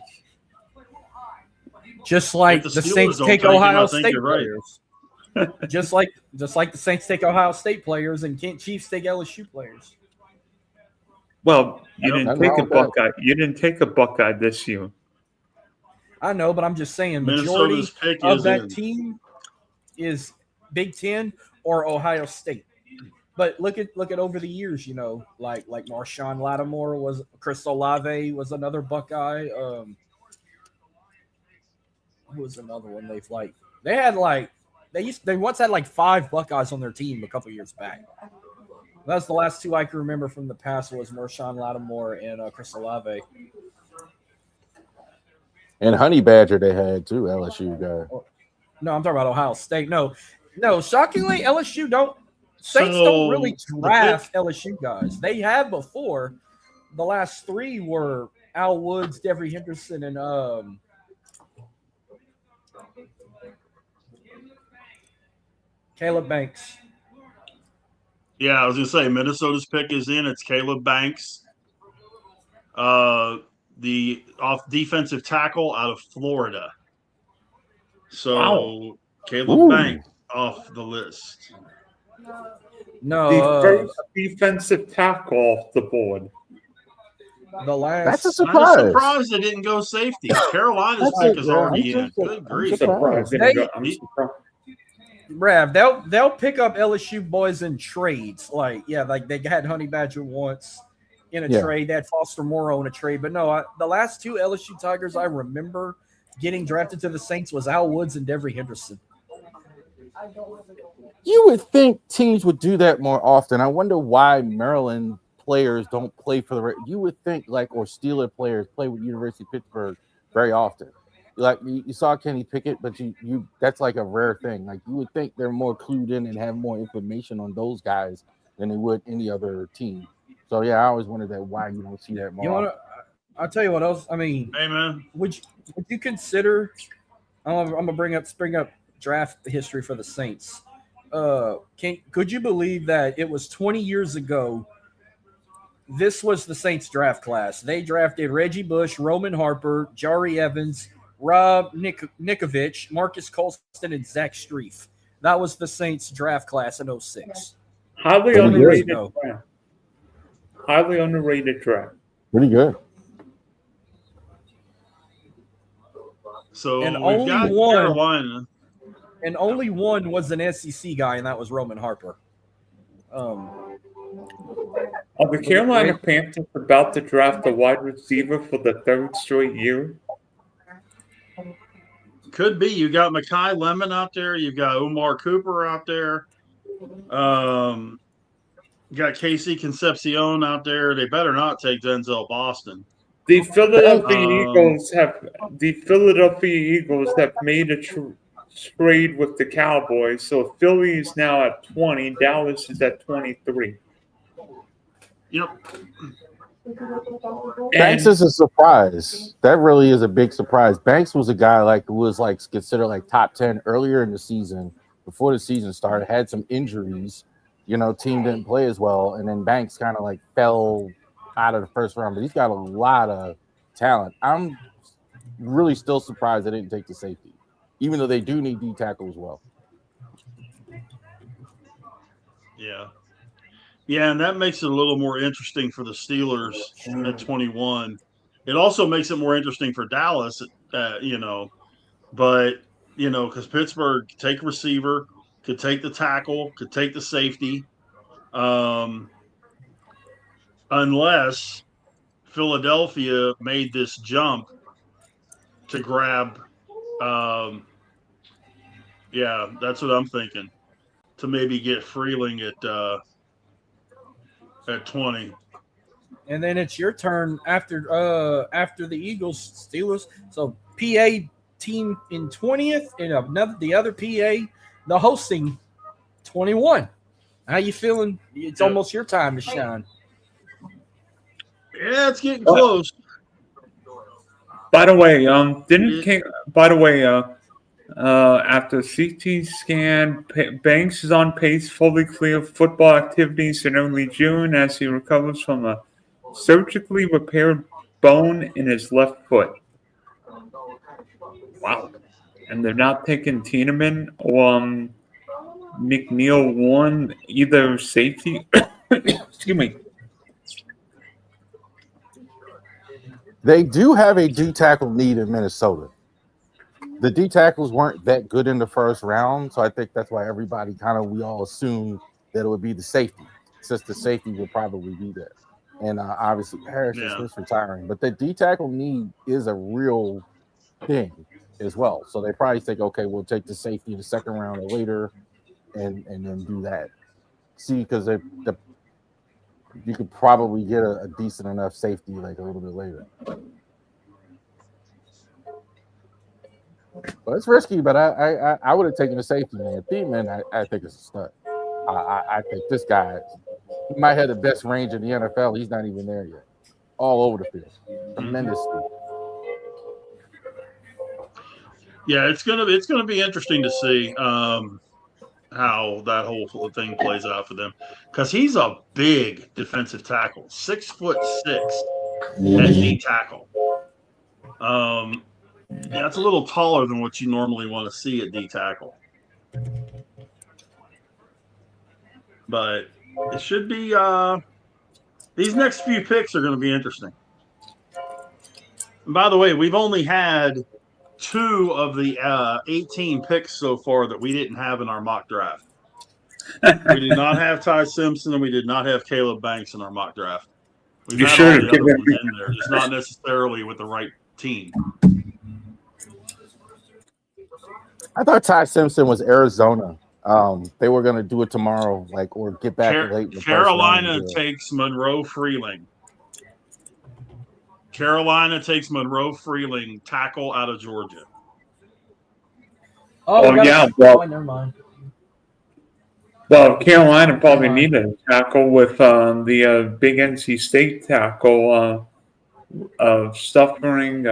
Just like If the Steelers Saints don't take take him, Ohio I think State you're right. players. just like the Saints take Ohio State players and Chiefs take LSU players. Well, you Yep. didn't take a Buckeye. You didn't take a Buckeye this year. I know, but I'm just saying majority Minnesota's pick of is that in. team is Big Ten or Ohio State. But look at over the years, like Marshawn Lattimore was, Chris Olave was another Buckeye. Who was another one they once had like 5 Buckeyes on their team a couple years back. That's the last 2 I can remember from the past was Marshawn Lattimore and Chris Olave. And Honey Badger they had too, LSU guy. No, I'm talking about Ohio State. No. Shockingly, LSU Saints don't really draft LSU guys. They have before. The last 3 were Al Woods, Devery Henderson, and Caleb Banks. Yeah, I was going to say Minnesota's pick is in. It's Caleb Banks, the defensive tackle out of Florida. So Caleb Banks off the list. No, The first defensive tackle off the board. That's a I'm surprise. surprised they didn't go safety. Carolina's pick is already in. Good grief. Surprised. I'm surprised. Rav, they'll pick up LSU boys in trades. Like they had Honey Badger once in a trade. They had Foster Morrow in a trade. But no, the last 2 LSU Tigers I remember getting drafted to the Saints was Al Woods and Devery Henderson. You would think teams would do that more often. I wonder why Maryland players don't play for the. You would think or Steeler players play with University of Pittsburgh very often. Like you saw Kenny Pickett, but you that's like a rare thing. Like you would think they're more clued in and have more information on those guys than they would any other team. So yeah, I always wondered why you don't see that more. I'll tell you what else. I mean, hey man, would you consider? I'm gonna bring up draft history for the Saints. Could you believe that it was 20 years ago? This was the Saints draft class. They drafted Reggie Bush, Roman Harper, Jari Evans, Rob Nikovich, Marcus Colston, and Zach Streif. That was the Saints draft class in 06. Highly underrated draft. Highly underrated draft. Pretty good. So And we've only got one- Carolina. And only one was an SEC guy, and that was Roman Harper. Are the Carolina Panthers about to draft a wide receiver for the 3rd straight year? Could be. You got Mekhi Lemon out there. You've got Omar Cooper out there. You got Casey Concepcion out there. They better not take Denzel Boston. The Philadelphia Eagles have made a trade with the Cowboys. So Philly is now at 20. Dallas is at 23. Yep. Banks is a surprise. That really is a big surprise. Banks was a guy who was considered top 10 earlier in the season, before the season started, had some injuries. Team didn't play as well, and then Banks kind of fell out of the first round. But he's got a lot of talent. I'm really still surprised they didn't take the safety, even though they do need D tackle as well. Yeah. Yeah, and that makes it a little more interesting for the Steelers at 21. It also makes it more interesting for Dallas, but because Pittsburgh could take receiver, could take the tackle, could take the safety, um, unless Philadelphia made this jump to grab. Yeah, that's what I'm thinking, to maybe get Freeling at 20. And then it's your turn after the Eagles Steelers. So PA team in 20th, and the other PA, the hosting 21. How you feeling? It's almost your time to shine. Yeah, it's getting close. By the way, after CT scan, Banks is on pace, fully clear of football activities in early June as he recovers from a surgically repaired bone in his left foot. Wow. And they're not taking Tiedemann or McNeil Warren, either safety. Excuse me. They do have a D tackle need in Minnesota. The D tackles weren't that good in the first round, so I think that's why we all assumed that it would be the safety, since the safety would probably be there. And obviously Harrison Smith's retiring, but the D tackle need is a real thing as well. So they probably think, okay, we'll take the safety in the second round or later, and then do that. See, because you could probably get a decent enough safety like a little bit later. But it's risky, but I would have taken the safety, man. Thiedman, I think it's a stud. I think this guy, he might have the best range in the NFL. He's not even there yet. All over the field. Tremendous speed. Yeah, it's gonna be interesting to see how that whole thing plays out for them, because he's a big defensive tackle, 6'6" at D tackle. Yeah, it's a little taller than what you normally want to see at D tackle, but it should be. These next few picks are going to be interesting. And by the way, we've only had 2 of the 18 picks so far that we didn't have in our mock draft. We did not have Ty Simpson, and we did not have Caleb Banks in our mock draft. We've had all the other ones in there, just not necessarily with the right team. I thought Ty Simpson was Arizona. They were going to do it tomorrow, or get back late. Carolina takes Monroe Freeling. Carolina takes Monroe Freeling, tackle out of Georgia. Never mind. Well, Carolina probably needed a tackle with the big NC State tackle suffering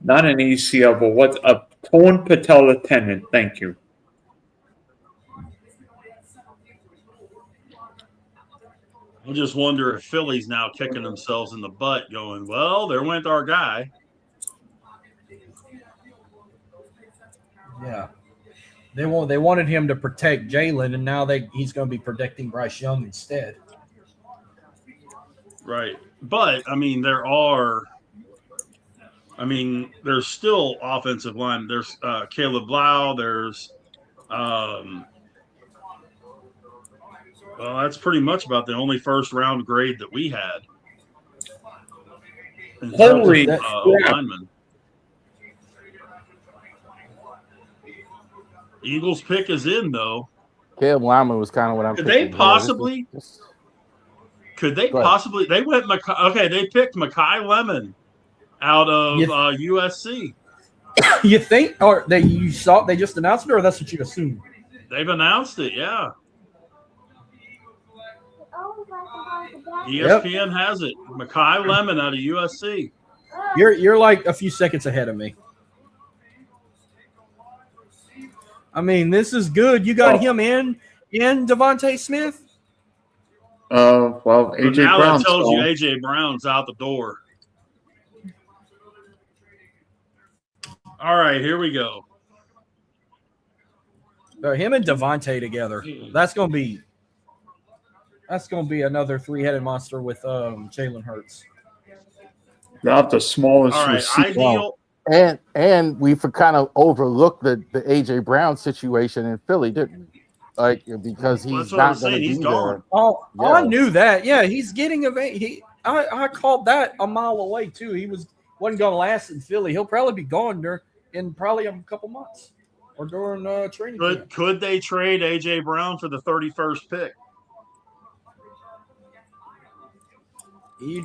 not an ACL, but what's a torn patella tendon. Thank you. I just wonder if Philly's now kicking themselves in the butt, going, "Well, there went our guy." Yeah, they wanted him to protect Jalen, and now he's going to be protecting Bryce Young instead. Right, but there's still offensive line. There's Caleb Blau. There's well, that's pretty much about the only first round grade that we had. Holy linemen. Eagles pick is in though. Caleb Lyman was kind of what I'm. Could they possibly? They went. They picked Makai Lemon out of USC. You think, or you saw they just announced it, or that's what you assumed? They've announced it, yeah. ESPN has it. Makai Lemon out of USC. You're like a few seconds ahead of me. I mean, this is good. You got him in Devontae Smith. Well, AJ now Brown. That tells you AJ Brown's out the door. All right, here we go. Him and Devontae together. That's gonna be another three-headed monster with Jalen Hurts. Not the smallest All right, receiver. ideal. And we kind of overlooked the AJ Brown situation in Philly, didn't we? Like, because Well, he's that's what I'm not going to saying. be He's there. gone. Oh, Yeah. I knew that. Yeah, he's getting I called that a mile away too. He wasn't going to last in Philly. He'll probably be gone there in probably a couple months or during training camp. Could they trade AJ Brown for the 31st pick?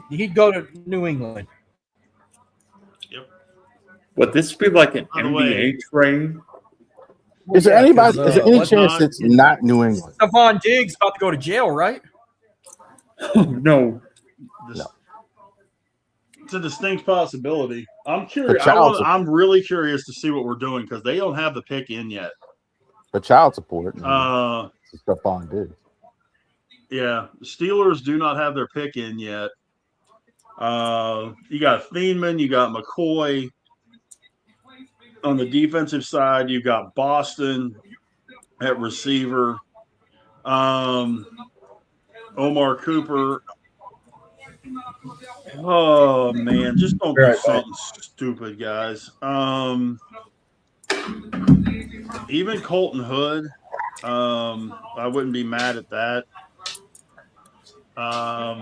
He'd go to New England. Yep. Would this be like an By the NBA way- trade? Is there anybody? Is there any what's chance not- it's not New England? Stephon Diggs about to go to jail, right? No. It's a distinct possibility. I'm curious. The child support. I'm really curious to see what we're doing because they don't have the pick in yet. The child support. Uh, Stephon Diggs. Yeah, the Steelers do not have their pick in yet. You got Thieneman, you got McCoy. On the defensive side, you got Boston at receiver. Omar Cooper. Oh man, just don't do something stupid, guys. Even Colton Hood. I wouldn't be mad at that. But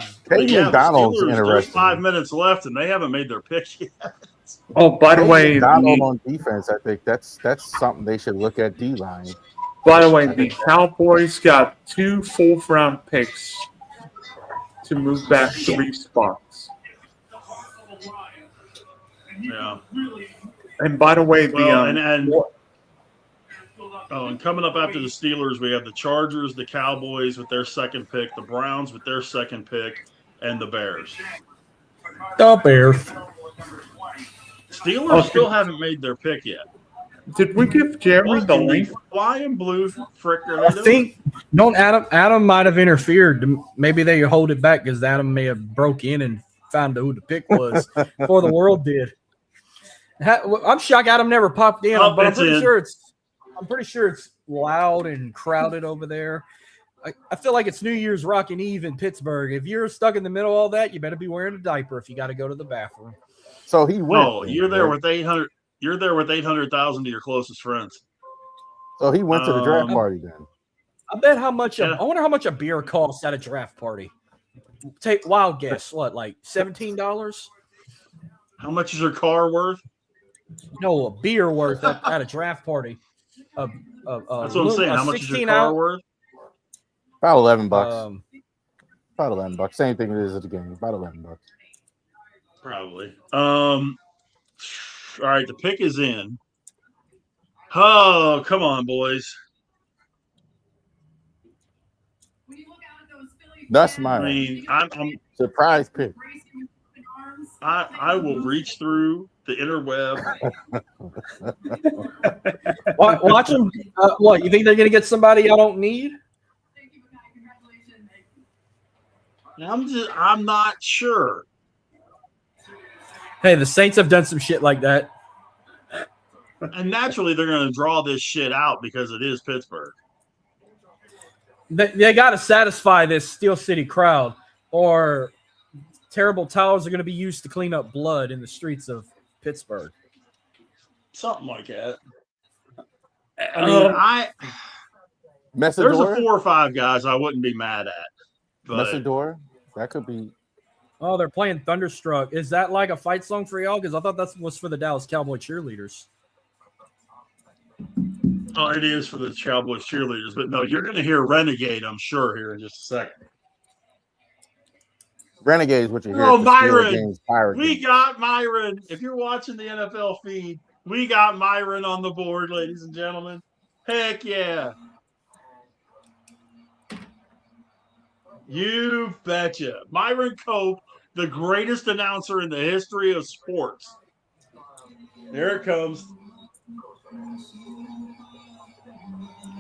yeah, the McDonald's Steelers, there's interesting. 5 minutes left, and they haven't made their pick yet. Oh, by the way, Donald on defense, I think that's something they should look at D-line. the Cowboys got 2 4th-round picks to move back 3 spots. Yeah. And by the way, Well, and coming up after the Steelers, we have the Chargers, the Cowboys with their second pick, the Browns with their second pick, and the Bears. The Bears. Steelers still haven't made their pick yet. did we give Jerry What the in the link? flying blue frick are I they doing? think Adam might have interfered. Maybe they hold it back because Adam may have broke in and found out who the pick was before the world did. I'm shocked Adam never popped in, Oh, but I'm it's pretty in. sure it's loud and crowded over there. I feel like it's New Year's Rockin' Eve in Pittsburgh. If you're stuck in the middle of all that, you better be wearing a diaper if you got to go to the bathroom. So he went. Oh, you're there with 800. You're there with 800,000 to your closest friends. So he went to the draft party then. I bet how much. Yeah. I wonder how much a beer costs at a draft party. Take wild guess. What, like $17? How much is your car worth? No, a beer worth at a draft party. That's what I'm saying. How much is your car worth? About $11. About $11. Same thing it is at the game. About $11. Probably. All right, the pick is in. Oh, come on, boys. That's I my mean, I'm surprise pick. I will reach through the interweb. Watch them. What, you think they're going to get somebody I don't need? I'm not sure. Hey, the Saints have done some shit like that. And naturally, they're going to draw this shit out because it is Pittsburgh. They got to satisfy this Steel City crowd, or terrible towels are going to be used to clean up blood in the streets of Pittsburgh. Something like that. I mean, there's a Messidor? 4 or 5 guys I wouldn't be mad at. But Messidor? That could be. Oh, they're playing Thunderstruck. Is that like a fight song for y'all? Because I thought that was for the Dallas Cowboy cheerleaders. oh, it is for the Cowboys cheerleaders. But no, you're going to hear Renegade, I'm sure, here in just a second. Renegade is what you hear. Oh, at the Myron. Steelers games, Pirate We games. got Myron. If you're watching the NFL feed, we got Myron on the board, ladies and gentlemen. Heck yeah. You betcha. Myron Cope, the greatest announcer in the history of sports. There it comes.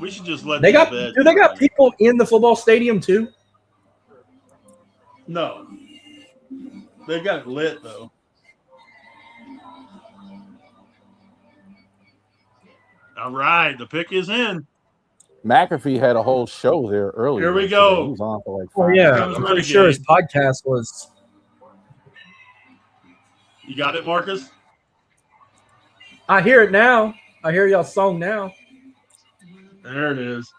We should just let They that got bed. do they got people in the football stadium too? No. They got it lit, though. All right. The pick is in. McAfee had a whole show there earlier. Here we today. go. He was on for like Oh 5 yeah, minutes. I'm pretty sure his podcast was. You got it, Marcus? I hear it now. I hear y'all song now. There it is.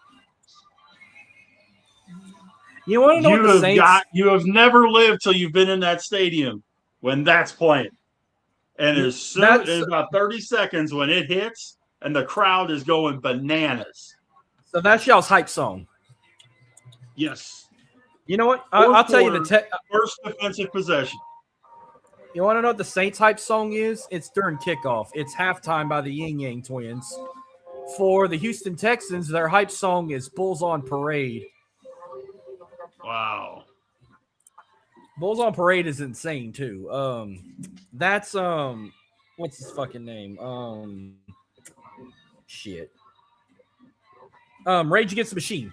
You want to know what the Saints? You have never lived till you've been in that stadium when that's playing. And as soon as about 30 seconds when it hits and the crowd is going bananas. So that's y'all's hype song. Yes. You know what? I'll tell you first defensive possession. You want to know what the Saints hype song is? It's during kickoff. It's halftime by the Yin Yang Twins. For the Houston Texans, their hype song is Bulls on Parade. Wow. Bulls on Parade is insane too. That's what's his fucking name? Shit. Rage Against the Machine.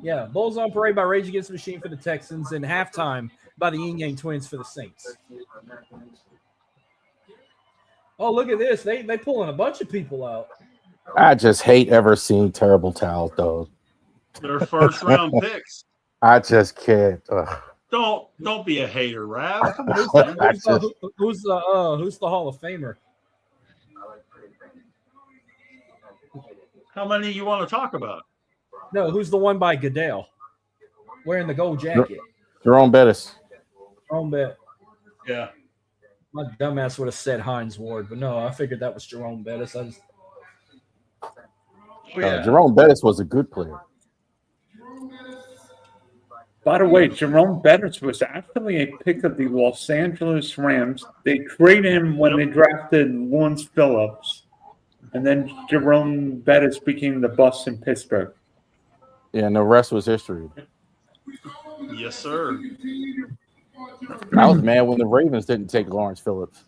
Yeah, Bulls on Parade by Rage Against the Machine for the Texans, and halftime by the Yin Yang Twins for the Saints. Oh, look at this. They pulling a bunch of people out. I just hate ever seeing terrible towels, though. Their first round picks. I just can't. Ugh. Don't be a hater, Rav. Who's the Hall of Famer? How many you want to talk about? No, who's the one by Goodell wearing the gold jacket? Jerome Bettis. Jerome Bettis. Yeah. My dumbass would have said Hines Ward, but no, I figured that was Jerome Bettis. Jerome Bettis was a good player. By the way, Jerome Bettis was actually a pick of the Los Angeles Rams. They traded him when they drafted Lawrence Phillips. And then Jerome Bettis became the bust in Pittsburgh. Yeah, and the rest was history. Yes, sir. I was mad when the Ravens didn't take Lawrence Phillips.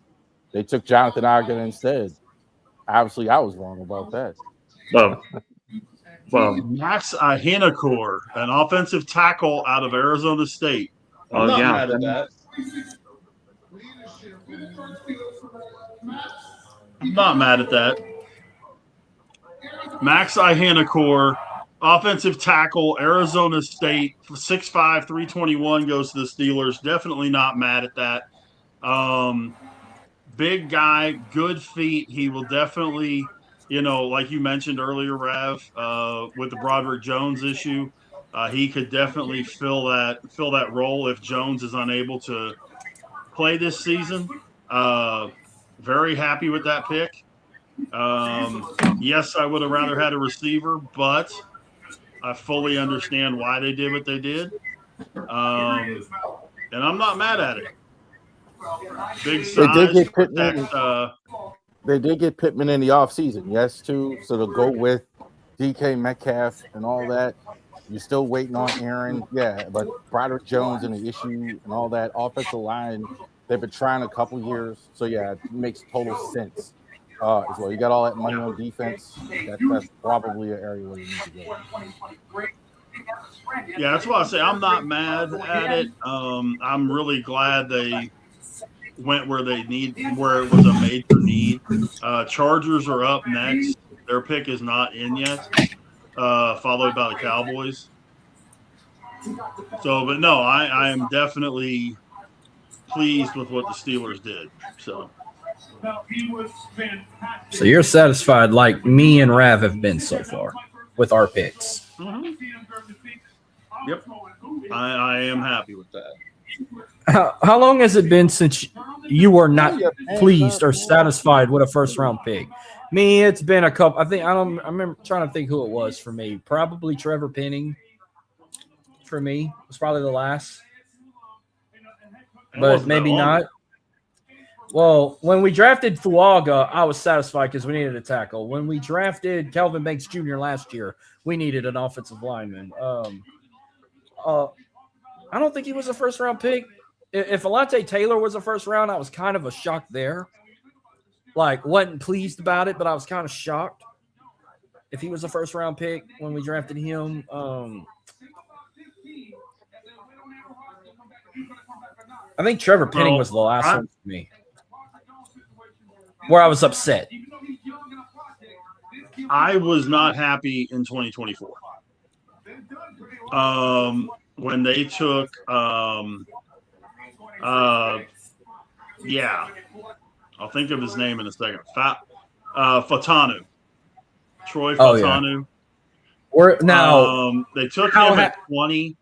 They took Jonathan Ogden instead. Obviously, I was wrong about that. Well, Max Ahinakor, an offensive tackle out of Arizona State. I'm not mad at that. I'm not mad at that. Max Ahinakor, offensive tackle, Arizona State, 6'5", 321, goes to the Steelers. Definitely not mad at that. Big guy, good feet. He will definitely, like you mentioned earlier, Rav, with the Broderick Jones issue, he could definitely fill that role if Jones is unable to play this season. Very happy with that pick. Yes, I would have rather had a receiver, but I fully understand why they did what they did. And I'm not mad at it. Big size. They did get Pittman in the offseason, yes, too. So they'll go with DK Metcalf and all that. You're still waiting on Aaron. Yeah, but Broderick Jones and the issue and all that offensive line, they've been trying a couple years. So, yeah, it makes total sense. As well, you got all that money on defense. That's probably an area where you need to go. Yeah, that's why I say I'm not mad at it. I'm really glad they went where it was a major need. Chargers are up next. Their pick is not in yet, followed by the Cowboys. So, but no, I am definitely pleased with what the Steelers did. So you're satisfied like me and Rav have been so far with our picks. Mm-hmm. Yep. I am happy with that. How long has it been since you were not pleased or satisfied with a first round pick? Me, it's been a couple. I remember trying to think who it was for me. Probably Trevor Penning. For me, it was probably the last, but maybe not. Well, when we drafted Fuaga, I was satisfied because we needed a tackle. When we drafted Kelvin Banks Jr. last year, we needed an offensive lineman. I don't think he was a first-round pick. If Alontae Taylor was a first round, I was kind of a shock there. Like, wasn't pleased about it, but I was kind of shocked. If he was a first-round pick when we drafted him, I think Trevor Penning was the last one for me, where I was upset. I was not happy in 2024. When they took, yeah, I'll think of his name in a second. Fatanu, Troy Fatanu. We're now. They took him at 20.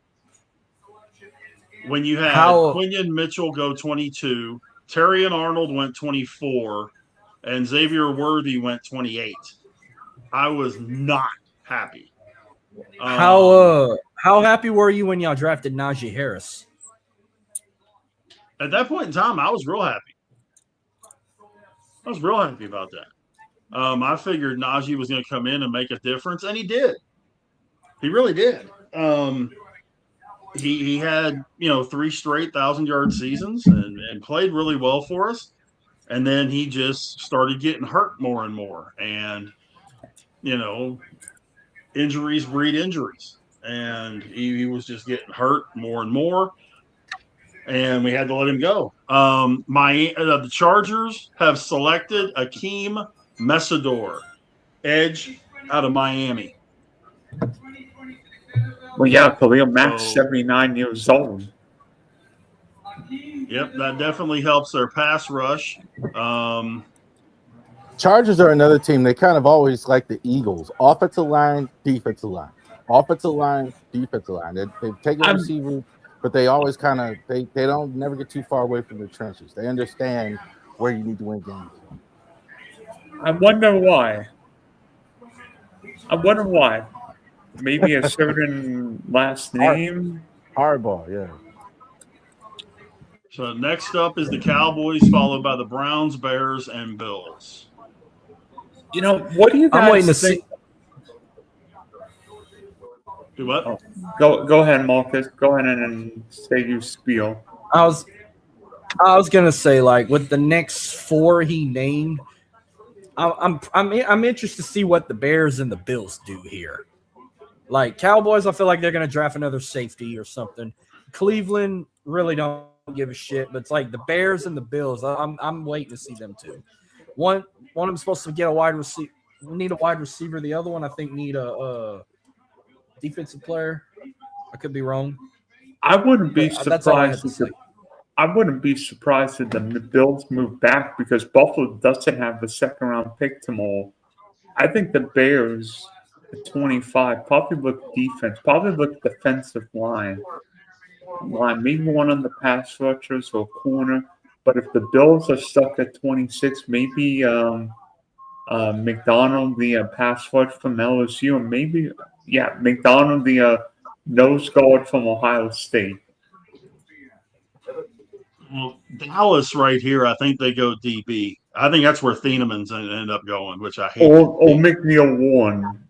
When you had Quinion Mitchell go 22, Terry and Arnold went 24, and Xavier Worthy went 28. I was not happy. How happy were you when y'all drafted Najee Harris? At that point in time, I was real happy. I was real happy about that. I figured Najee was going to come in and make a difference, and he did. He really did. He had 3 straight 1,000-yard seasons and played really well for us. And then he just started getting hurt more and more. And, injuries breed injuries. And he was just getting hurt more and more. And we had to let him go. The Chargers have selected Akeem Mesidor, edge out of Miami. Well, yeah, Khalil Mack's 79 years old. Yep, that definitely helps their pass rush. Chargers are another team. They kind of always like the Eagles. Offensive line, defensive line. Offensive line, defensive line. They take a receiver, but they always kind of they don't never get too far away from the trenches. They understand where you need to win games. I wonder why. Maybe a certain last name. Hardball, yeah. So next up is the Cowboys, followed by the Browns, Bears, and Bills. What do you guys I'm waiting to think? see. Do what? Oh, go ahead, Marcus. Go ahead and say your spiel. I was gonna say, like, with the next 4 he named, I'm interested to see what the Bears and the Bills do here. Like Cowboys, I feel like they're gonna draft another safety or something. Cleveland really don't give a shit, but it's like the Bears and the Bills. I'm waiting to see them too. One of them supposed to get a wide receiver. Need a wide receiver. The other one, I think, need a defensive player. I could be wrong. I wouldn't be surprised. That's all I have to say. I wouldn't be surprised if the Bills move back because Buffalo doesn't have the 2nd-round pick tomorrow. I think the Bears at 25 probably look defense, probably look defensive line, maybe one on the pass rushers or corner. But if the Bills are stuck at 26, maybe McDonald, the pass rush from LSU, and maybe McDonald, the nose guard from Ohio State. Well, Dallas right here, I think they go DB. I think that's where Thienemann's end up going, which I hate. Or McNeil Warren.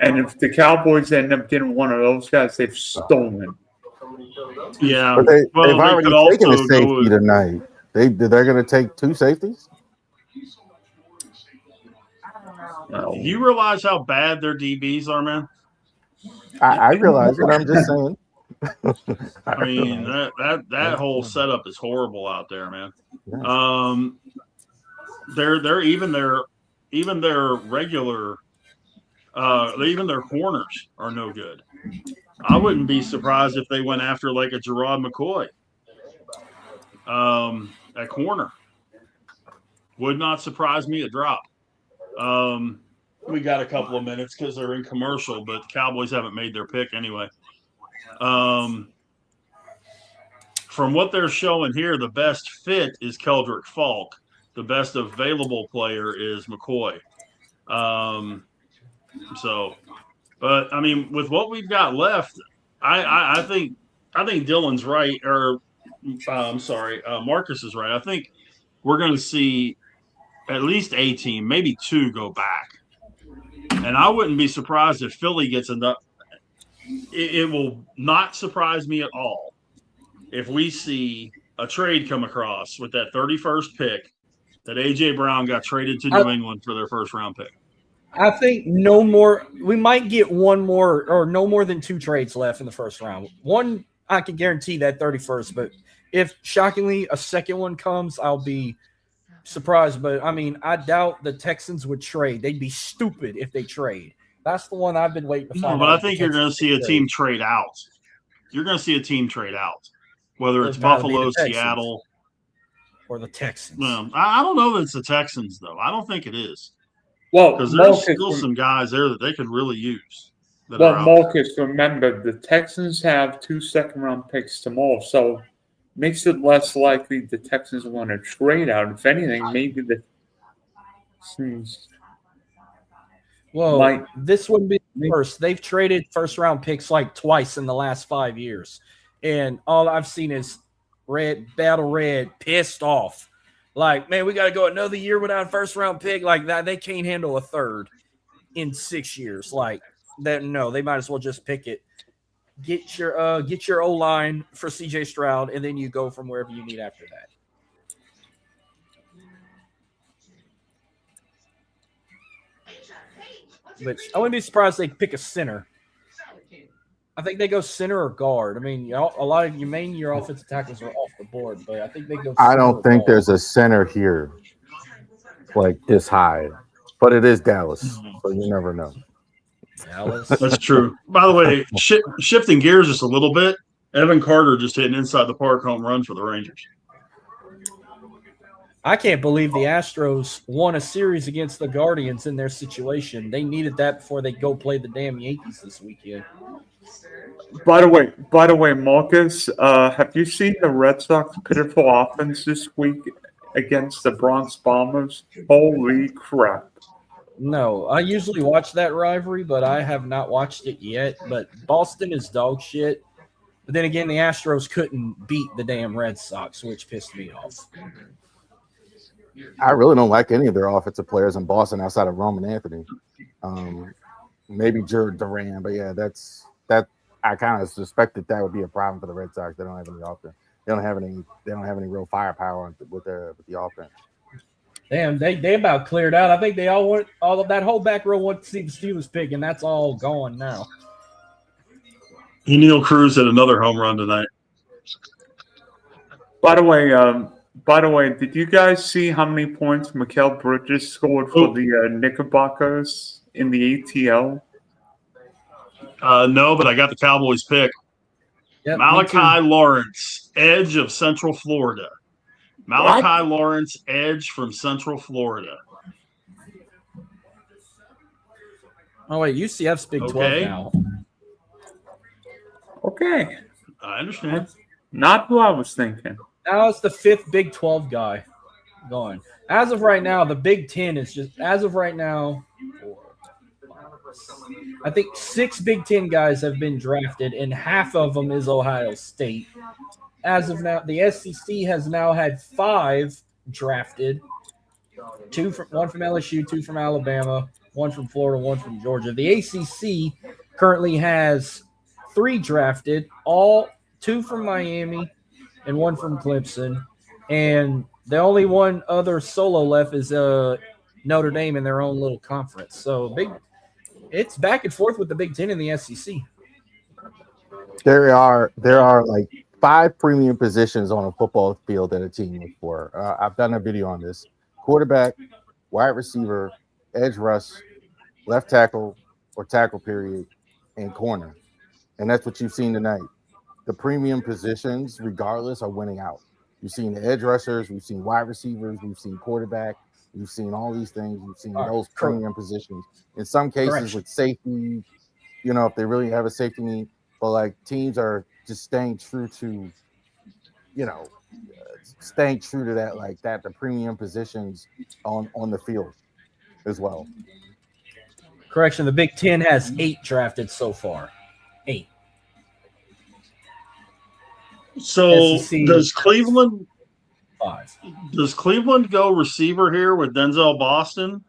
And if the Cowboys end up getting one of those guys, they've stolen. Yeah. But they've already taken a safety tonight. They're going to take 2 safeties? No. You realize how bad their DBs are, man? I realize it. I'm just saying. I mean, that whole setup is horrible out there, man. They're even their regular, even their corners are no good. I wouldn't be surprised if they went after like a Gerard McCoy at corner. Would not surprise me a drop. We got a couple of minutes because they're in commercial, but the Cowboys haven't made their pick anyway. From what they're showing here, the best fit is Keldrick Falk. The best available player is McCoy. But I mean, with what we've got left, I think Dylan's right, or Marcus is right. I think we're going to see at least a team, maybe 2, go back, and I wouldn't be surprised if Philly gets enough. It will not surprise me at all if we see a trade come across with that 31st pick that A.J. Brown got traded to New England for their 1st-round pick. I think no more. We might get one more or no more than 2 trades left in the 1st round. One, I can guarantee that 31st, but if shockingly a second one comes, I'll be surprised, but I mean, I doubt the Texans would trade. They'd be stupid if they trade. That's the one I've been waiting to No, find but out. I think you're going to see a team trade out. You're going to see a team trade out, whether it's It'd probably be Buffalo, the Texans. Seattle, or the Texans. Well, I don't know that it's the Texans, though. I don't think it is. Well, Because there's Marcus, still some guys there that they could really use. well, Marcus, remember, the Texans have 2 second-round picks tomorrow, so makes it less likely the Texans want to trade out. If anything, maybe the Well, this wouldn't be the first. They've traded first-round picks like twice in the last 5 years. And all I've seen is Battle Red pissed off. Like, man, we got to go another year without a first-round pick. Like that, they can't handle a third in 6 years. Like that, no, they might as well just pick it. Get your O-line for CJ Stroud, and then you go from wherever you need after that. Which I wouldn't be surprised they pick a center. I think they go center or guard. I mean, a lot of your offensive tackles are off the board, but I think they go. I don't think there's a center here like this high, but it is Dallas, so you never know. Dallas. That's true. By the way, shifting gears just a little bit, Evan Carter just hit an inside the park home run for the Rangers. I can't believe the Astros won a series against the Guardians in their situation. They needed that before they go play the damn Yankees this weekend. By the way, Marcus, have you seen the Red Sox pitiful offense this week against the Bronx Bombers? Holy crap. No, I usually watch that rivalry, but I have not watched it yet. But Boston is dog shit. But then again, the Astros couldn't beat the damn Red Sox, which pissed me off. I really don't like any of their offensive players in Boston outside of Roman Anthony. Maybe Jared Duran, but yeah, that. I kind of suspected that would be a problem for the Red Sox. They don't have any offense. They don't have any real firepower with the offense. Damn, they about cleared out. I think they all of that whole back row wanted to see the Steelers pick, and that's all gone now. Neil Cruz hit another home run tonight. By the way, did you guys see how many points Mikal Bridges scored for the Knickerbockers in the ATL? No, but I got the Cowboys pick. Yep, Malachi Lawrence, edge of Central Florida. Malachi Lawrence, edge from Central Florida. Oh, wait, UCF's Big 12 now. Okay. I understand. Not who I was thinking. Now it's the 5th Big 12 guy going. As of right now, the Big 10 is just, as of right now, I think 6 Big 10 guys have been drafted, and half of them is Ohio State. As of now, the SEC has now had 5 drafted, 1 from LSU, 2 from Alabama, 1 from Florida, 1 from Georgia. The ACC currently has 3 drafted, 2 from Miami and 1 from Clemson. And the only one other solo left is Notre Dame in their own little conference. So it's back and forth with the Big Ten and the SEC. There are like 5 premium positions on a football field that a team looks for. I've done a video on this: quarterback, wide receiver, edge rush, left tackle or tackle period, and corner. And that's what you've seen tonight. The premium positions, regardless, are winning out. You've seen the edge rushers, we've seen wide receivers, we've seen quarterback, we've seen all these things, we've seen those premium positions. In some cases with safety, if they really have a safety need, but like teams are just staying true to that, like that, the premium positions on the field as well. Correction, the Big Ten has 8 drafted so far. 8. So SEC, does Cleveland 5. Does Cleveland go receiver here with Denzel Boston,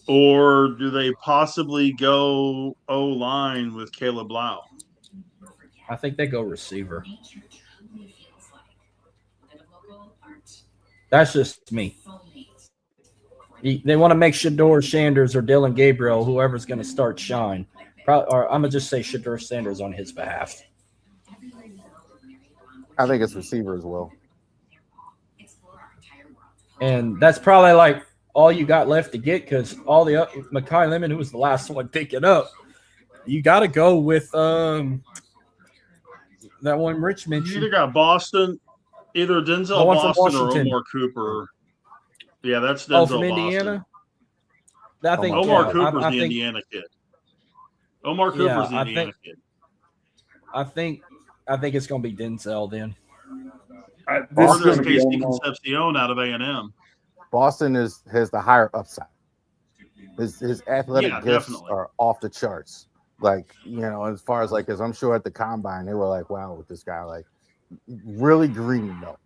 or do they possibly go O-line with Caleb Lau? I think they go receiver. That's just me. They want to make Shedeur Sanders or Dylan Gabriel, whoever's going to start, shine. Or I'm going to just say Shedeur Sanders on his behalf. I think it's receiver as well. And that's probably like all you got left to get because all the Makai Lemon, who was the last one picking up, you got to go with that one Rich You mentioned. either got Boston, either The Denzel one from Boston or Washington. Omar Cooper. Yeah, that's Denzel Oh, from Boston. Indiana? I think Omar Cooper's I the think, Indiana kid. Omar Cooper's the I Indiana think, kid. I think it's going to be Denzel then. This Or is there's going to be Casey almost. Concepcion out of A&M. Boston has the higher upside. His athletic Yeah, gifts definitely. are off the charts. Like, you know, as far as like, as I'm sure at the combine, they were like, wow, with this guy, like really green though.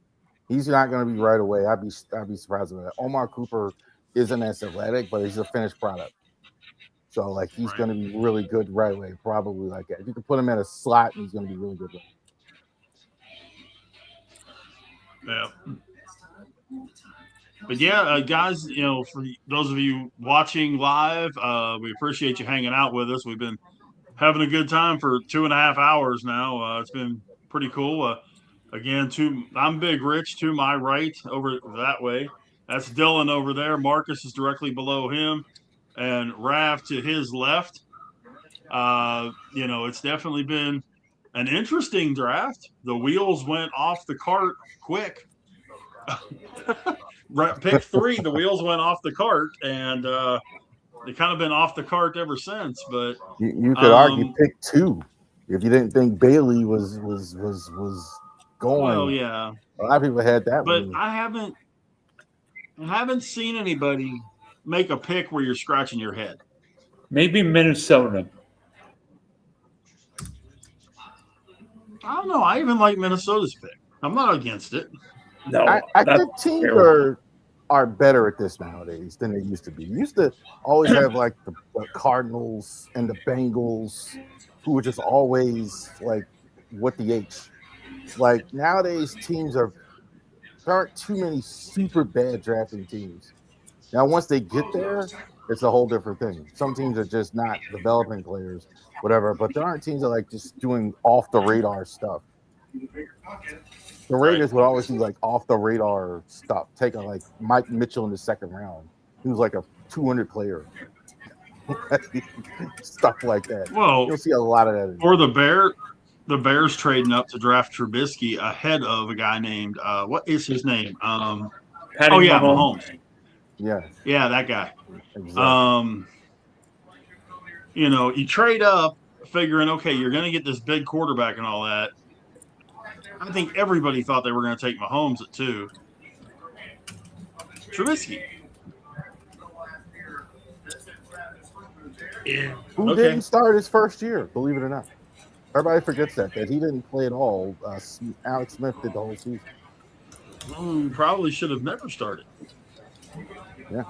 He's not going to be right away. I'd be surprised with that. Omar Cooper isn't as athletic, but he's a finished product. So like he's Right. going to be really good right away. Probably like that. If you can put him in a slot, he's going to be really good. Yeah. But yeah, guys, you know, for those of you watching live, we appreciate you hanging out with us. We've been having a good time for 2.5 hours now. It's been pretty cool. Again, I'm Big Rich to my right over that way. That's Dylan over there. Marcus is directly below him, and Rav to his left. You know, it's definitely been an interesting draft. The wheels went off the cart quick. Pick 3, the wheels went off the cart, and they kind of been off the cart ever since. But you could argue pick 2 if you didn't think Bailey was going. Well, yeah, a lot of people had that. But one. I haven't seen anybody make a pick where you're scratching your head. Maybe Minnesota. I don't know. I even like Minnesota's pick. I'm not against it. No, I think teams are better at this nowadays than they used to be. You used to always have like the Cardinals and the Bengals, who were just always like what the H. Like nowadays, there aren't too many super bad drafting teams. Now, once they get there, it's a whole different thing. Some teams are just not developing players, whatever. But there aren't teams that are like just doing off the radar stuff. The Raiders would always do like off the radar stuff, taking like Mike Mitchell in the second round. He was like a 200 player. Stuff like that. Well, you'll see a lot of that. Or the Bears trading up to draft Trubisky ahead of a guy named what is his name? Mahomes. Yeah, that guy. Exactly. You know, you trade up figuring, okay, you're going to get this big quarterback and all that. I think everybody thought they were going to take Mahomes at 2. Trubisky. Yeah. Who didn't start his first year, believe it or not. Everybody forgets that he didn't play at all. Alex Smith did the whole season. Probably should have never started. Yeah.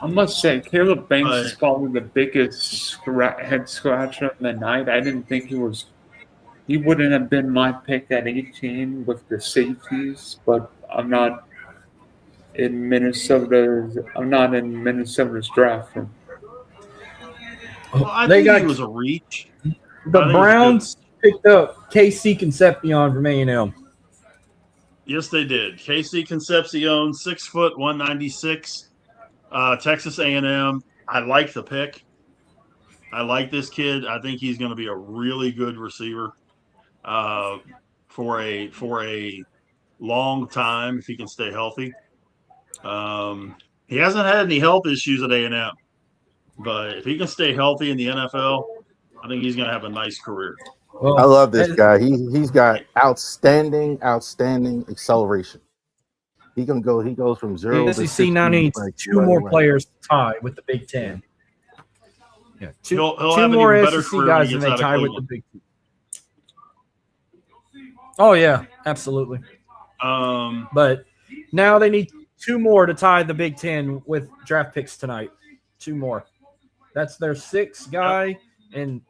I must say, Caleb Banks is probably the biggest head scratcher of the night. I didn't think he wouldn't have been my pick at 18 with the safeties, but I'm not in Minnesota's draft. Well, I think he was a reach. The Browns picked up Casey Concepcion from A&M. Yes, they did. Casey Concepcion, 6 foot, 196, Texas A&M. I like the pick. I like this kid. I think he's going to be a really good receiver for a long time if he can stay healthy. He hasn't had any health issues at A&M, but if he can stay healthy in the NFL, I think he's going to have a nice career. Well, I love this guy. He's got outstanding acceleration. He can go. He goes from 0 to 60. Now needs like, 2 more players to tie with the Big Ten. Yeah, he'll two have more an even better SEC career guys when than he they gets out tie of with the Cleveland. Big Ten. Oh yeah, absolutely. But now they need 2 more to tie the Big Ten with draft picks tonight. 2 more. That's their 6th guy, and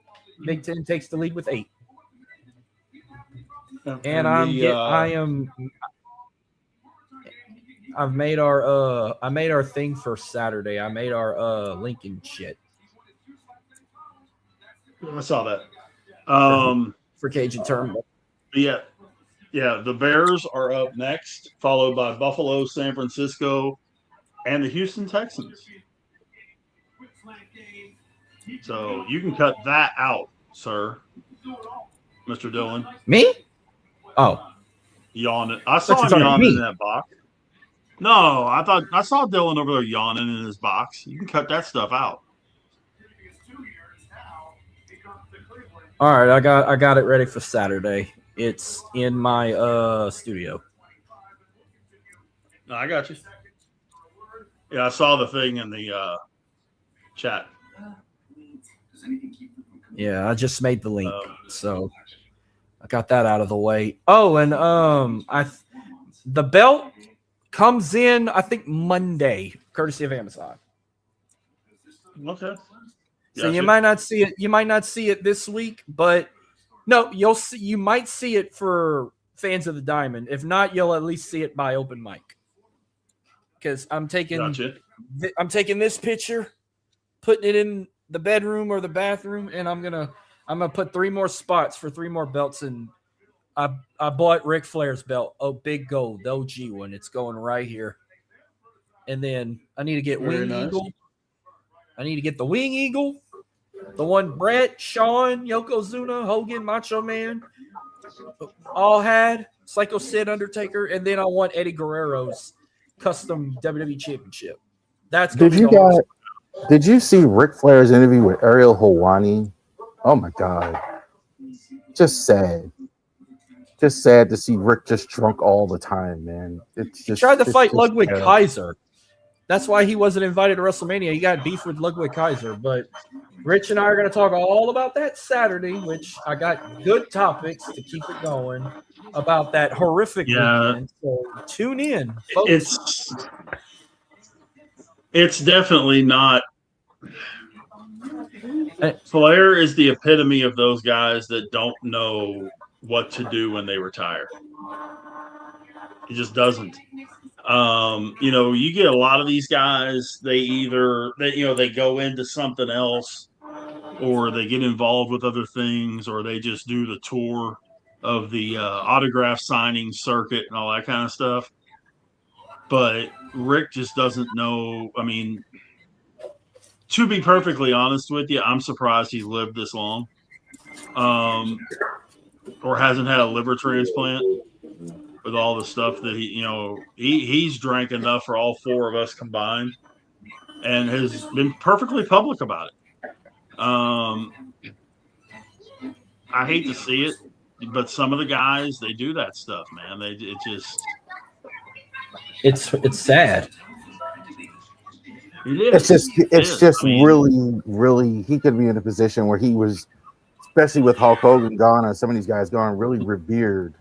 Big Ten takes the lead with 8. And I made our thing for Saturday. I made our Lincoln shit. I saw that. For Cajun Tournament. Yeah, Yeah, the Bears are up next, followed by Buffalo, San Francisco, and the Houston Texans. So you can cut that out, sir, Mr. Dillon. Me? Oh, Yawning. I thought saw you him were talking to yawning in me. that box. No, I saw Dylan over there yawning in his box. You can cut that stuff out. All right, I got it ready for Saturday. It's in my studio. No, I got you. Yeah, I saw the thing in the chat. Yeah, I just made the link, so I got that out of the way. Oh, and the belt comes in, I think, Monday, courtesy of Amazon. Okay. So you might not see it. You might not see it this week, but no, you'll see. You might see it for fans of the Diamond. If not, you'll at least see it by open mic. Because I'm taking this picture, putting it in the bedroom or the bathroom, and I'm gonna put 3 more spots for 3 more belts. And I bought Ric Flair's belt, big gold, the OG one. It's going right here. And then I need to get Eagle. I need to get the Wing Eagle, the one Brett, Shawn, Yokozuna, Hogan, Macho Man all had, Psycho Sid, Undertaker, and then I want Eddie Guerrero's custom WWE Championship. That's gonna Did you see Ric Flair's interview with Ariel Helwani? Oh my God, just sad. Just sad to see Rick just drunk all the time, man. He tried to fight Ludwig Kaiser. That's why he wasn't invited to WrestleMania. He got beef with Ludwig Kaiser. But Rich and I are going to talk all about that Saturday, which I got good topics to keep it going about that horrific weekend. So tune in, folks. It's definitely not. Flair is the epitome of those guys that don't know what to do when they retire. He just doesn't. You get a lot of these guys, they go into something else, or they get involved with other things, or they just do the tour of the autograph signing circuit and all that kind of stuff. But Rick just doesn't know. I mean, to be perfectly honest with you, I'm surprised he's lived this long, or hasn't had a liver transplant. With all the stuff that he's drank enough for all 4 of us combined, and has been perfectly public about it. I hate to see it, but some of the guys, they do that stuff, man. It's sad. It's just really, really. He could be in a position where he was, especially with Hulk Hogan gone and some of these guys gone, really revered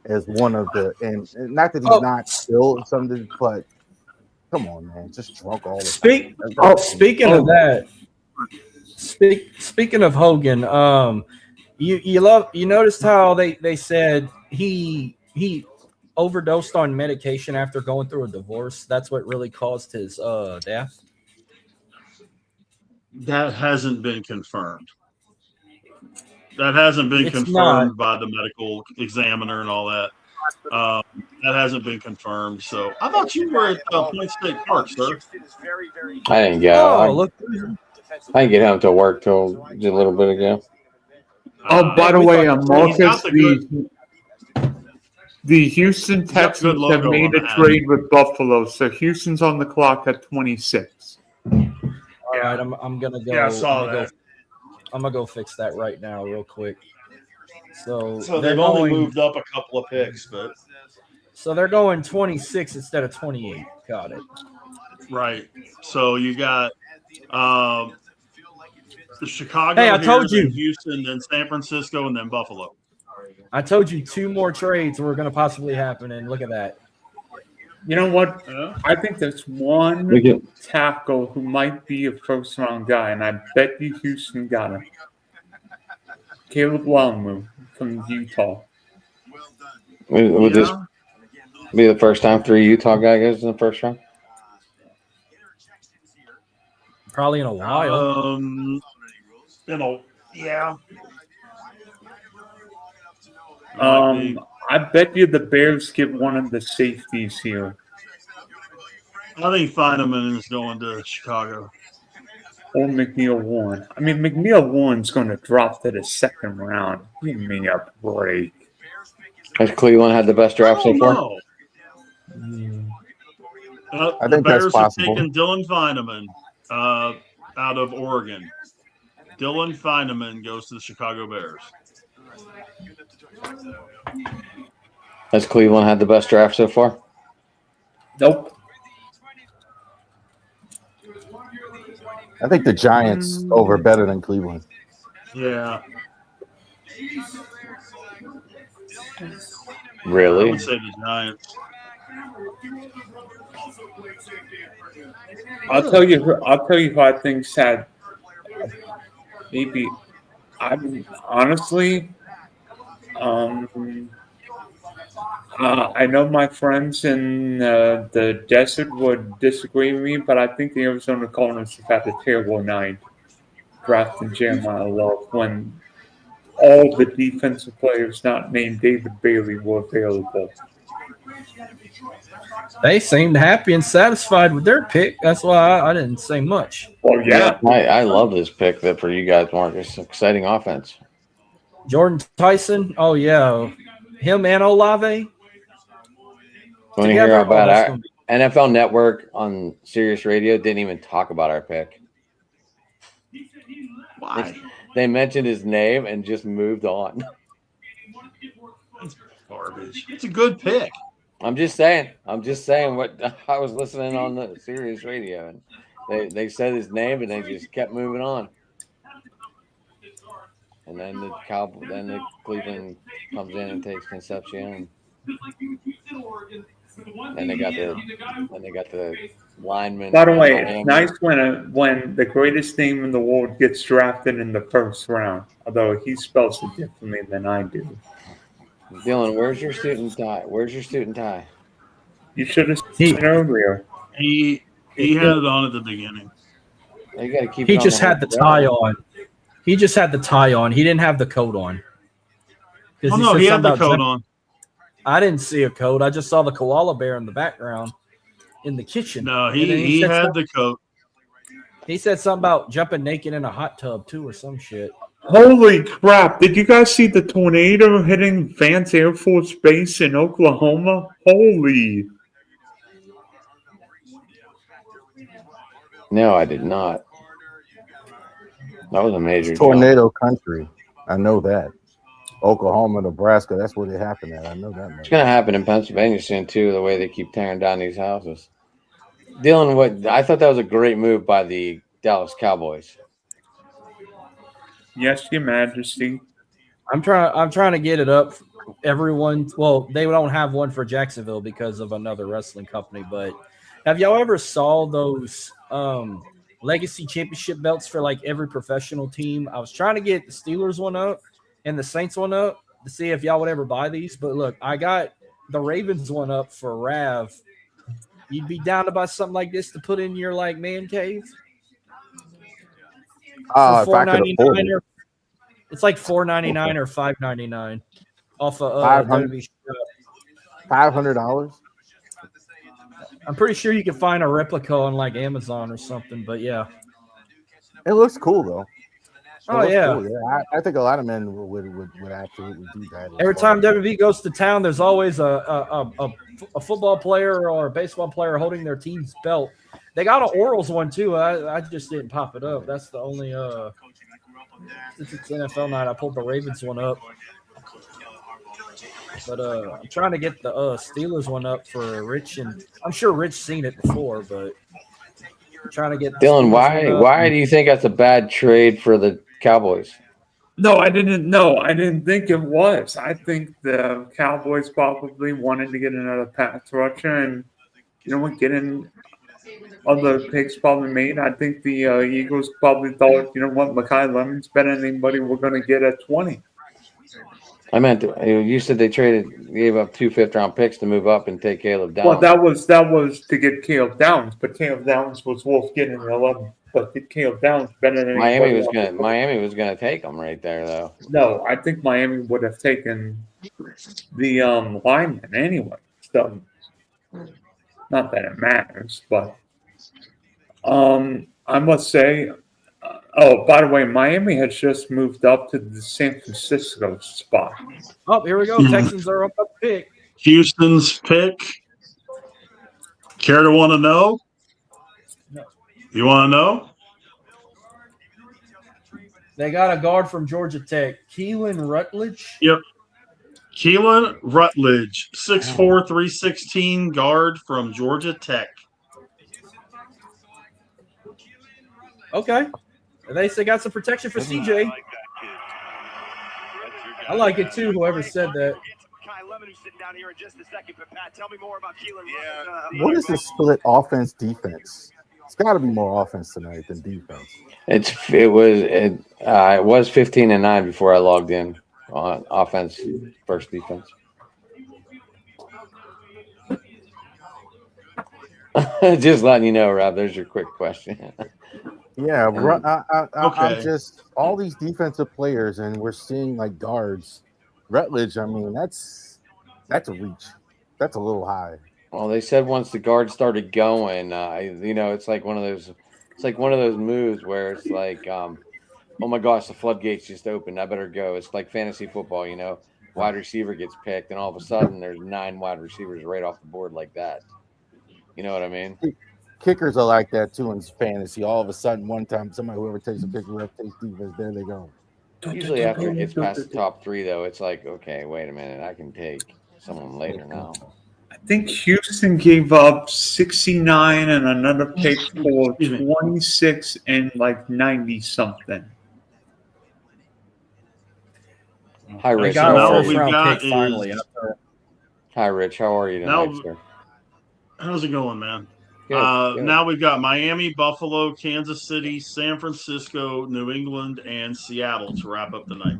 as one of the, and not that he's not still something, but come on, man, just drunk all the time. Speaking of that, speaking of Hogan, you noticed how they said he overdosed on medication after going through a divorce. That's what really caused his death. That hasn't been confirmed. That hasn't been confirmed by the medical examiner and all that. That hasn't been confirmed. So I thought you were at Point State Park, sir. I didn't go. I didn't get home to work till just a little bit ago. By the way, Marcus, the Houston Texans have made a trade with Buffalo, so Houston's on the clock at 26. All right, I'm gonna go. Yeah, I saw that. I'm gonna go fix that right now, real quick. So they've only moved up a couple of picks, but so they're going 26 instead of 28. Got it. Right. So you got the Chicago. Hey, I told you. Houston, then San Francisco, and then Buffalo. I told you 2 more trades were going to possibly happen, and look at that. You know what? I think there's one tackle who might be a first-round guy, and I bet you Houston got him. Caleb Longmu from Utah. Would this be the first time 3 Utah guy goes in the first round? Probably in a while. Yeah. I bet you the Bears get one of the safeties here. I think Feineman is going to Chicago. Or McNeil Warren. I mean, McNeil Warren's going to drop to the second round. Give me a break. Has Cleveland had the best draft so far? No. I The think that's Bears have possible. taken Dylan Feineman out of Oregon. Dylan Feineman goes to the Chicago Bears. Has Cleveland had the best draft so far? Nope. I think the Giants over better than Cleveland. Yeah. I Really? would say the Giants. I'll tell you who I think's had maybe. I'm honestly, I know my friends in the desert would disagree with me, but I think the Arizona Cardinals have had a terrible night drafting Jeremiah Love when all the defensive players not named David Bailey were available. They seemed happy and satisfied with their pick. That's why I didn't say much. Well, yeah. I love this pick that for you guys, Marcus. Exciting offense. Jordan Tyson. Oh, yeah. Him and Olave. Want to hear how bad our NFL Network on Sirius Radio didn't even talk about our pick? Why? They mentioned his name and just moved on. That's garbage. It's a good pick. I'm just saying what I was listening on the Sirius Radio, and they said his name and they just kept moving on. And then the Cleveland comes in and takes Concepcion. Then they got the lineman. By the way, it's nice when the greatest name in the world gets drafted in the first round, although he spells it differently than I do. Dylan, where's your suit and tie? You should have seen it earlier. He had it on at the beginning. You gotta keep. He just had the tie on. He just had the tie on. He didn't have the coat on. Oh no, he had the coat on. I didn't see a coat. I just saw the koala bear in the background in the kitchen. No, he had the coat. He said something about jumping naked in a hot tub too, or some shit. Holy crap! Did you guys see the tornado hitting Vance Air Force Base in Oklahoma? Holy! No, I did not. That was a major tornado country. I know that. Oklahoma, Nebraska, that's where they happen at. I know that much. It's going to happen in Pennsylvania soon, too, the way they keep tearing down these houses. Dylan, I thought that was a great move by the Dallas Cowboys. Yes, Your Majesty. I'm trying to get it up. Everyone, well, they don't have one for Jacksonville because of another wrestling company. But have y'all ever saw those legacy championship belts for like every professional team? I was trying to get the Steelers one up and the Saints one up to see if y'all would ever buy these. But look, I got the Ravens one up for Rav. You'd be down to buy something like this to put in your like man cave? If I could afford it. It's like $4.99 or $5.99 off of $500. I'm pretty sure you can find a replica on like Amazon or something, but yeah. It looks cool though. Oh yeah. Cool. Yeah. I think a lot of men would absolutely do that. Every time WB goes to town, there's always a football player or a baseball player holding their team's belt. They got an Orioles one too. I just didn't pop it up. That's the only since it's NFL night, I pulled the Ravens one up. But I'm trying to get the Steelers one up for Rich, and I'm sure Rich seen it before, but I'm trying to get Dylan, why do you think that's a bad trade for the Cowboys? No, I didn't know. I didn't think it was. I think the Cowboys probably wanted to get another pass rusher, and you know what, getting other picks probably made. I think the Eagles probably thought, you know what, Mekhi Lemon's better than anybody we're going to get at 20. I meant you said they gave up 2 fifth-round picks to move up and take Caleb Downs. Well, that was to get Caleb Downs, but Caleb Downs was worth getting 11. But Caleb Downs better than Miami was gonna take him right there, though. No, I think Miami would have taken the linemen anyway. So not that it matters, but I must say. Oh, by the way, Miami has just moved up to the San Francisco spot. Oh, here we go. Mhm. Texans are up pick. Houston's pick. Care to want to know? No. You want to know? They got a guard from Georgia Tech, Keelan Rutledge. Yep. Keelan Rutledge, 6'4", 316 guard from Georgia Tech. Okay. They say got some protection for CJ. I like it too, whoever said that. What is the split offense defense? It's got to be more offense tonight than defense. It was 15-9 before I logged in on offense versus defense. Just letting you know, Rob. There's your quick question. Yeah, Okay. I'm just all these defensive players, and we're seeing like guards. Rutledge, I mean, that's a reach. That's a little high. Well, they said once the guard started going, it's like one of those. It's like one of those moves where it's like, oh my gosh, the floodgates just opened. I better go. It's like fantasy football, wide receiver gets picked, and all of a sudden there's 9 wide receivers right off the board like that. You know what I mean? Kickers are like that too in fantasy. All of a sudden, one time, whoever takes a kicker, whoever takes defense, there they go. Usually after it gets past the top 3, though, it's like, okay, wait a minute, I can take someone later now. I think Houston gave up 69 and another pick for 26 and like 90 something. Hi, They Rich. got a Now what first we've round got pick finally. is- Hi, Rich. How are you tonight, Now- sir? How's it going, man? Good. Now we've got Miami, Buffalo, Kansas City, San Francisco, New England, and Seattle to wrap up the night.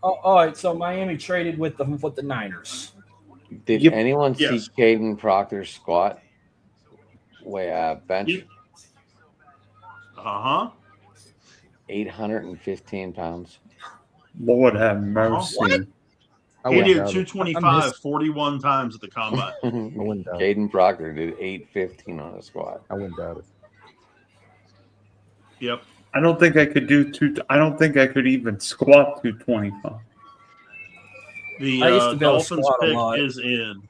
Oh, all right, so Miami traded with the Niners. Did Yep. anyone see Yes. Caden Proctor's squat? Bench? Yep. 815 pounds. Lord have mercy. What? I He wouldn't did doubt it. 225 41 times at the combine. wouldn't doubt it. Caden Proctor did 815 on a squat. I wouldn't doubt it. Yep. I don't think I could do I don't think I could even squat 225. The I used to be able to Dolphins squat a pick lot. is in.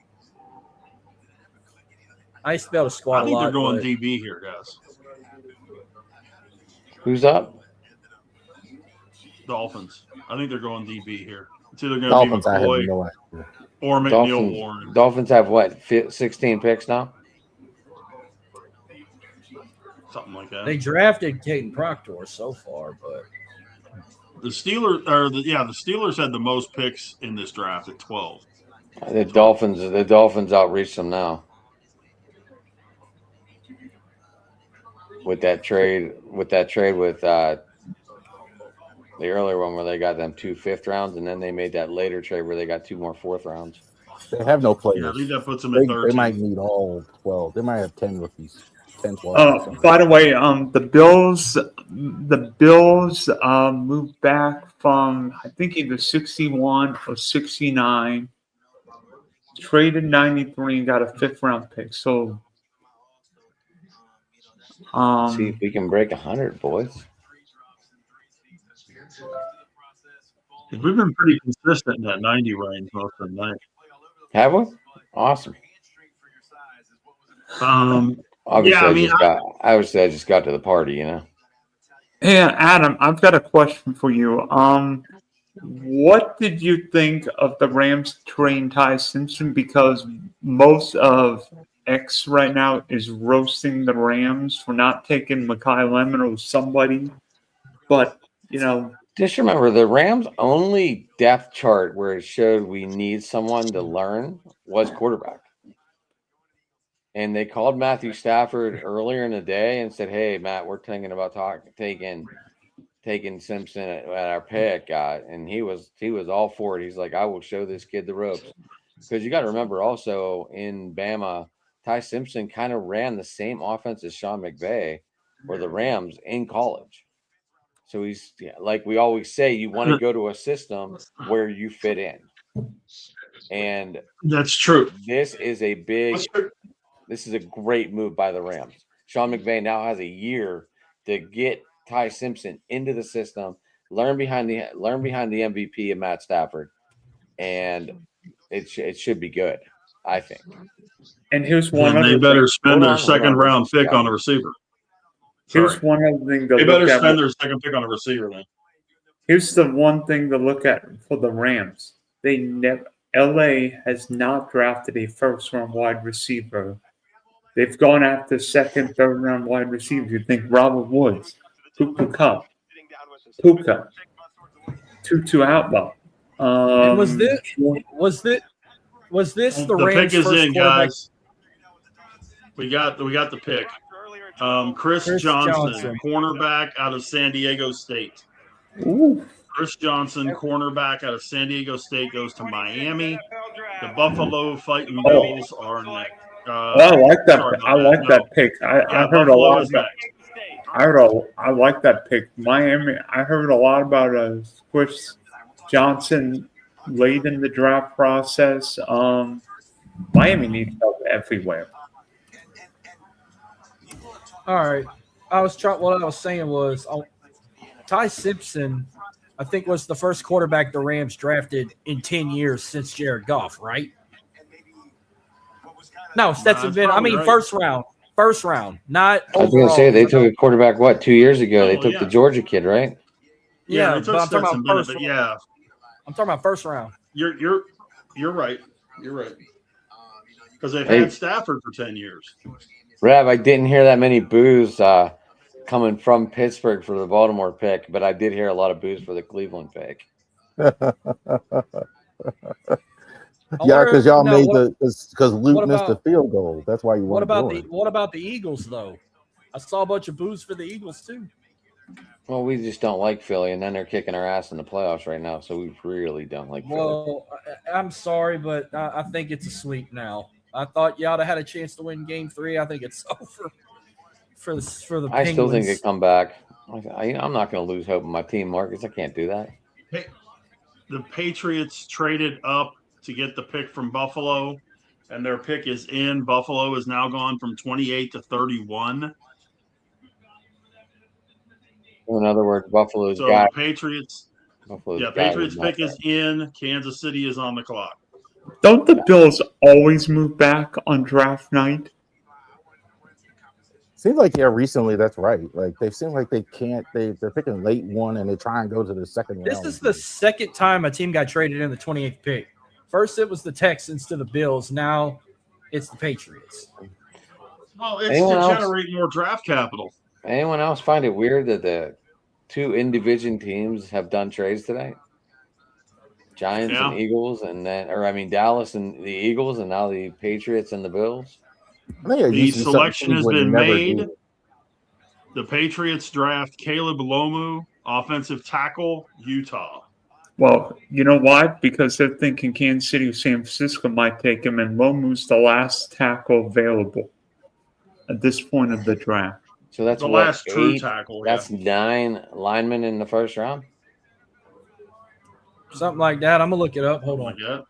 I used to be able to squat I a think lot. they're going but DB here, guys. Who's up? Dolphins. I think they're going DB here. It's either going to be Dolphins, I have McCoy no idea. or McNeil Warren. Dolphins have what? 16 picks now? Something like that. They drafted Caden Proctor so far, but The Steelers had the most picks in this draft at 12. The Dolphins outreached them now. With that trade with the earlier one where they got them 2 5th rounds, and then they made that later trade where they got 2 more 4th rounds. They have no players. Yeah, I think that puts them at They 13. might need all 12. They might have 10 rookies. 10, 12. By the way, the Bills moved back from I think either 61 or 69, traded 93 and got a 5th round pick. So See if we can break 100, boys. We've been pretty consistent in that 90 range most of the night. Have we? Awesome. Obviously, I just got to the party, Hey, Adam, I've got a question for you. What did you think of the Rams trading Ty Simpson? Because most of X right now is roasting the Rams for not taking Mekhi Lemon or somebody. But, just remember the Rams' only depth chart where it showed we need someone to learn was quarterback. And they called Matthew Stafford earlier in the day and said, "Hey, Matt, we're thinking about taking Simpson at our pick." And he was all for it. He's like, "I will show this kid the ropes." Because you got to remember also in Bama, Ty Simpson kind of ran the same offense as Sean McVay or the Rams in college. So he's like we always say, you want to go to a system where you fit in. And That's true. this is a great move by the Rams. Sean McVay now has a year to get Ty Simpson into the system, learn behind the MVP of Matt Stafford, and it should be good, I think. And here's one And other they better thing. spend their second round pick on a receiver. Here's one other thing to They look better at. spend their second pick on a receiver then. Here's the one thing to look at for the Rams. LA has not drafted a first-round wide receiver. They've gone after second, third-round wide receivers. You think Robert Woods, Puka, Tutu Outlaw. And was this the Rams' pick is first in, quarterback? guys. We got the pick. Chris Johnson, cornerback out of San Diego State. Ooh. Chris Johnson, cornerback out of San Diego State, goes to Miami. The Buffalo Fighting Bills are next. I like that. That pick. I heard a lot about. I like that pick. Miami. I heard a lot about Chris Johnson late in the draft process. Miami needs help everywhere. All right. What I was saying was Ty Simpson, I think, was the first quarterback the Rams drafted in 10 years since Jared Goff, right? No, Stetson Bennett. I mean, right. First round, not overall. I was going to say, they took a quarterback, 2 years ago? They took the Georgia kid, right? Yeah, but I'm talking about first round. Yeah. I'm talking about first round. You're right. You're right. Because they've had Stafford for 10 years. Rev, I didn't hear that many boos coming from Pittsburgh for the Baltimore pick, but I did hear a lot of boos for the Cleveland pick. Yeah, because y'all made because Luke missed the field goal. That's why you want. What about the Eagles though? I saw a bunch of boos for the Eagles too. Well, we just don't like Philly, and then they're kicking our ass in the playoffs right now, so we really don't like Philly. Well, I'm sorry, but I think it's a sweep now. I thought y'all had a chance to win Game 3. I think it's over for the Penguins. I still think they come back. I'm not going to lose hope in my team, Marcus. I can't do that. Hey, the Patriots traded up to get the pick from Buffalo, and their pick is in. Buffalo is now gone from 28 to 31. In other words, Buffalo's got the Patriots. Patriots pick is in. Kansas City is on the clock. Don't the Bills always move back on draft night? Seems like recently that's right. Like they seem like they can't. They're picking late one and they try and go to the second round. This is the second time a team got traded in the 28th pick. First it was the Texans to the Bills. Now it's the Patriots. Well, it's to generate more draft capital. Anyone else find it weird that the two in-division teams have done trades today? Giants and Eagles, Dallas and the Eagles, and now the Patriots and the Bills. The selection has been made. The Patriots draft Caleb Lomu, offensive tackle, Utah. Well, you know why? Because they're thinking Kansas City or San Francisco might take him, and Lomu's the last tackle available at this point of the draft. So that's the last true tackle. That's 9 linemen in the first round. Something like that. I'm gonna look it up. Hold on. Yeah.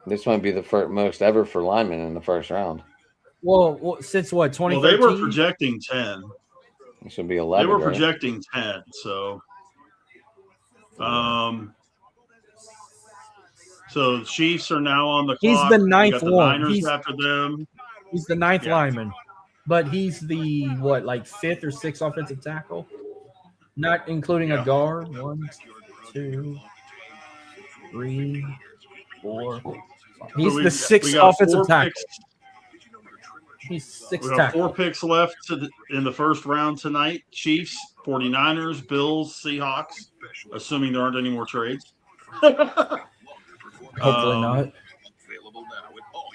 This might be the most ever for linemen in the first round. Well, since what? 2013? Well, they were projecting 10. It should be 11. They were projecting 10. So, so the Chiefs are now on the clock. He's the ninth one. Niners after them. He's the ninth lineman, but he's the fifth or sixth offensive tackle, not including a guard. 1, 2, 3, 4. He's the sixth offensive tackle. He's sixth tackle. 4 picks left in the first round tonight. Chiefs, 49ers, Bills, Seahawks, assuming there aren't any more trades. Hopefully not.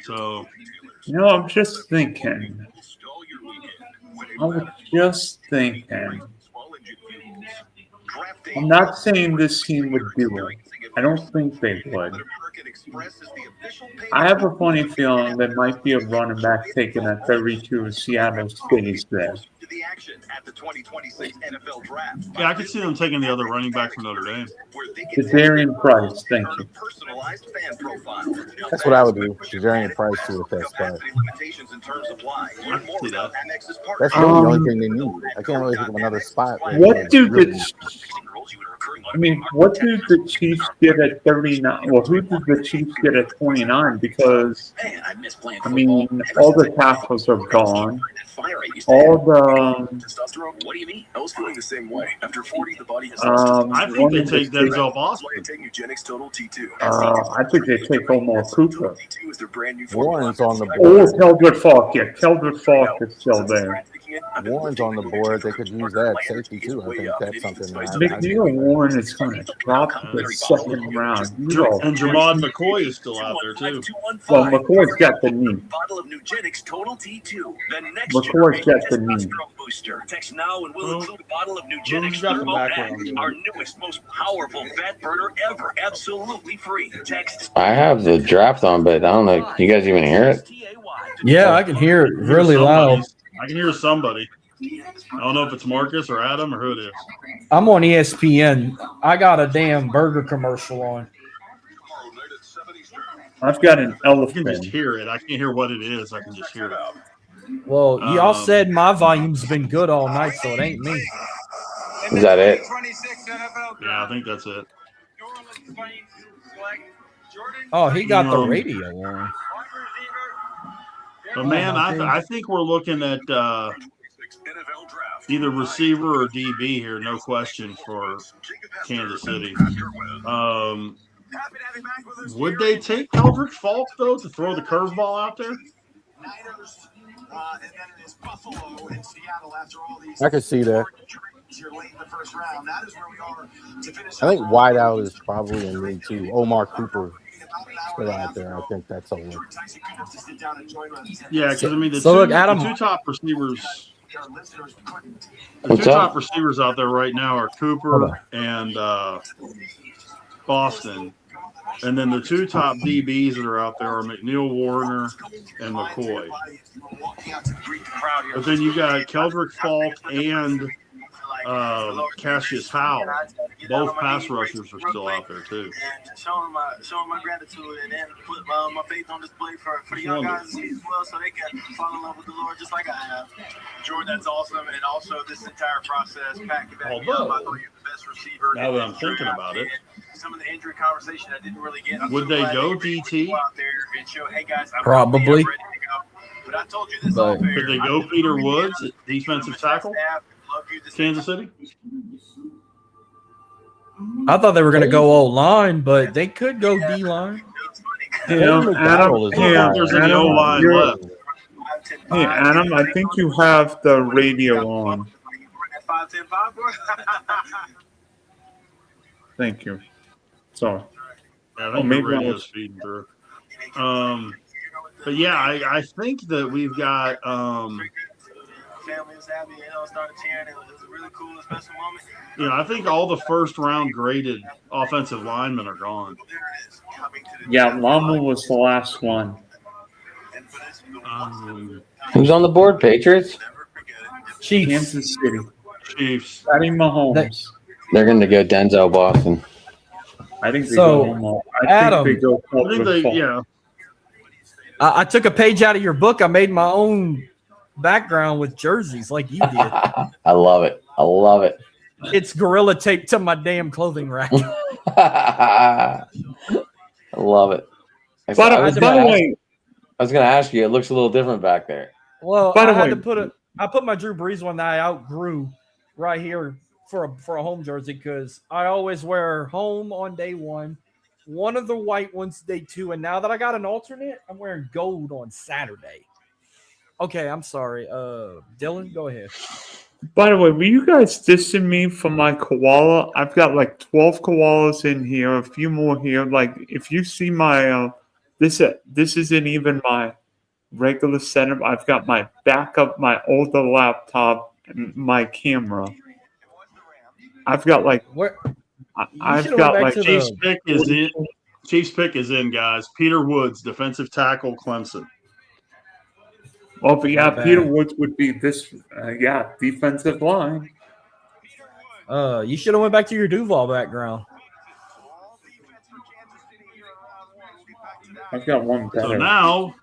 So, I'm just thinking. I'm not saying this team would do it. I don't think they would. I have a funny feeling there might be a running back taken at 32 if Seattle stays there. Yeah, I could see them taking the other running back from Notre Dame. Darian Price, thank you. That's what I would do. Jadarian Price to at that spot. I can see that. That's really the only thing they need. I can't really think of another spot. What do the Chiefs get at 39? Well, who did the Chiefs get at 29? Because I mean, all the tackles are gone. All the What do you mean? I was feeling the same way. After 40, the body has I think they take Denzel Boston. I think they take Omar Cooper. Warren's on the Oh, board. Keldrick Falk. Yeah, Keldrick Falk is still there. Warren's on the board. They could use that safety too. I think that's something. McNeil Warren is going to drop the second round. And Jamad McCoy is still out there too. Well, McCoy's got the knee. McCoy's got the knee. Text now and we'll include a bottle of Nugenix got the Turbo background? X, our newest, most powerful fat burner ever, absolutely free. Text. I have the draft on, but I don't know. You guys even hear it? Yeah, I can hear it really loud. I can hear somebody. I don't know if it's Marcus or Adam or who it is. I'm on ESPN. I got a damn burger commercial on. I've got an I can elephant. just hear it. I can't hear what it is. I can just hear it. Well, y'all said my volume's been good all night, so it ain't me. Is that it? Yeah, I think that's it. Oh, he got the Um, radio on. But man, I think we're looking at either receiver or DB here, no question, for Kansas City. Would they take Keldrick Falk though to throw the curveball out there? I could see that. I think wideout is probably in league too. Omar Cooper still out there. I think that's a look. Yeah, because I mean the, So two, look, Adam- the two top receivers. The What's two up? top receivers out there right now are Cooper and Boston. And then the two top DBs that are out there are McNeil Warner and McCoy. But then you got Keldrick Falk and Cassius Howell. Both pass rushers are still out there too. And showing my gratitude and then put my faith on display for the young guys as well, so they can fall in love with the Lord just like I have. Jordan, that's awesome, and also this entire process, Pat, back me up. I thought you're the best receiver. Now that I'm thinking about it, some of the injury conversation I didn't really get. would they go DT? Out there and show, hey guys, I'm Probably. ready to go. But I told you this off air. Could they go Peter Woods at defensive tackle? Kansas City? I thought they were going to go O-line, but they could go D-line. You know, Adam, There's any O-line left. Hey, Adam, I think you have the radio on. Thank you. Sorry. Yeah, I think maybe the radio's feeding through. But yeah, I think that we've got Family was happy, started cheering. It was a really cool and special moment. I think all the first round graded offensive linemen are gone. Yeah, Lama was the last one. Who's on the board? Patriots? Chiefs. Kansas City. Chiefs. Patty Mahomes. They're going to go Denzel Boston. I think they So, go. Adam, think they go. I think they, yeah. I took a page out of your book. I made my own background with jerseys like you did. I love it. I love it. It's gorilla tape to my damn clothing rack. I love it. I By was the going way, to ask you, it looks a little different back there. Well, By the I had way- to put my Drew Brees one that I outgrew right here for a home jersey because I always wear home on day one of the white ones day 2, and now that I got an alternate, I'm wearing gold on Saturday. Okay, I'm sorry. Dylan, go ahead. by the way, were you guys dissing me for my koala? I've got like 12 koalas in here, a few more here. Like, if you see my this isn't even my regular setup. I've got my backup, my older laptop, and my camera. I've got like Where I've should've got went like back to Chiefs pick is in. Chiefs pick is in, guys. Peter Woods, defensive tackle, Clemson. Well, but yeah, Not bad. Peter Woods would be this, defensive line. You should have went back to your Duval background. I've got one better. So now,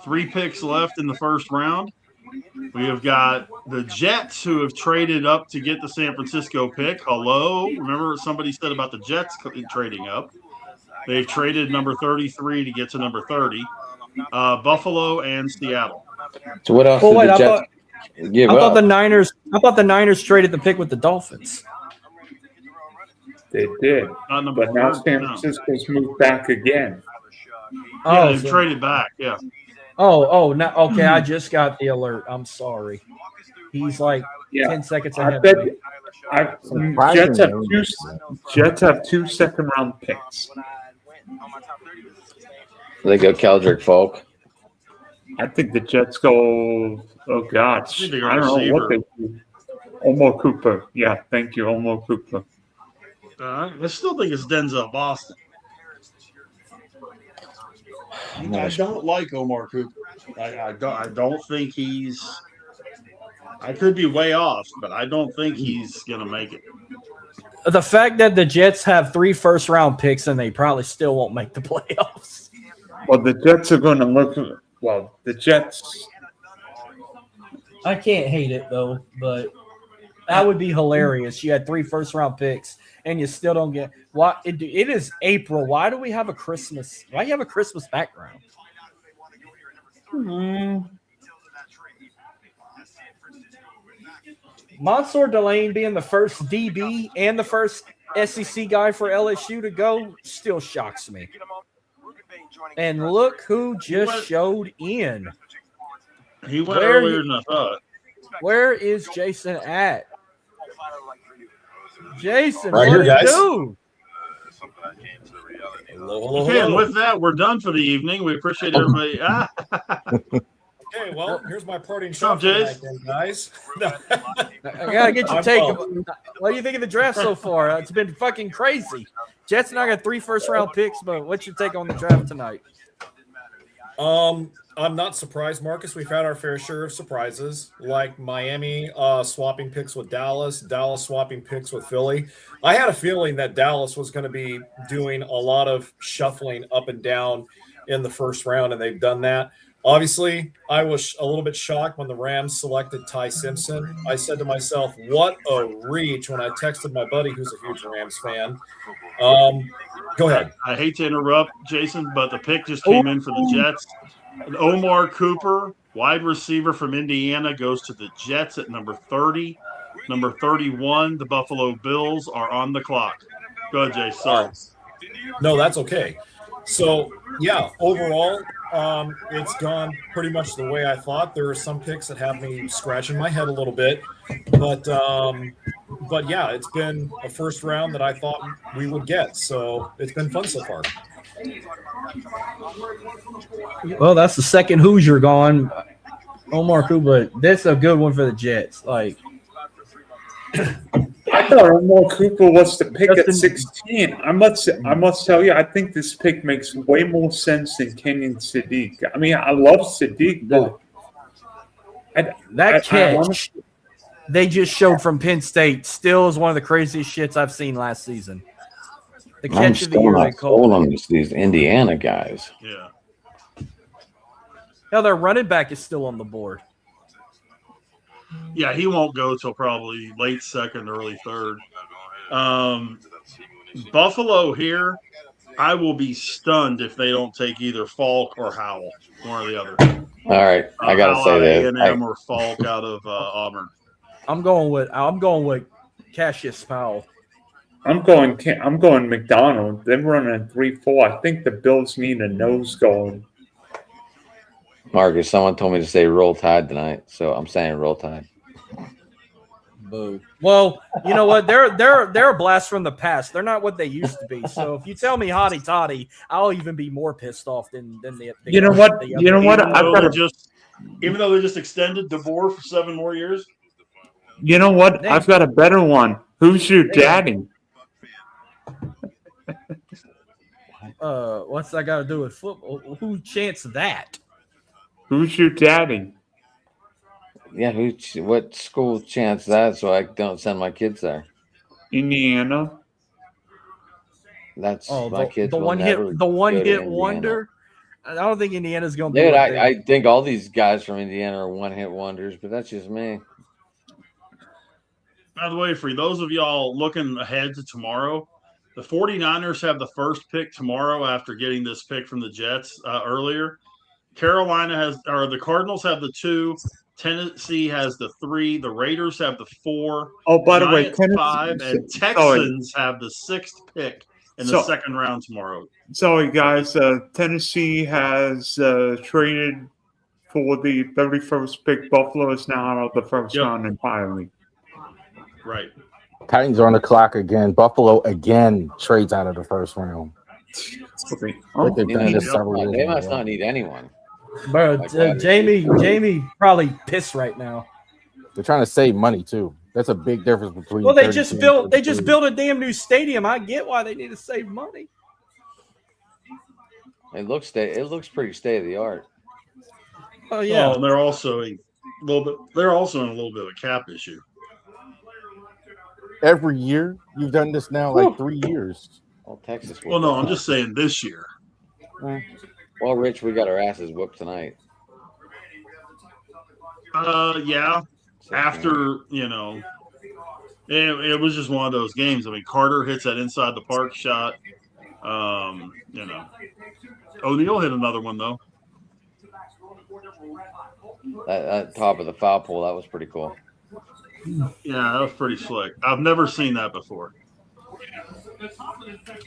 3 picks left in the first round. We have got the Jets, who have traded up to get the San Francisco pick. Hello. Remember somebody said about the Jets trading up. They've traded number 33 to get to number 30. Buffalo and Seattle. So what else Oh, did wait, the I Jets give thought up? the Niners traded the pick with the Dolphins. They did. Not number But now 30, San no. Francisco's moved back again. Yeah, Oh, they've traded back. Yeah. no, okay. I just got the alert. I'm sorry. He's like Yeah. 10 seconds I ahead bet of me. Jets have 2 second-round picks. They go Keldrick Folk. I think the Jets go, oh, God. I think they go I don't know what receiver. they do. Omar Cooper. Yeah, thank you, Omar Cooper. I still think it's Denzel Boston. I don't like Omar Cooper. I don't think he's. I could be way off, but I don't think he's gonna make it. The fact that the Jets have 3 first-round picks and they probably still won't make the playoffs. Well, the Jets are going to look. Well, the Jets. I can't hate it though, but that would be hilarious. You had 3 first-round picks and you still don't get. Why? It is April. Why do we have a Christmas? Why do you have a Christmas background? Mansour Delane being the first DB and the first SEC guy for LSU to go still shocks me. And look who just showed in. He went earlier than I thought. Where is Jason at? Jason, Right what here, did guys. do? Hello, Okay, and with that, we're done for the evening. We appreciate everybody. Okay, well, here's my parting What's shot up, for the Jace? night, then, guys. I gotta get your I'm take. up. What do you think of the draft so far? It's been fucking crazy. Jets and I got 3 first-round picks, but what's your take on the draft tonight? I'm not surprised, Marcus. We've had our fair share of surprises, like Miami swapping picks with Dallas, Dallas swapping picks with Philly. I had a feeling that Dallas was going to be doing a lot of shuffling up and down in the first round, and they've done that. Obviously, I was a little bit shocked when the Rams selected Ty Simpson. I said to myself, what a reach, when I texted my buddy who's a huge Rams fan. Go ahead. I hate to interrupt, Jason, but the pick just came in for the Jets. Omar Cooper, wide receiver from Indiana, goes to the Jets at number 30. Number 31, the Buffalo Bills are on the clock. Go ahead, Jay. Sorry. No, that's okay. So, yeah, overall, it's gone pretty much the way I thought. There are some picks that have me scratching my head a little bit, but yeah, it's been a first round that I thought we would get. So it's been fun so far. Well, that's the second Hoosier gone. Omar Cooper. That's a good one for the Jets. Like, I thought Omar Cooper was the pick at 16. I must tell you, I think this pick makes way more sense than Kenyon Sadiq. I mean, I love Sadiq, but that catch they just showed from Penn State still is one of the craziest shits I've seen last season. The I'm catch of the still year, they not called sold it. on these Indiana guys. Yeah. Now their running back is still on the board. Yeah, he won't go till probably late second, early third. Buffalo here, I will be stunned if they don't take either Falk or Howell, one or the other. All right, I gotta Howell say out this. of A&M or Falk out of Auburn. I'm going with Cassius Powell. I'm going McDonald. They're running 3-4. I think the Bills need a nose going. Marcus, someone told me to say Roll Tide tonight, so I'm saying Roll Tide. Boo. Well, you know what? They're a blast from the past. They're not what they used to be. So if you tell me hotty toddy, I'll even be more pissed off than the You know what? Even though they just extended DeBoer for 7 more years. You know what? I've got a better one. Who's your daddy? What's that got to do with football? Who chants that? Who's your daddy? Yeah, what school chants that so I don't send my kids there? Indiana. That's Oh, my kids the will one never hit, the one go to hit Indiana. wonder. I don't think Indiana's going to do Dude, it. I think all these guys from Indiana are one-hit wonders, but that's just me. By the way, for those of y'all looking ahead to tomorrow, the 49ers have the first pick tomorrow after getting this pick from the Jets earlier. The Cardinals have the 2. Tennessee has the 3. The Raiders have the 4. Oh, by the way, Giants Tennessee, 5, and sorry. Texans have the 6th pick in the second round tomorrow. Sorry, guys. Tennessee has traded for the 31st pick. Buffalo is now out of the first round entirely. Right. Titans are on the clock again. Buffalo again trades out of the first round. They must not need anyone. Bro, Jamie probably pissed right now. They're trying to save money too. That's a big difference between. Well, they just built a damn new stadium. I get why they need to save money. It looks pretty state of the art. Oh yeah. Well, they're also in a little bit of a cap issue. Every year you've done this now like 3 years. Well, Texas. Well, no, I'm just saying this year. Well, Rich, we got our asses whooped tonight. Yeah. After it was just one of those games. I mean, Carter hits that inside the park shot. O'Neal hit another one though. That top of the foul pole, that was pretty cool. Yeah, that was pretty slick. I've never seen that before.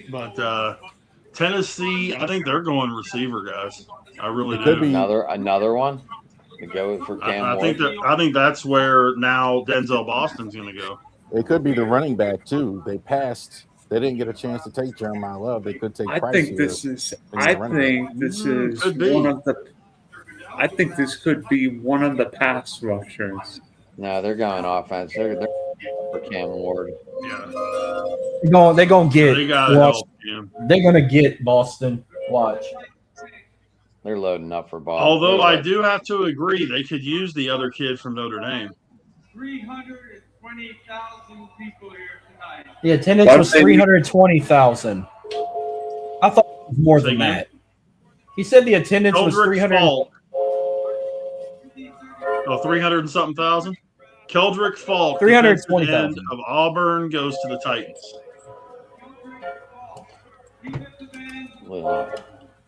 But Tennessee, I think they're going receiver, guys. I really do. Another one to go for Cam I think that's where now Denzel Boston's going to go. It could be the running back too. They passed. They didn't get a chance to take Jeremiah Love. They could take. I think this could be one of the pass rushers. No, they're going offense. They're for Cam Ward. Yeah. They're gonna get. They're gonna get Boston. Watch. They're loading up for Boston. Although I do have to agree, they could use the other kid from Notre Dame. 320,000 people here tonight. The attendance was 320,000. I thought it was more than that. He said the attendance was 300. 300 and something thousand. Keldrick Falk, 320,000 of Auburn, goes to the Titans.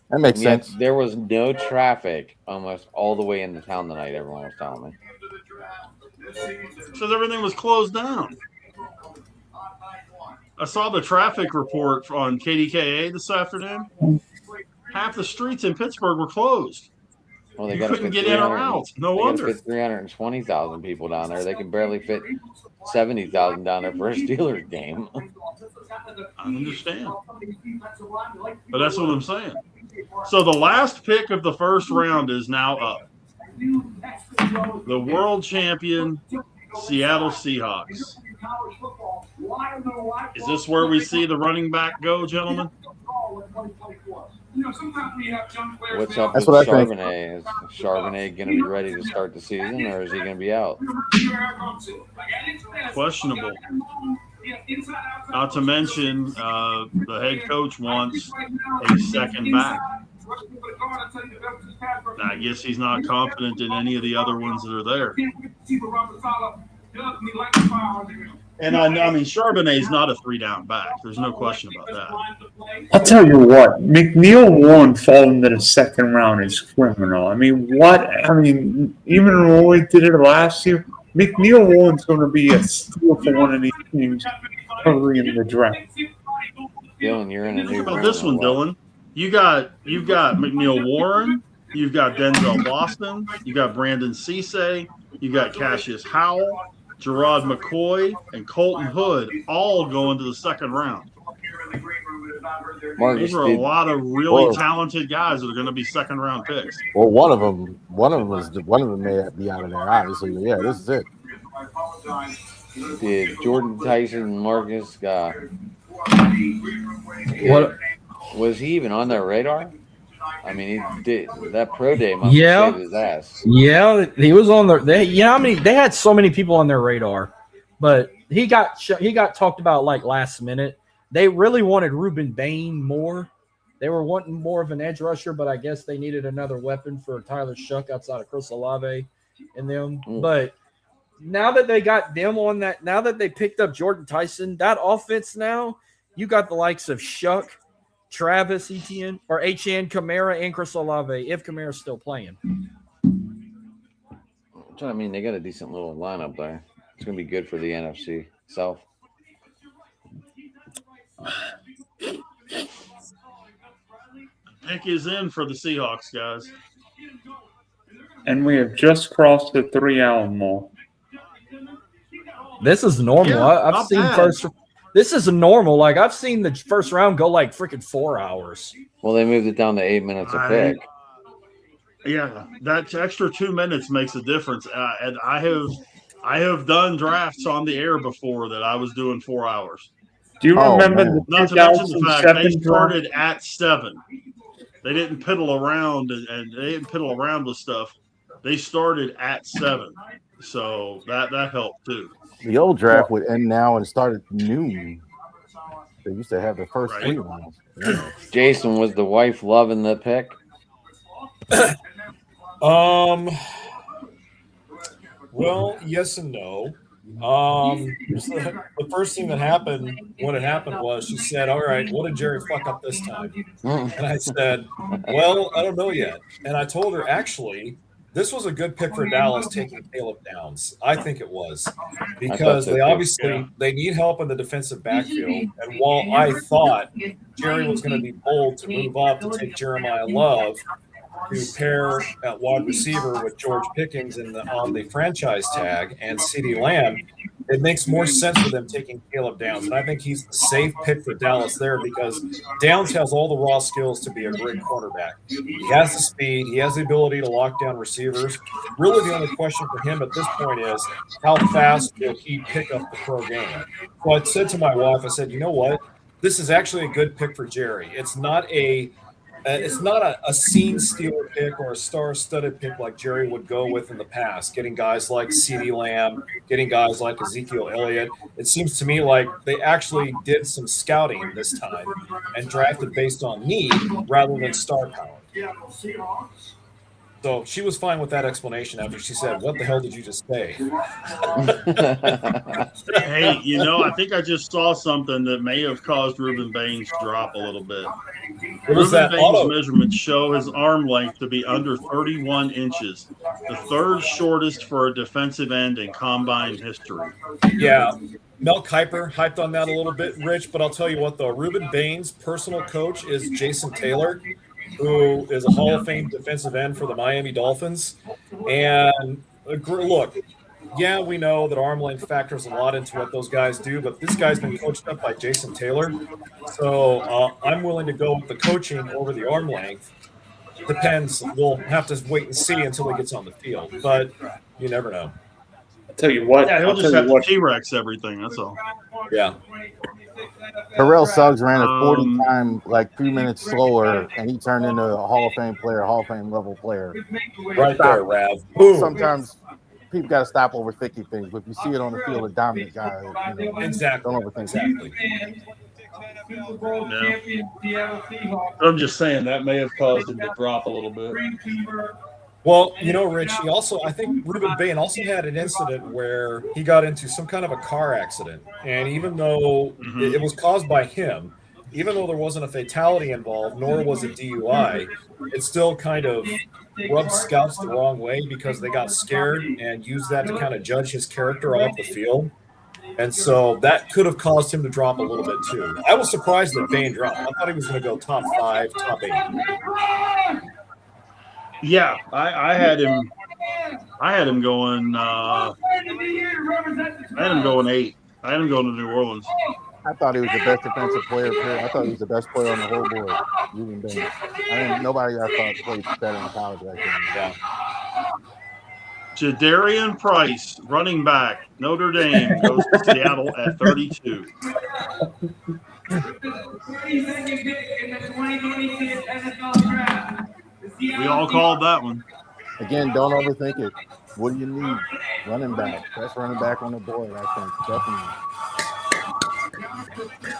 That makes sense. There was no traffic almost all the way into town tonight. Everyone was telling me. Because everything was closed down. I saw the traffic report on KDKA this afternoon. Half the streets in Pittsburgh were closed. Well, they you couldn't get in or out. No wonder. Fit 320,000 people down there. They can barely fit 70,000 down there for a Steelers game. I understand. But that's what I'm saying. So the last pick of the first round is now up. The world champion Seattle Seahawks. Is this where we see the running back go, gentlemen? What's up with Charbonnet? Is Charbonnet going to be ready to start the season, or is he going to be out? Questionable. Not to mention, the head coach wants a second back. I guess he's not confident in any of the other ones that are there. And I mean, Charbonnet's not a 3-down back. There's no question about that. I'll tell you what, McNeil Warren falling to the second round is criminal. I mean, even when we did it last year, McNeil Warren's going to be a steal for one of these teams early in the draft. Dylan, you're in a new. Think about this one, Dylan. You've got McNeil Warren, you've got Denzel Boston, you got Brandon Cisse, you got Cassius Howell, Gerard McCoy, and Colton Hood all going to the second round. Marcus, these are a lot of really talented guys that are going to be second round picks. Well, one of them may be out of there. Obviously, yeah, this is it. Did Jordan Tyson and Marcus Was he even on their radar? I mean, he did that pro day must have Yeah. saved his ass. Yeah, he was on their. They had so many people on their radar, but he got talked about like last minute. They really wanted Ruben Bain more. They were wanting more of an edge rusher, but I guess they needed another weapon for Tyler Shuck outside of Chris Olave and them. But now that they got them on that, now that they picked up Jordan Tyson, that offense now, you got the likes of Shuck, Travis Etienne, or HN, Kamara, and Chris Olave, if Kamara's still playing. I mean, they got a decent little lineup there. It's going to be good for the NFC South. Pick is in for the Seahawks, guys. And we have just crossed the 3-hour mark. This is normal. Yeah, I've seen bad. first. This is normal. Like I've seen the first round go like freaking 4 hours. Well, they moved it down to 8 minutes a pick. Yeah, that extra 2 minutes makes a difference. And I have done drafts on the air before that I was doing 4 hours. Do you remember the Not to mention the fact they 2007 started at 7. They didn't piddle around and they didn't piddle around with stuff. They started at 7, so that helped too. The old draft would end now and start at noon. They used to have the first 3 rounds. Yeah. Jason, was the wife loving the pick? Well, yes and no. The first thing that happened when it happened was she said, "All right, what did Jerry fuck up this time?" And I said, "Well, I don't know yet." And I told her, actually, this was a good pick for Dallas taking Caleb Downs. I think it was because they obviously they need help in the defensive backfield. And while I thought Jerry was going to be bold to move up to take Jeremiah Love to pair at wide receiver with George Pickens on the franchise tag and CeeDee Lamb, it makes more sense for them taking Caleb Downs. And I think he's the safe pick for Dallas there because Downs has all the raw skills to be a great quarterback. He has the speed. He has the ability to lock down receivers. Really, the only question for him at this point is how fast will he pick up the pro game? So I said to my wife, I said, you know what? This is actually a good pick for Jerry. It's not a scene stealer pick or a star-studded pick like Jerry would go with in the past, getting guys like CeeDee Lamb, getting guys like Ezekiel Elliott. It seems to me like they actually did some scouting this time and drafted based on need rather than star power. So she was fine with that explanation after she said, "What the hell did you just say?" Hey, I think I just saw something that may have caused Ruben Bain's drop a little bit. Ruben Bain's measurements show his arm length to be under 31 inches, the third shortest for a defensive end in combine history. Yeah. Mel Kiper hyped on that a little bit, Rich, but I'll tell you what, though. Ruben Bain's personal coach is Jason Taylor, who is a Hall of Fame defensive end for the Miami Dolphins. And look, yeah, we know that arm length factors a lot into what those guys do, but this guy's been coached up by Jason Taylor. So I'm willing to go with the coaching over the arm length. Depends. We'll have to wait and see until he gets on the field, but you never know. I'll tell you what. Yeah, he'll just have to T-Rex everything, that's all. Yeah. Terrell Suggs ran a 40 time, like 2 minutes slower, and he turned into a Hall of Fame player, Hall of Fame level player. Right there, Rav. Sometimes people got to stop overthinking things, but if you see it on the field, a dominant guy, exactly. Don't overthink exactly. Yeah. I'm just saying that may have caused him to drop a little bit. Well, Rich, I think Ruben Bain also had an incident where he got into some kind of a car accident. And even though it was caused by him, even though there wasn't a fatality involved, nor was it DUI, it still kind of rubbed scouts the wrong way because they got scared and used that to kind of judge his character off the field. And so that could have caused him to drop a little bit too. I was surprised that Bain dropped. I thought he was going to go top 5, top 8. Yeah, I had him. I had him going. I had him going 8. I had him going to New Orleans. I thought he was the best defensive player. I thought he was the best player on the whole board. Ruben Bain. Nobody I thought played better in college. Yeah. Jadarian Price, running back, Notre Dame, goes to Seattle at 32. 32nd pick in the 2026 NFL Draft. We all called that one. Again, don't overthink it. What do you need? Running back. Best running back on the board, I think. Definitely.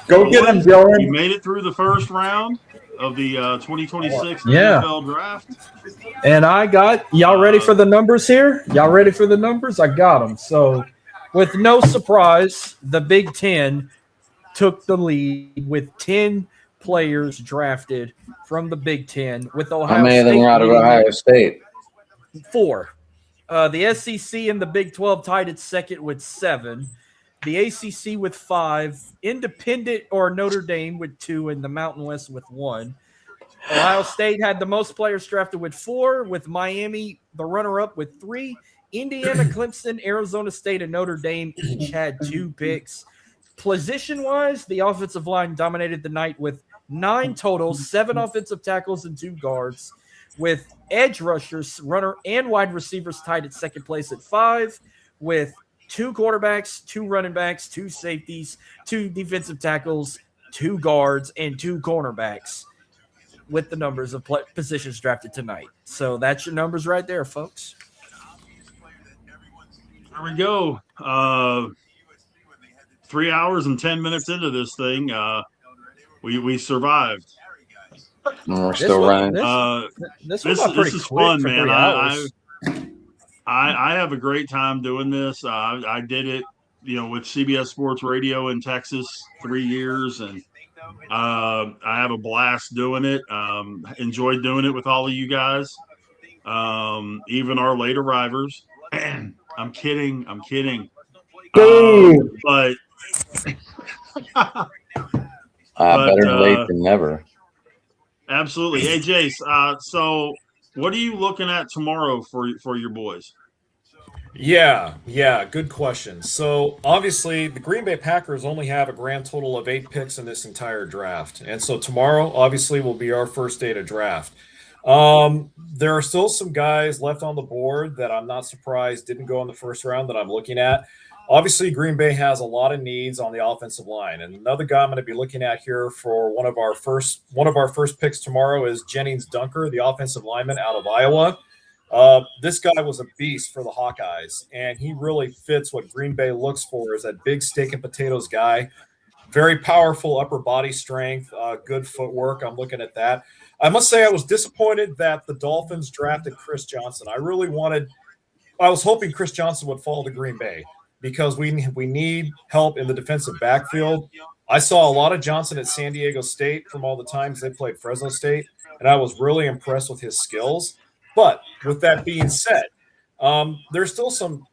Go get him, You Dylan. made it through the first round of the 2026 Yeah. NFL Draft. And I got y'all ready for the numbers here? Y'all ready for the numbers? I got them. So, with no surprise, the Big Ten took the lead with 10 players drafted from the Big Ten. With Ohio How many of them State are out of leading Ohio State? 4. The SEC and the Big 12 tied at second with 7. The ACC with 5. Independent or Notre Dame with 2, and the Mountain West with 1. Ohio State had the most players drafted with 4, with Miami the runner-up with 3. Indiana, Clemson, Arizona State, and Notre Dame each had 2 picks. Position-wise, the offensive line dominated the night with 9 totals, 7 offensive tackles and 2 guards, with edge rushers, runner, and wide receivers tied at second place at 5, with 2 quarterbacks, 2 running backs, 2 safeties, 2 defensive tackles, 2 guards, and 2 cornerbacks, with the numbers of positions drafted tonight. So that's your numbers right there, folks. There we go. 3 hours and 10 minutes into this thing, we survived. And we're still running. This is fun, man. I have a great time doing this. I did it, with CBS Sports Radio in Texas 3 years, and I have a blast doing it. Enjoyed doing it with all of you guys, even our late arrivers. I'm kidding. But better late than never. Absolutely. Hey, Jace, so what are you looking at tomorrow for your boys? Yeah, good question. So obviously the Green Bay Packers only have a grand total of 8 picks in this entire draft. And so tomorrow obviously will be our first day to draft. There are still some guys left on the board that I'm not surprised didn't go in the first round that I'm looking at. Obviously, Green Bay has a lot of needs on the offensive line, and another guy I'm going to be looking at here for one of our first picks tomorrow is Jennings Dunker, the offensive lineman out of Iowa. This guy was a beast for the Hawkeyes, and he really fits what Green Bay looks for, is that big steak and potatoes guy. Very powerful upper body strength, good footwork. I'm looking at that. I must say I was disappointed that the Dolphins drafted Chris Johnson. I was hoping Chris Johnson would fall to Green Bay because we need help in the defensive backfield. I saw a lot of Johnson at San Diego State from all the times they played Fresno State, and I was really impressed with his skills. But with that being said, there's still some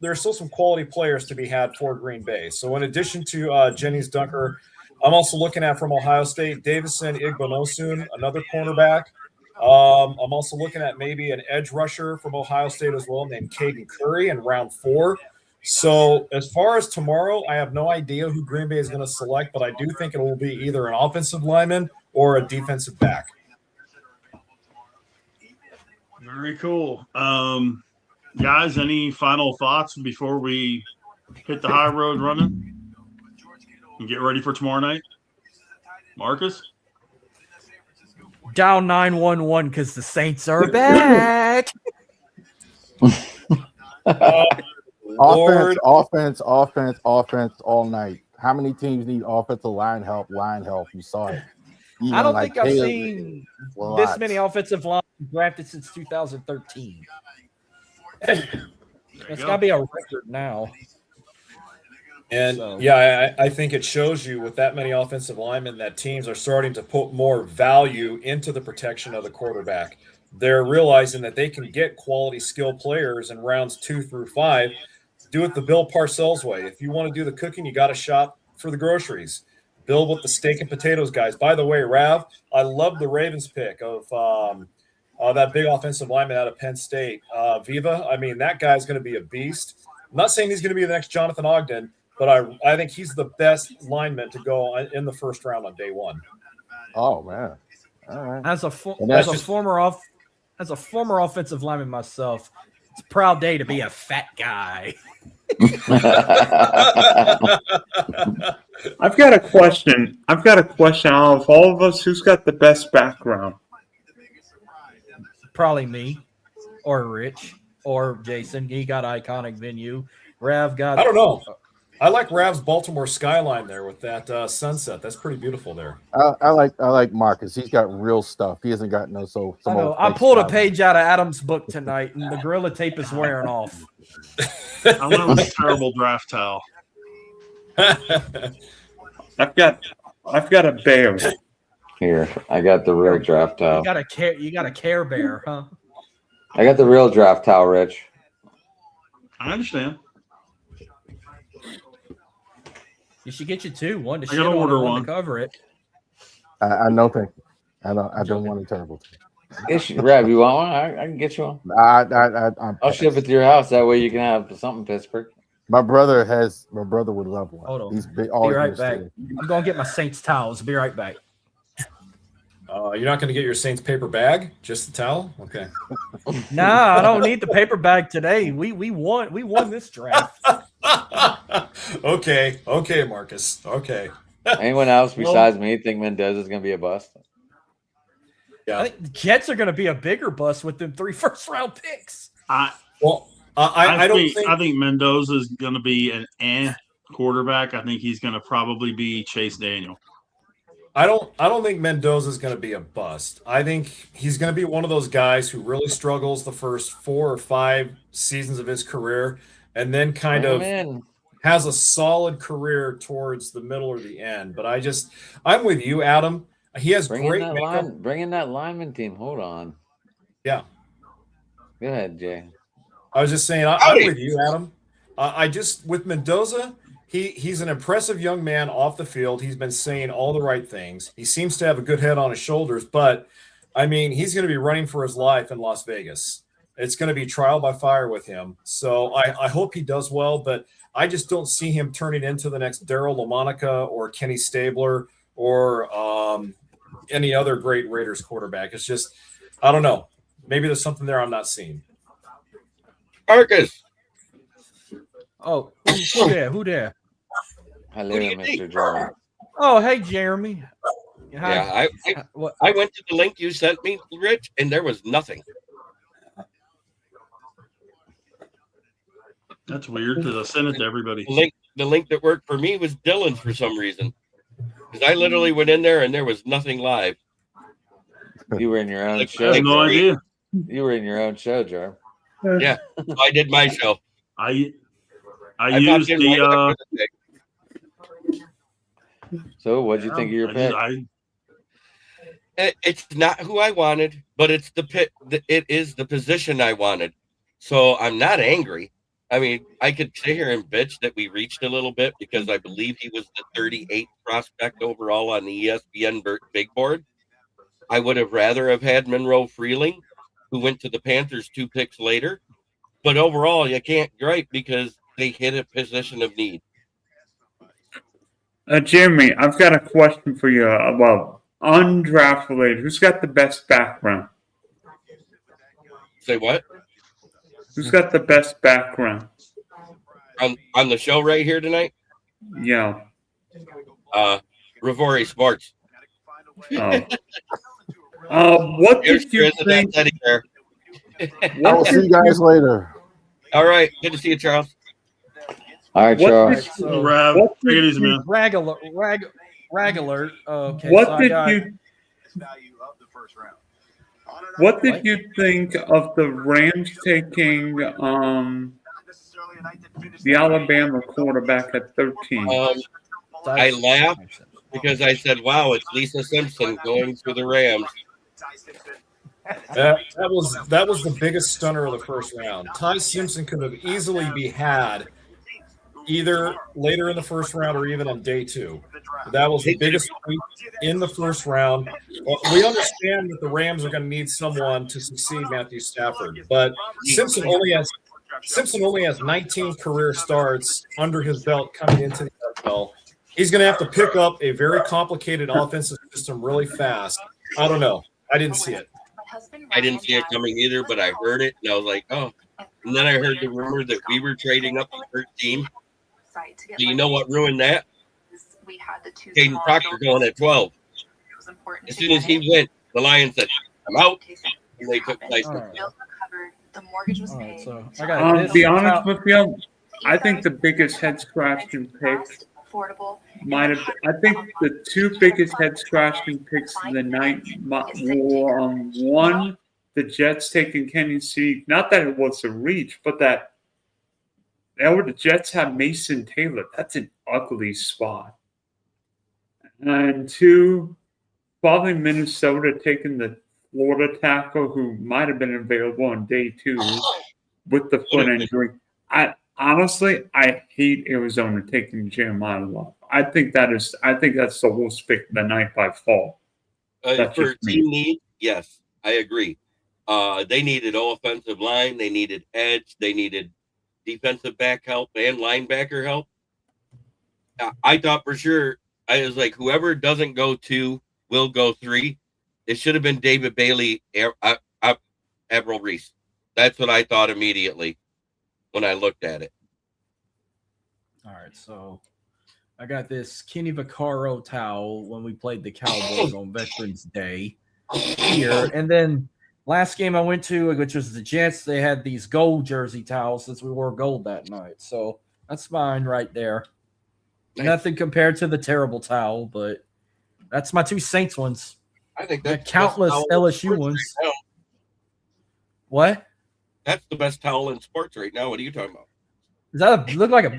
quality players to be had for Green Bay. So in addition to Jennings Dunker, I'm also looking at from Ohio State, Davison Igbonosun, another cornerback. I'm also looking at maybe an edge rusher from Ohio State as well named Caden Curry in round 4. So as far as tomorrow, I have no idea who Green Bay is going to select, but I do think it will be either an offensive lineman or a defensive back. Very cool. Guys, any final thoughts before we hit the high road running and get ready for tomorrow night? Marcus? Dial 911 because the Saints are back. Offense all night. How many teams need offensive line help? You saw it. I don't think I've seen this many offensive line drafted since 2013. It's got to be a record now. And I think it shows you with that many offensive linemen that teams are starting to put more value into the protection of the quarterback. They're realizing that they can get quality skill players in rounds 2 through 5. Do it the Bill Parcells way. If you want to do the cooking, you got to shop for the groceries. Build with the steak and potatoes guys. By the way, Rav, I love the Ravens pick of that big offensive lineman out of Penn State, Viva. I mean, that guy's going to be a beast. I'm not saying he's going to be the next Jonathan Ogden, but I think he's the best lineman to go in the first round on day 1. Oh man! All right. As a former offensive lineman myself, it's a proud day to be a fat guy. I've got a question. Out of all of us, who's got the best background? Probably me, or Rich, or Jason. He got iconic venue. Rav got. I don't know. I like Rav's Baltimore skyline there with that sunset. That's pretty beautiful there. I like Marcus. He's got real stuff. He hasn't got no so. I know. I pulled a page out of Adam's book tonight, and the Gorilla Tape is wearing off. I went with a terrible draft towel. I've got a bear. Here, I got the real draft towel. You got a Care Bear, huh? I got the real draft towel, Rich. I understand. You should get you two. One to I shit gotta on order and one one. to cover it. I know. Thank you. I don't want a terrible. Rav, you want one? I can get you one. I'll ship it to your house. That way you can have something, Pittsburgh. My brother would love one. Hold on. He's big. Be right back. I'm gonna get my Saints towels. Be right back. You're not going to get your Saints paper bag, just the towel? Okay. Nah, I don't need the paper bag today. We won this draft. Okay, Marcus. Okay. Anyone else besides me think Mendoza is going to be a bust? Yeah. I think the Jets are going to be a bigger bust with them 3 first-round picks. I think Mendoza is going to be an quarterback. I think he's going to probably be Chase Daniel. I don't think Mendoza is going to be a bust. I think he's going to be one of those guys who really struggles the first 4 or 5 seasons of his career, and then kind of has a solid career towards the middle or the end. But I'm with you, Adam. He has Bring in that lineman team. Hold on. Yeah. Go ahead, Jay. I was just saying, I'm with you, Adam. With Mendoza, he's an impressive young man off the field. He's been saying all the right things. He seems to have a good head on his shoulders, but I mean, he's going to be running for his life in Las Vegas. It's going to be trial by fire with him. So I hope he does well, but I just don't see him turning into the next Daryl LaMonica or Kenny Stabler or any other great Raiders quarterback. It's just, I don't know. Maybe there's something there I'm not seeing. Marcus. Oh, who there? Hello, Mr. Jeremy. Oh, hey, Jeremy. Yeah, I went to the link you sent me, Rich, and there was nothing. That's weird because I sent it to everybody. The link that worked for me was Dylan's for some reason. Because I literally went in there and there was nothing live. You were in your own show. I have no idea. You were in your own show, Jar. Yeah, I did my show. I used the. So, what'd you think of your pick? It's not who I wanted, but it's it is the position I wanted. So I'm not angry. I mean, I could sit here and bitch that we reached a little bit because I believe he was the 38th prospect overall on the ESPN big board. I would have rather have had Monroe Freeling, who went to the Panthers 2 picks later. But overall, you can't gripe because they hit a position of need. Jeremy, I've got a question for you about undrafted. Who's got the best background? Say what? Who's got the best background? On the show right here tonight? Yeah. Rivori Sports. What did you think? I will see you guys later. All right. Good to see you, Charles. All right, Charles. Rag alert. Okay. What did you think of the Rams taking the Alabama quarterback at 13? I laughed because I said, wow, it's Lisa Simpson going to the Rams. That was the biggest stunner of the first round. Ty Simpson could have easily be had either later in the first round or even on day 2. That was the biggest tweet in the first round. We understand that the Rams are going to need someone to succeed Matthew Stafford, but Simpson only has 19 career starts under his belt coming into the NFL. He's going to have to pick up a very complicated offensive system really fast. I don't know. I didn't see it. I didn't see it coming either, but I heard it, and I was like, oh. And then I heard the rumor that we were trading up the first team. Do you know what ruined that? we had the two Caden small Proctor children. going at 12. It was important As to soon as get he it. went, the Lions said, "I'm out," In case it and they took happened. place. All right. Bills were covered. The mortgage was All right, paid. so I got To this. be honest towel- with you, I think the biggest head scratching pick Fast, affordable, might have. I think the two biggest head scratching picks of the night were one, the Jets taking Kenny C. Not that it was a reach, but that the Jets have Mason Taylor. That's an ugly spot. And two, probably Minnesota taking the Florida tackle who might have been available on day 2 with the foot injury. I hate Arizona taking Jeremiah Love. I think that's the worst pick of the night by far. That's For just me. team need, yes, I agree. They needed offensive line, they needed edge, they needed defensive back help and linebacker help. I thought for sure, I was like, whoever doesn't go 2 will go 3. It should have been David Bailey, Avril Reese. That's what I thought immediately when I looked at it. All right, so I got this Kenny Vaccaro towel when we played the Cowboys on Veterans Day here. And then last game I went to, which was the Jets, they had these gold jersey towels since we wore gold that night. So that's mine right there. Nice. Nothing compared to the terrible towel, but that's my 2 Saints ones. I think I that's got countless the best towel in LSU sports ones. right now. What? That's the best towel in sports right now. What are you talking about? Is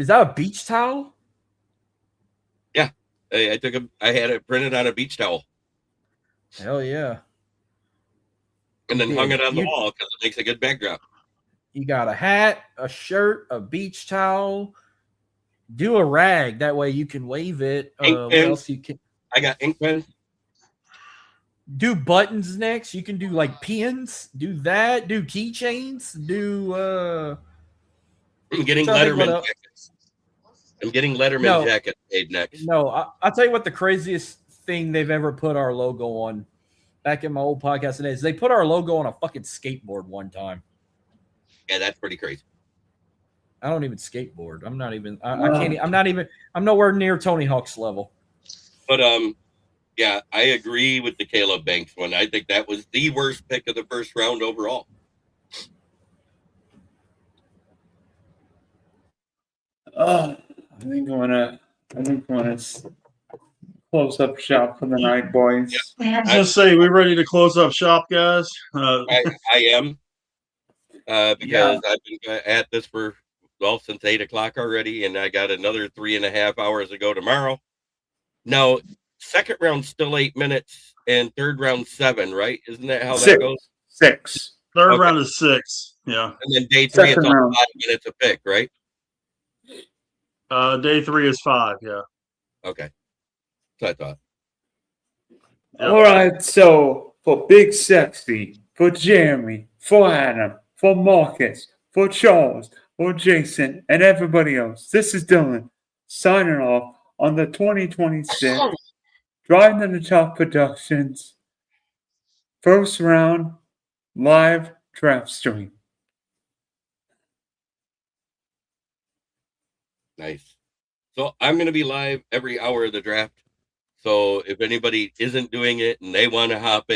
that a beach towel? Yeah, I had it printed on a beach towel Hell yeah. and then You hung did. it on the You- wall because it makes a good backdrop. You got a hat, a shirt, a beach towel. Do a rag. That way you can wave it. Ink What pen. else you can I got ink pens. do? Buttons next. You can do like pins. Do that. Do keychains. Do I'm getting trying to think what Letterman else. jackets. I'm getting Letterman No. jackets made next. No, I'll tell you what the craziest thing they've ever put our logo on. Back in my old podcast days, they put our logo on a fucking skateboard one time. Yeah, that's pretty crazy. I don't even skateboard. I'm not even. I can't. I'm not even. I'm nowhere near Tony Hawk's level. But yeah, I agree with the Caleb Banks one. I think that was the worst pick of the first round overall. I think I'm gonna close up shop for the night, boys. I was just say, we ready to close up shop, guys? I am because I've been at this for since 8 o'clock already, and I got another 3.5 hours to go tomorrow. Now, second round still 8 minutes, and third round 7, right? Isn't that how that goes? 6. Third round is 6. Yeah. And then day 3 Second it's all round. 5 minutes a pick, right? Day 3 is 5. Yeah. Okay, so I thought. Yep. All right, so for Big Sexy, for Jeremy, for Adam, for Marcus, for Charles, for Jason, and everybody else, this is Dylan signing off on the 2026 Driving to the Top Productions first round live draft stream. Nice. So I'm going to be live every hour of the draft. So if anybody isn't doing it and they want to hop in,